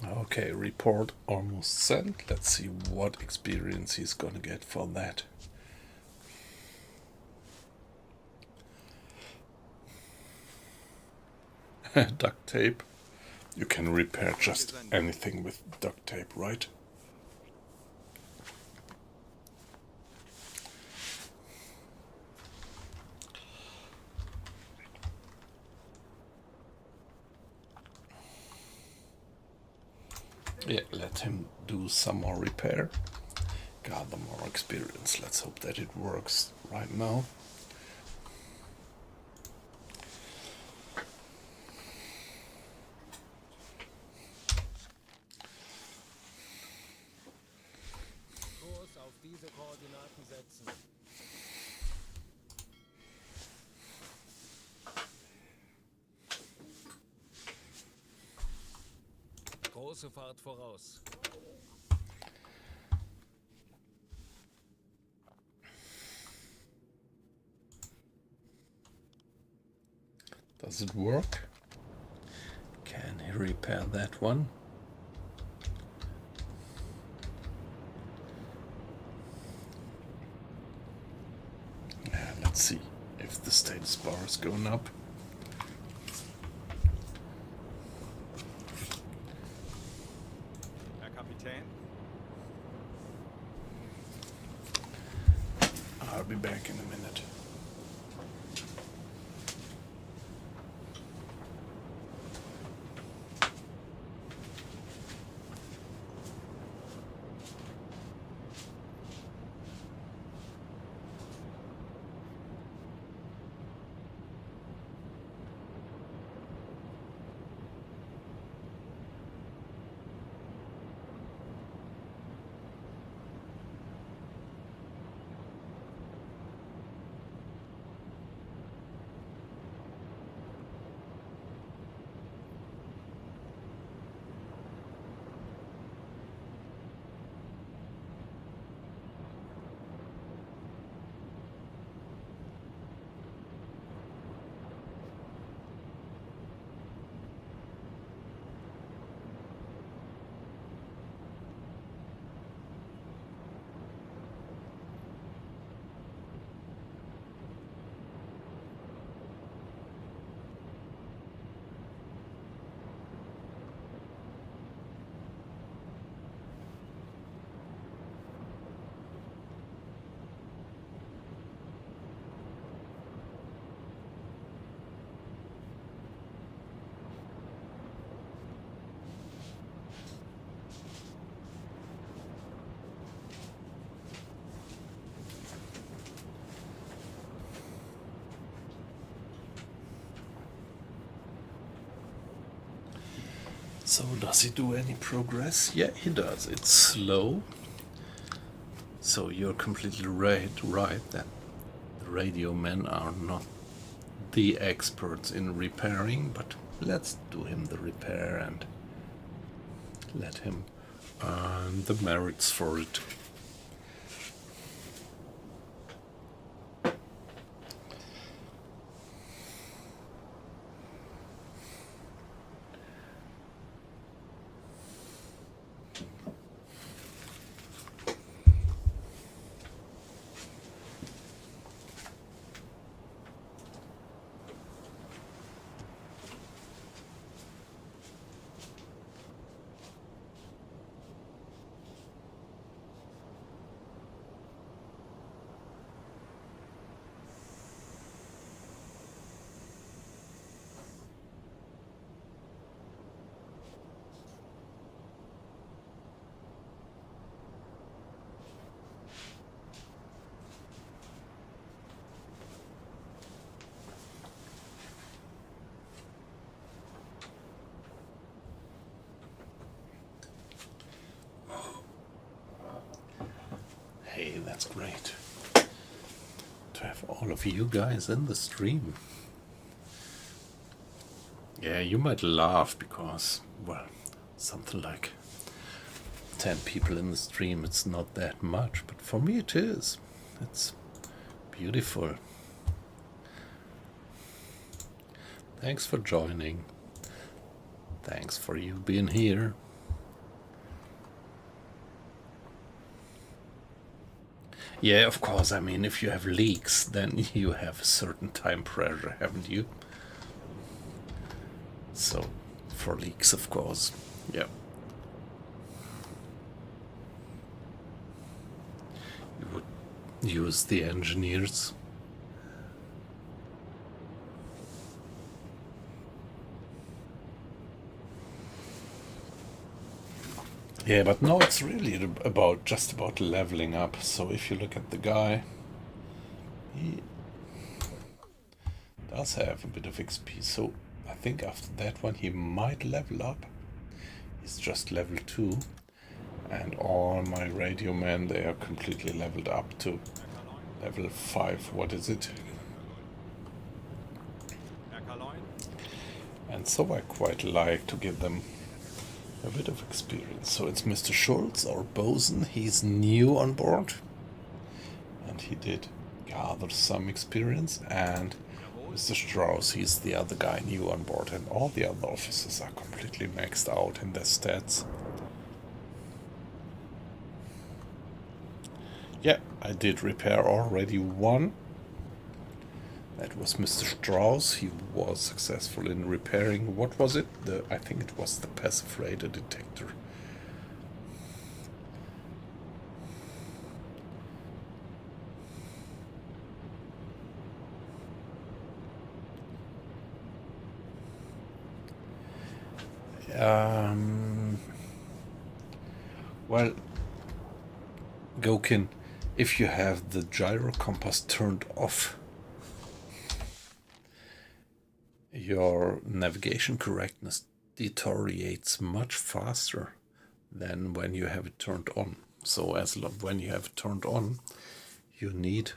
Okay, report almost sent. Let's see what experience he's gonna get for that. Duct tape. You can repair just anything with duct tape, right? Yeah, let him do some more repair. Gather more experience. Let's hope that it works right now. Kurs auf diese Koordinaten setzen. Große Fahrt voraus. Does it work? Can he repair that one? Let's see if the status bar is going up. Herr Kapitän? I'll be back in a minute. So does he do any progress? Yeah, he does. It's slow. So you're completely right that the radio men are not the experts in repairing, but let's do him the repair and let him earn the merits for it. Hey, that's great to have all of you guys in the stream. Yeah, you might laugh because, well, something like 10 people in the stream, it's not that much, but for me it is. It's beautiful. Thanks for joining. Thanks for you being here. Yeah, of course, I mean, if you have leaks, then you have a certain time pressure, haven't you? So, for leaks, of course, yeah. You would use the engineers. Yeah, but no, it's really just about leveling up. So if you look at the guy, he does have a bit of XP. So I think after that one he might level up. He's just level 2. And all my radio men, they are completely leveled up to level 5. What is it? And so I quite like to give them a bit of experience. So it's Mr. Schultz, our bosun. He's new on board, and he did gather some experience. And Mr. Strauss, he's the other guy new on board, and all the other officers are completely maxed out in their stats. Yeah, I did repair already one That was Mr. Strauss. He was successful in repairing, what was it? I think it was the passive radar detector. Well, Gokin, if you have the gyro compass turned off, your navigation correctness deteriorates much faster than when you have it turned on. So when you have it turned on, you need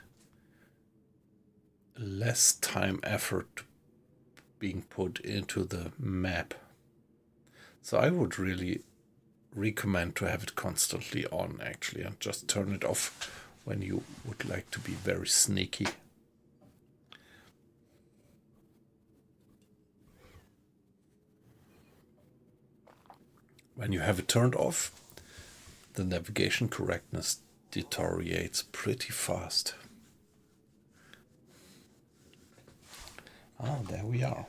less time effort being put into the map. So I would really recommend to have it constantly on, actually, and just turn it off when you would like to be very sneaky. When you have it turned off, the navigation correctness deteriorates pretty fast. Ah, there we are.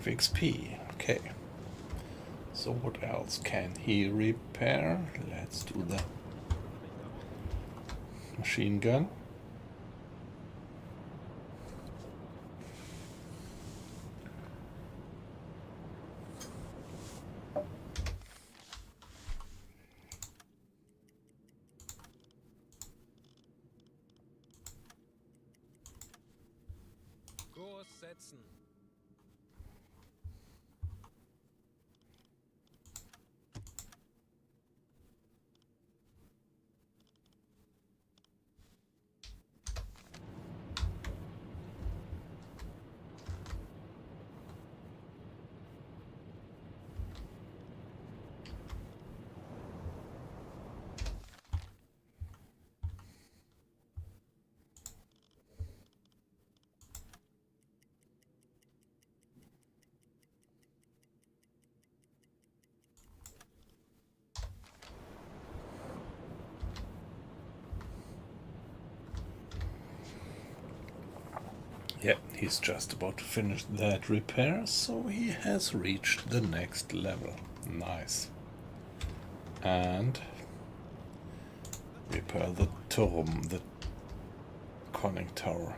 XP. Okay. So what else can he repair? Let's do the machine gun. Kurs setzen. Yeah, he's just about to finish that repair, so he has reached the next level. Nice. And repair the Turm, the conning tower.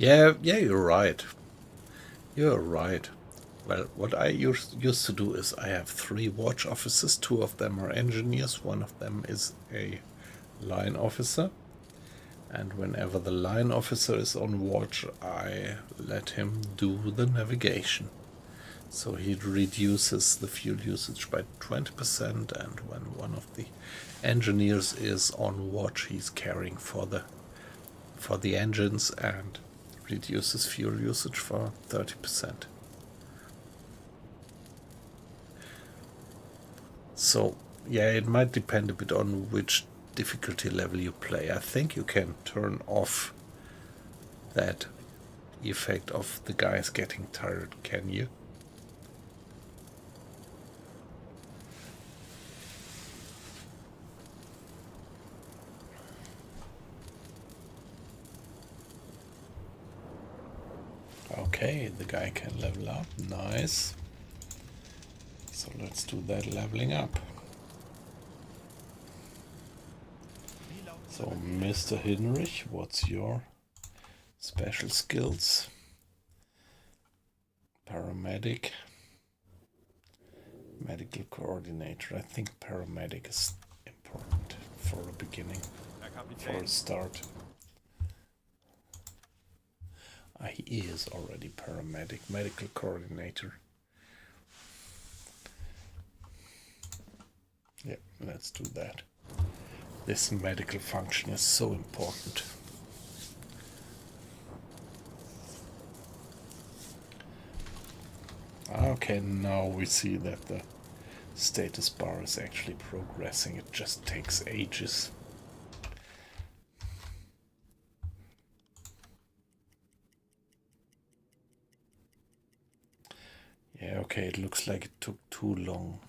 Yeah, you're right. You're right. Well, what I used to do is I have 3 watch officers. 2 of them are engineers. 1 of them is a line officer. And whenever the line officer is on watch, I let him do the navigation. So he reduces the fuel usage by 20%, and when one of the engineers is on watch, he's caring for the engines and reduces fuel usage for 30%. So yeah, it might depend a bit on which difficulty level you play. I think you can turn off that effect of the guys getting tired, can you? Okay, the guy can level up. Nice. So let's do that leveling up. So, Mr. Hinrich, what's your special skills? Paramedic. Medical coordinator. I think paramedic is important for a beginning, for a start. He is already paramedic, medical coordinator. Yeah, let's do that. This medical function is so important. Okay, now we see that the status bar is actually progressing. It just takes ages. Yeah, okay, it looks like it took too long.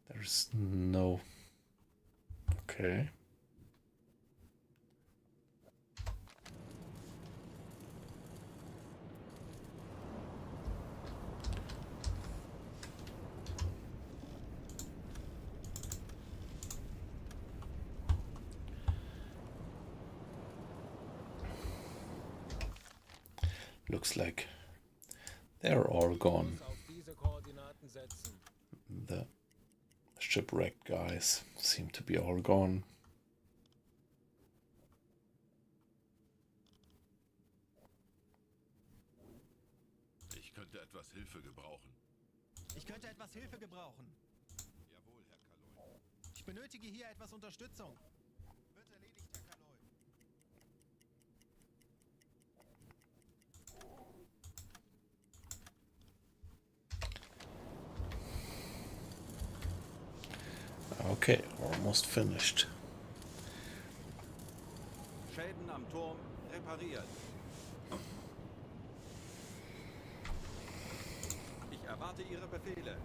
There's no... Okay. Looks like they're all gone. The shipwrecked guys seem to be all gone. Ich könnte etwas Hilfe gebrauchen. Ich könnte etwas Hilfe gebrauchen. Jawohl, Herr Kaloy. Ich benötige hier etwas Unterstützung. Wird erledigt, Herr Kaloy. Okay, almost finished. Schäden am Turm repariert. Ich erwarte Ihre Befehle.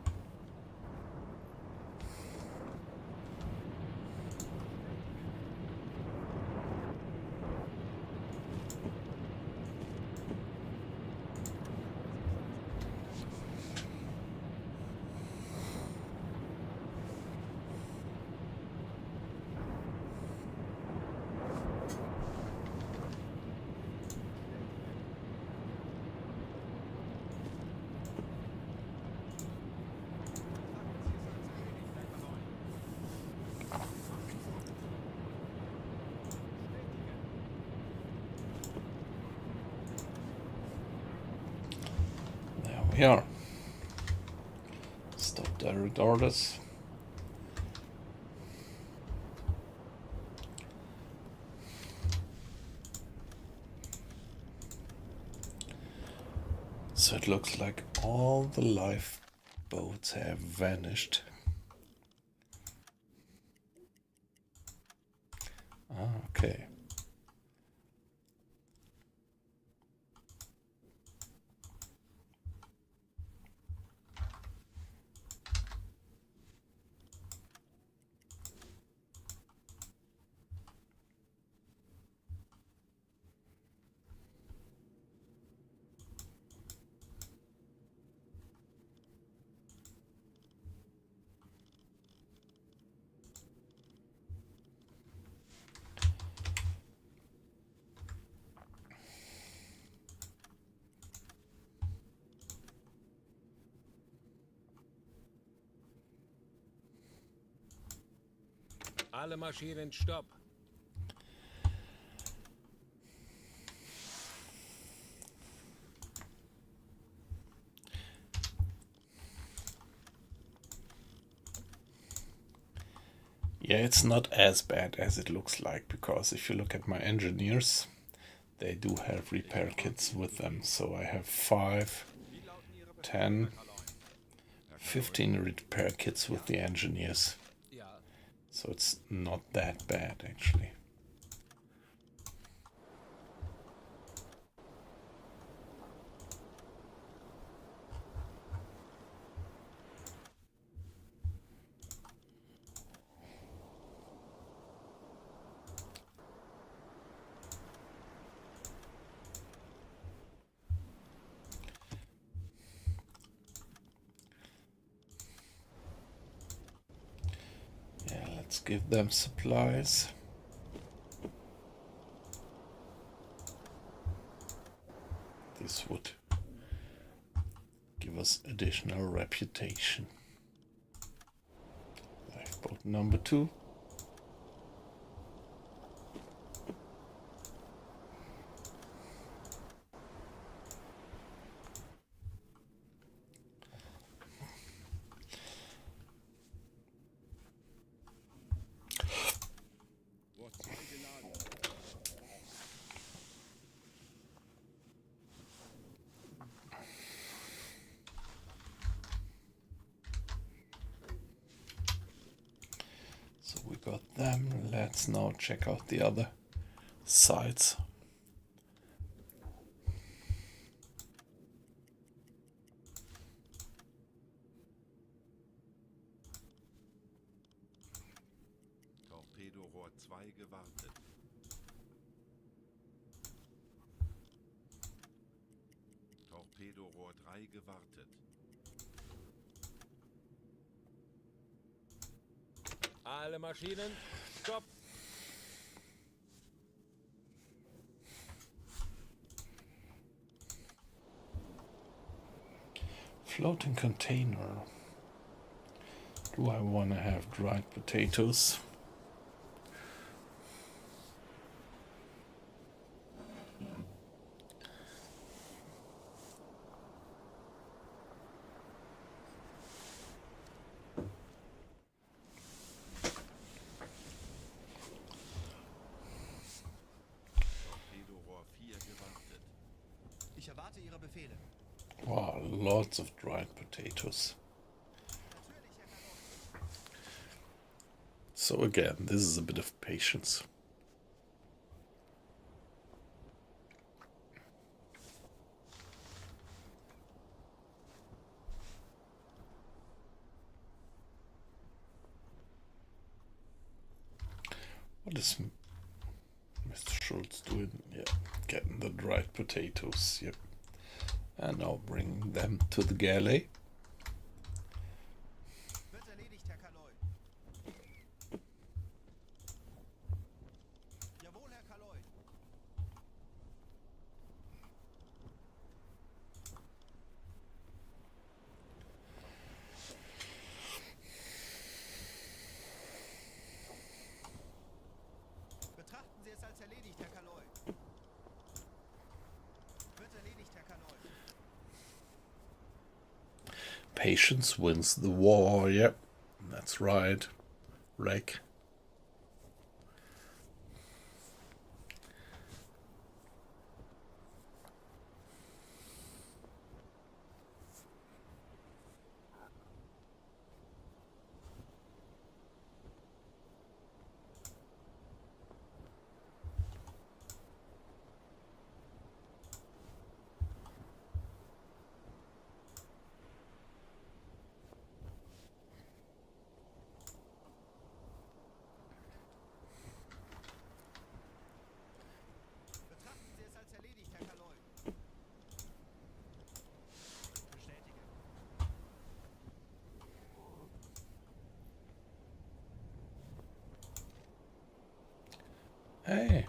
There we are. Stop direct orders. So it looks like all the lifeboats have vanished. Okay. Alle Maschinen stopp. Yeah, it's not as bad as it looks like, because if you look at my engineers, they do have repair kits with them. So I have 5, 10, 15 repair kits with the engineers. Ja. So it's not that bad, actually. Let's give them supplies. This would give us additional reputation. Lifeboat number 2. So we got them. Let's now check out the other sides. Torpedorohr 2 gewartet. Torpedorohr 3 gewartet. Alle Maschinen, stopp! Floating container. Do I want to have dried potatoes? Torpedorohr 4 gewartet. Ich erwarte Ihre Befehle. Wow, lots of dried potatoes. So again, this is a bit of patience. What is Mr. Schultz doing? Yeah, getting the dried potatoes. Yep. And now bring them to the galley. Wird erledigt, Herr Kaloy. Jawohl, Herr Kaloy. Betrachten Sie es als erledigt, Herr Kaloy. Wird erledigt, Herr Kaloy. Patience wins the war. Yep, that's right. Wreck. Betrachten Sie es als erledigt, Herr Kaloy. Bestätige. Hey,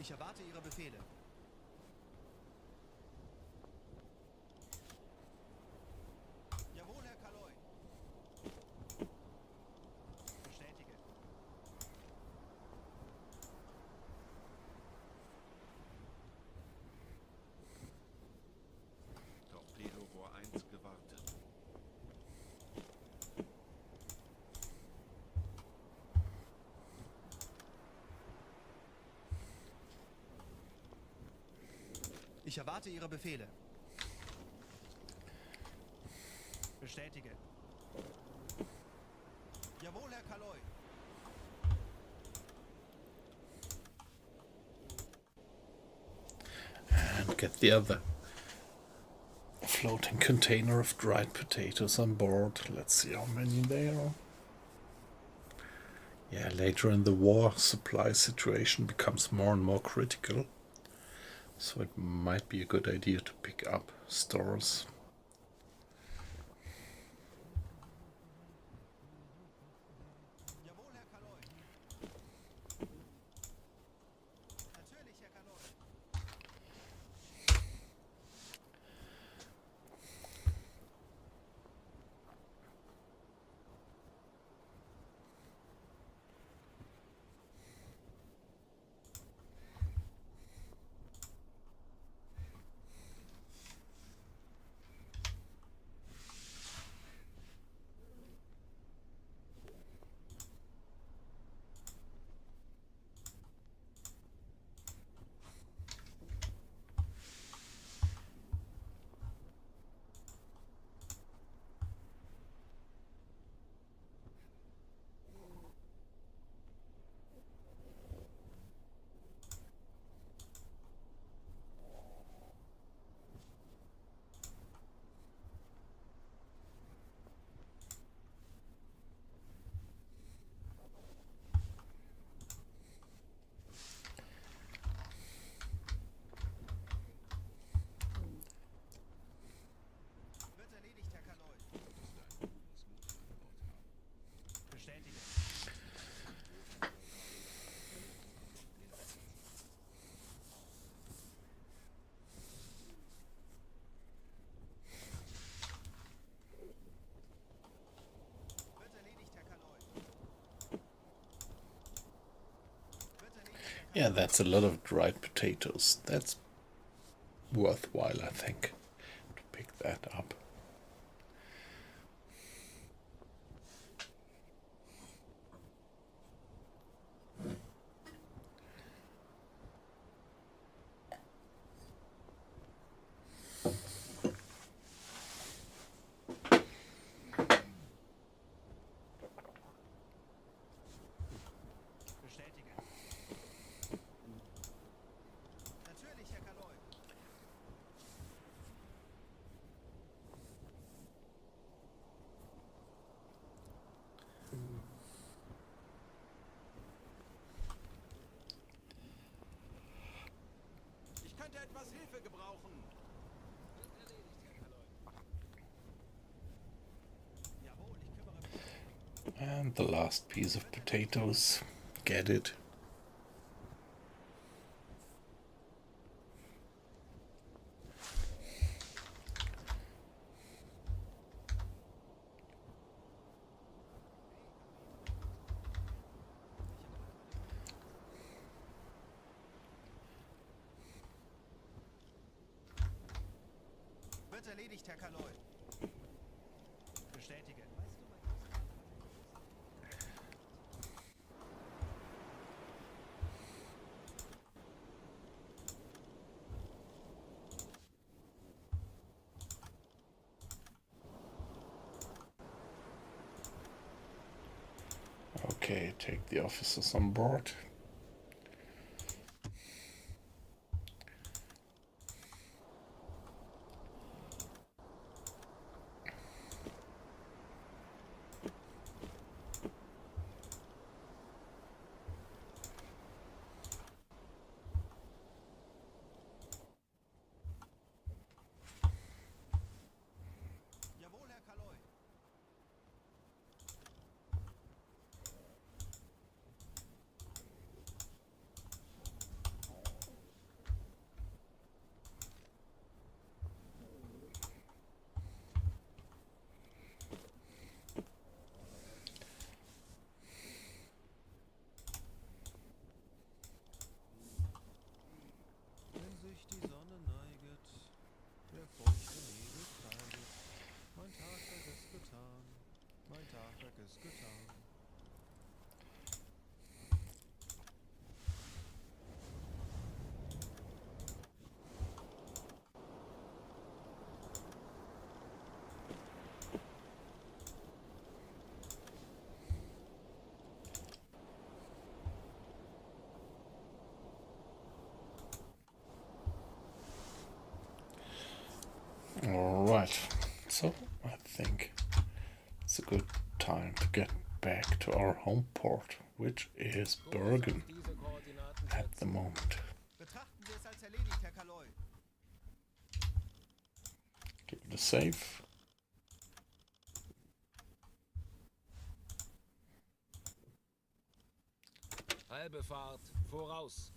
Ich erwarte Ihre Befehle. Jawohl, Herr Kaloy. Bestätige. Torpedorohr 1 gewartet. Ich erwarte Ihre Befehle. Bestätige. Jawohl, Herr Kaloy. and get the other floating container of dried potatoes on board. Let's see how many there are. Yeah, later in the war, supply situation becomes more and more critical. So it might be a good idea to pick up stores. Yeah, that's a lot of dried potatoes. That's worthwhile, I think, to pick that up. Bestätige. Natürlich, Herr Kaloi. Ich könnte etwas Hilfe gebrauchen. Jawohl, ich kümmere mich. And the last piece of potatoes. Get it? Wird erledigt, Herr Kaloi. Bestätige. Okay, take the officers on board. Jawohl, Herr Kaloi. Wenn sich die Sonne neiget, der feuchte Nebel kleidet, mein Tagwerk ist getan, mein Tagwerk ist getan. Alright, so I think it's a good time to get back to our home port, which is Bergen Diese Koordinaten at the moment. Betrachten wir es als erledigt, Herr Kaloi. Give it a save. Halbe Fahrt voraus.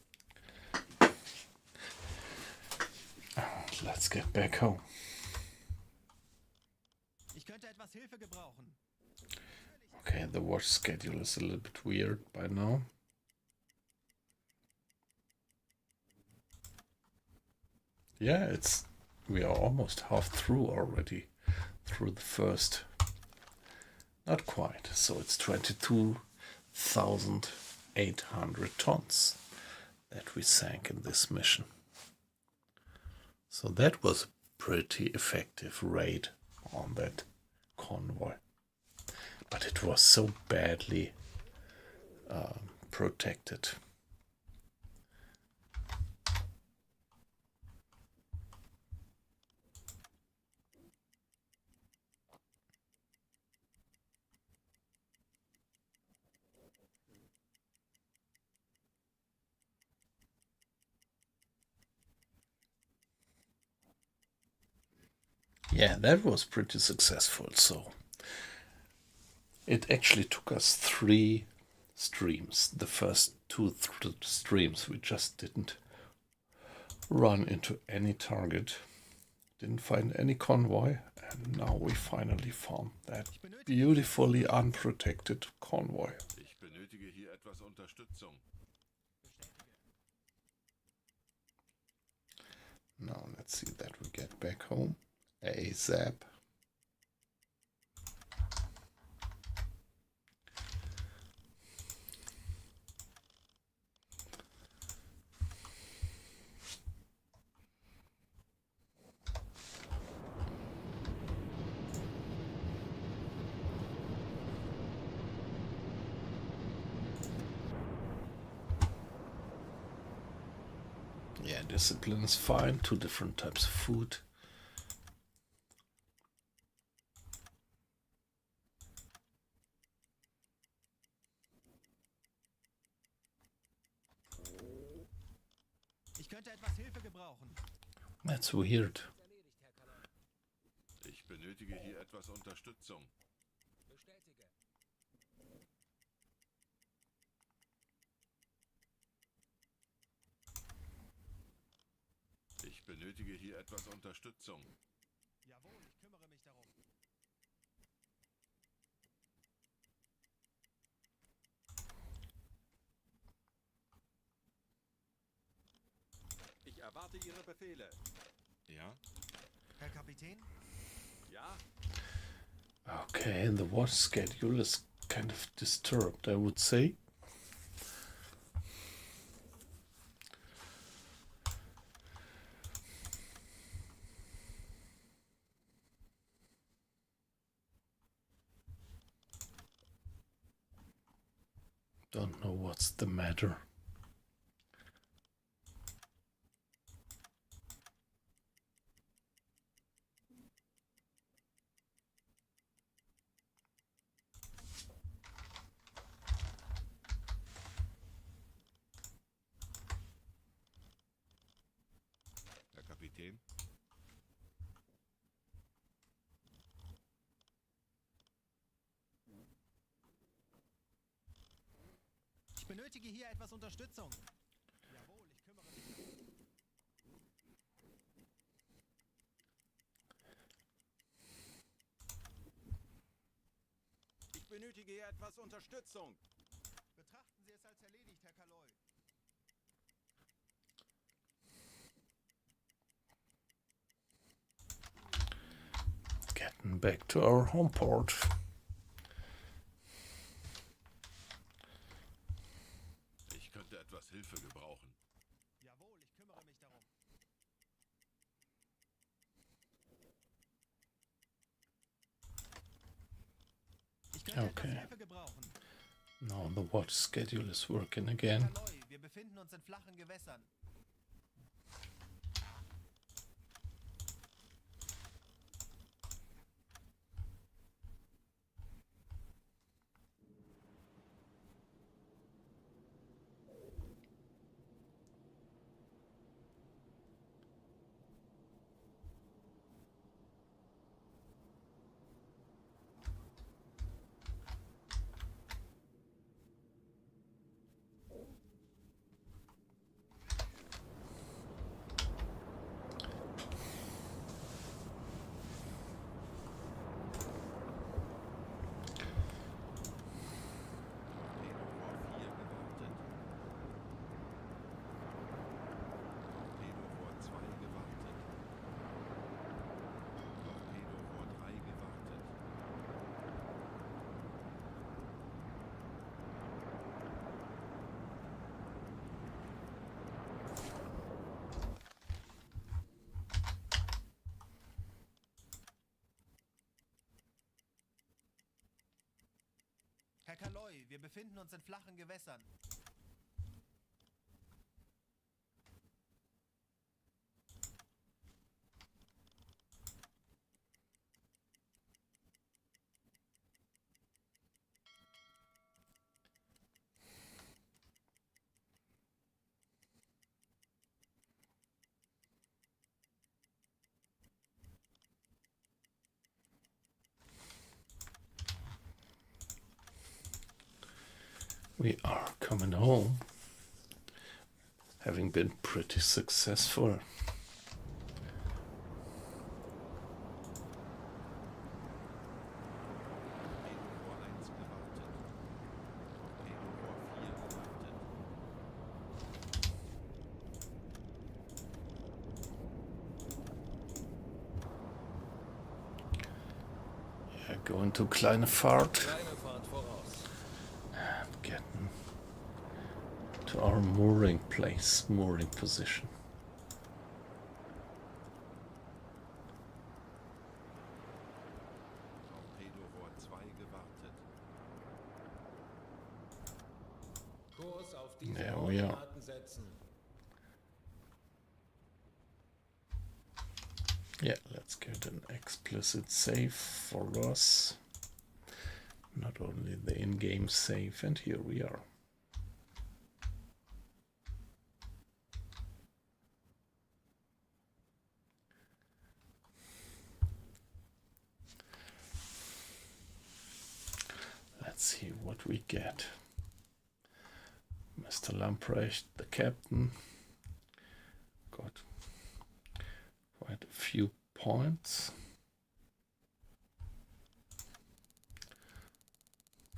Let's get back home. Ich könnte etwas Hilfe gebrauchen. Okay, the watch schedule is a little bit weird by now. Yeah, we are almost half through already, through the first. Not quite, so it's 22,800 tons that we sank in this mission. So that was a pretty effective raid on that convoy. But it was so badly protected. Yeah, that was pretty successful. So it actually took us 3 streams. The first 2 streams we just didn't run into any target, didn't find any convoy, and now we finally found that beautifully unprotected convoy. Ich benötige hier etwas Unterstützung. Now let's see that we get back home ASAP. Yeah, discipline is fine. 2 different types of food. Ich könnte etwas Hilfe gebrauchen. That's weird. Erledigt, Herr Kaloi. Ich benötige hier etwas Unterstützung. Bestätige. Ich benötige hier etwas Unterstützung. Jawohl, ich kümmere mich darum. Ich erwarte Ihre Befehle. Ja? Herr Kapitän? Ja? Okay, the watch schedule is kind of disturbed, I would say. Don't know what's the matter. Herr Kapitän? Ich benötige hier etwas Unterstützung. Jawohl, ich kümmere mich darum. Ich benötige hier etwas Unterstützung. Betrachten Sie es als erledigt, Herr Kaloi. Getting back to our home port. Ich könnte etwas Hilfe gebrauchen. Jawohl, ich kümmere mich darum. Ich könnte Okay. etwas Hilfe gebrauchen. Now the watch schedule is working again. Kaloi, wir befinden uns in flachen Gewässern. Torpedo vor 2 gewartet. Torpedo vor 3 gewartet. Herr Kaloi, wir befinden uns in flachen Gewässern. We are coming home, having been pretty successful. Torpedo vor 1 gewartet. Torpedo vor 4 gewartet. go into kleine Fahrt. Kleine Fahrt voraus. Getting to our mooring place, mooring position. Torpedorohr 2 gewartet. Kurs auf diese There we are. Koordinaten setzen. Yeah, let's get an explicit save for us. Not only the in-game save, and here we are. Let's see what we get. Mr. Lamprecht, the captain, got quite a few points.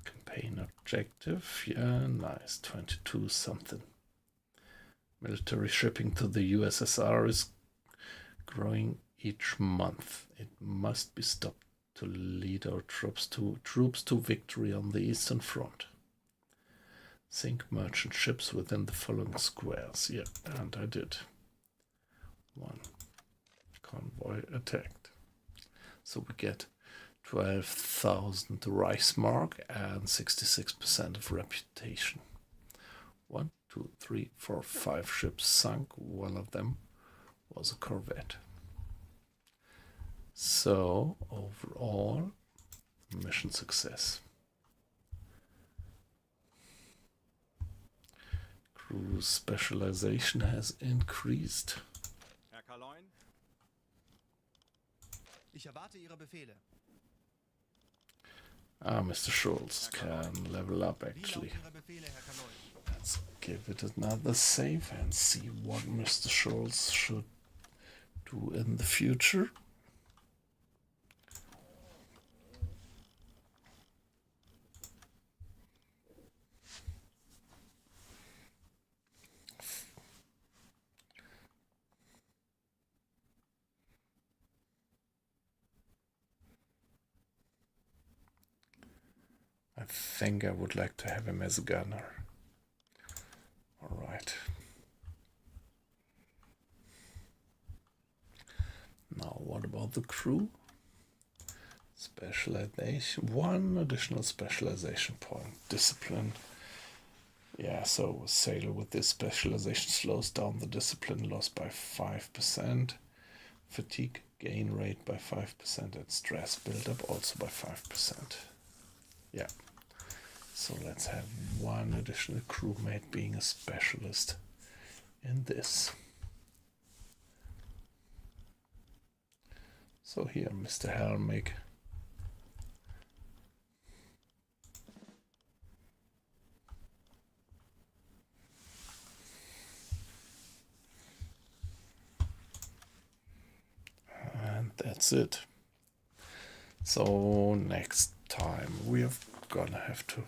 Campaign objective, yeah, nice, 22 something. Military shipping to the USSR is growing each month. It must be stopped to lead our troops to victory on the Eastern Front. Sink merchant ships within the following squares. Yeah, and I did. One convoy attacked. So we get 12,000 Reichsmark and 66% of reputation. 1, 2, 3, 4, 5 ships sunk. One of them was a corvette. So overall, mission success. Crew specialization has increased. Herr Kaloin? Ich erwarte Ihre Befehle. Ah, Mr. Schulz can level up Wie actually. lauten Ihre Befehle, Herr Kaloy? Let's give it another save and see what Mr. Schulz should do in the future. I think I would like to have him as a gunner. All right. Now, what about the crew? Specialization. One additional specialization point. Discipline. Yeah, so sailor with this specialization slows down the discipline loss by 5%. Fatigue gain rate by 5%. And stress buildup also by 5%. Yeah. So let's have one additional crewmate being a specialist in this. So here, Mr. Helmig. And that's it. So next time we are gonna have to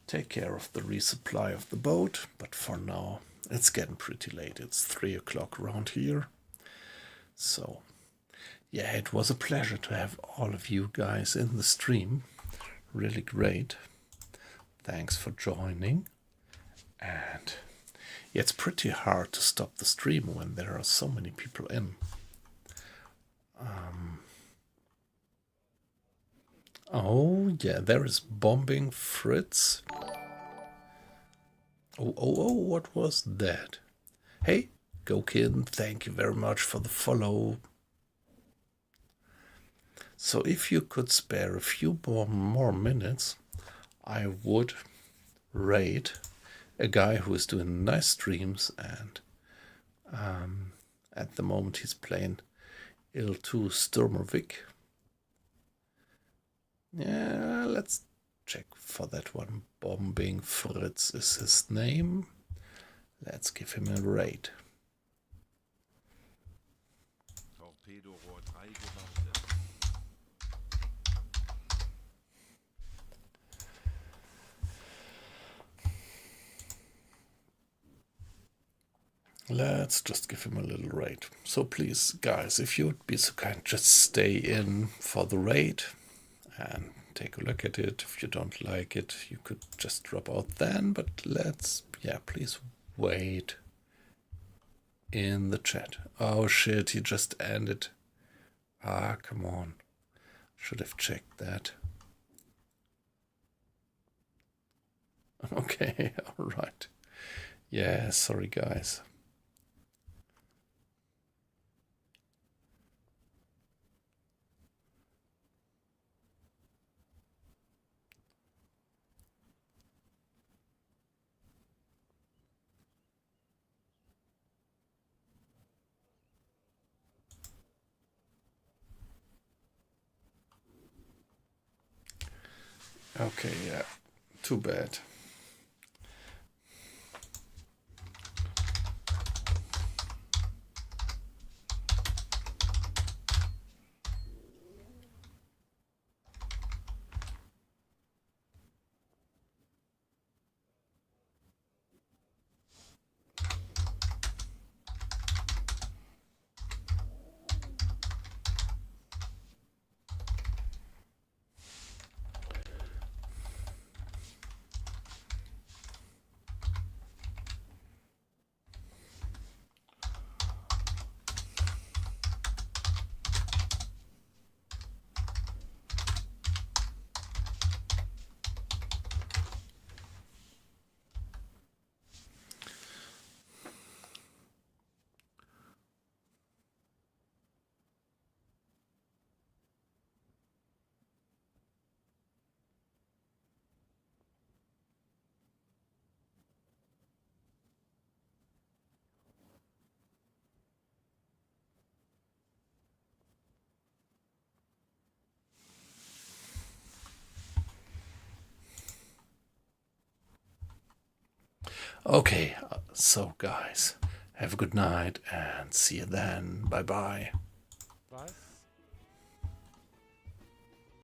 take care of the resupply of the boat, but for now it's getting pretty late. It's 3 o'clock around here. So yeah, it was a pleasure to have all of you guys in the stream. Really great. Thanks for joining. And yeah, it's pretty hard to stop the stream when there are so many people in. Oh, yeah, there is Bombing Fritz. Oh, what was that? Hey, Gokin, thank you very much for the follow. So if you could spare a few more minutes, I would raid a guy who is doing nice streams, and at the moment he's playing Il2 Sturmovik. Yeah, let's check for that one. Bombing Fritz is his name. Let's give him a raid. Torpedorohr 3 gewartet. Let's just give him a little raid. So please, guys, if you would be so kind, just stay in for the raid. and take a look at it. If you don't like it, you could just drop out then, but please wait in the chat. Oh shit, he just ended. Ah, come on. Should have checked that. Okay, all right. Yeah, sorry guys. Okay, yeah, too bad. Okay, so guys, have a good night and see you then. Bye bye.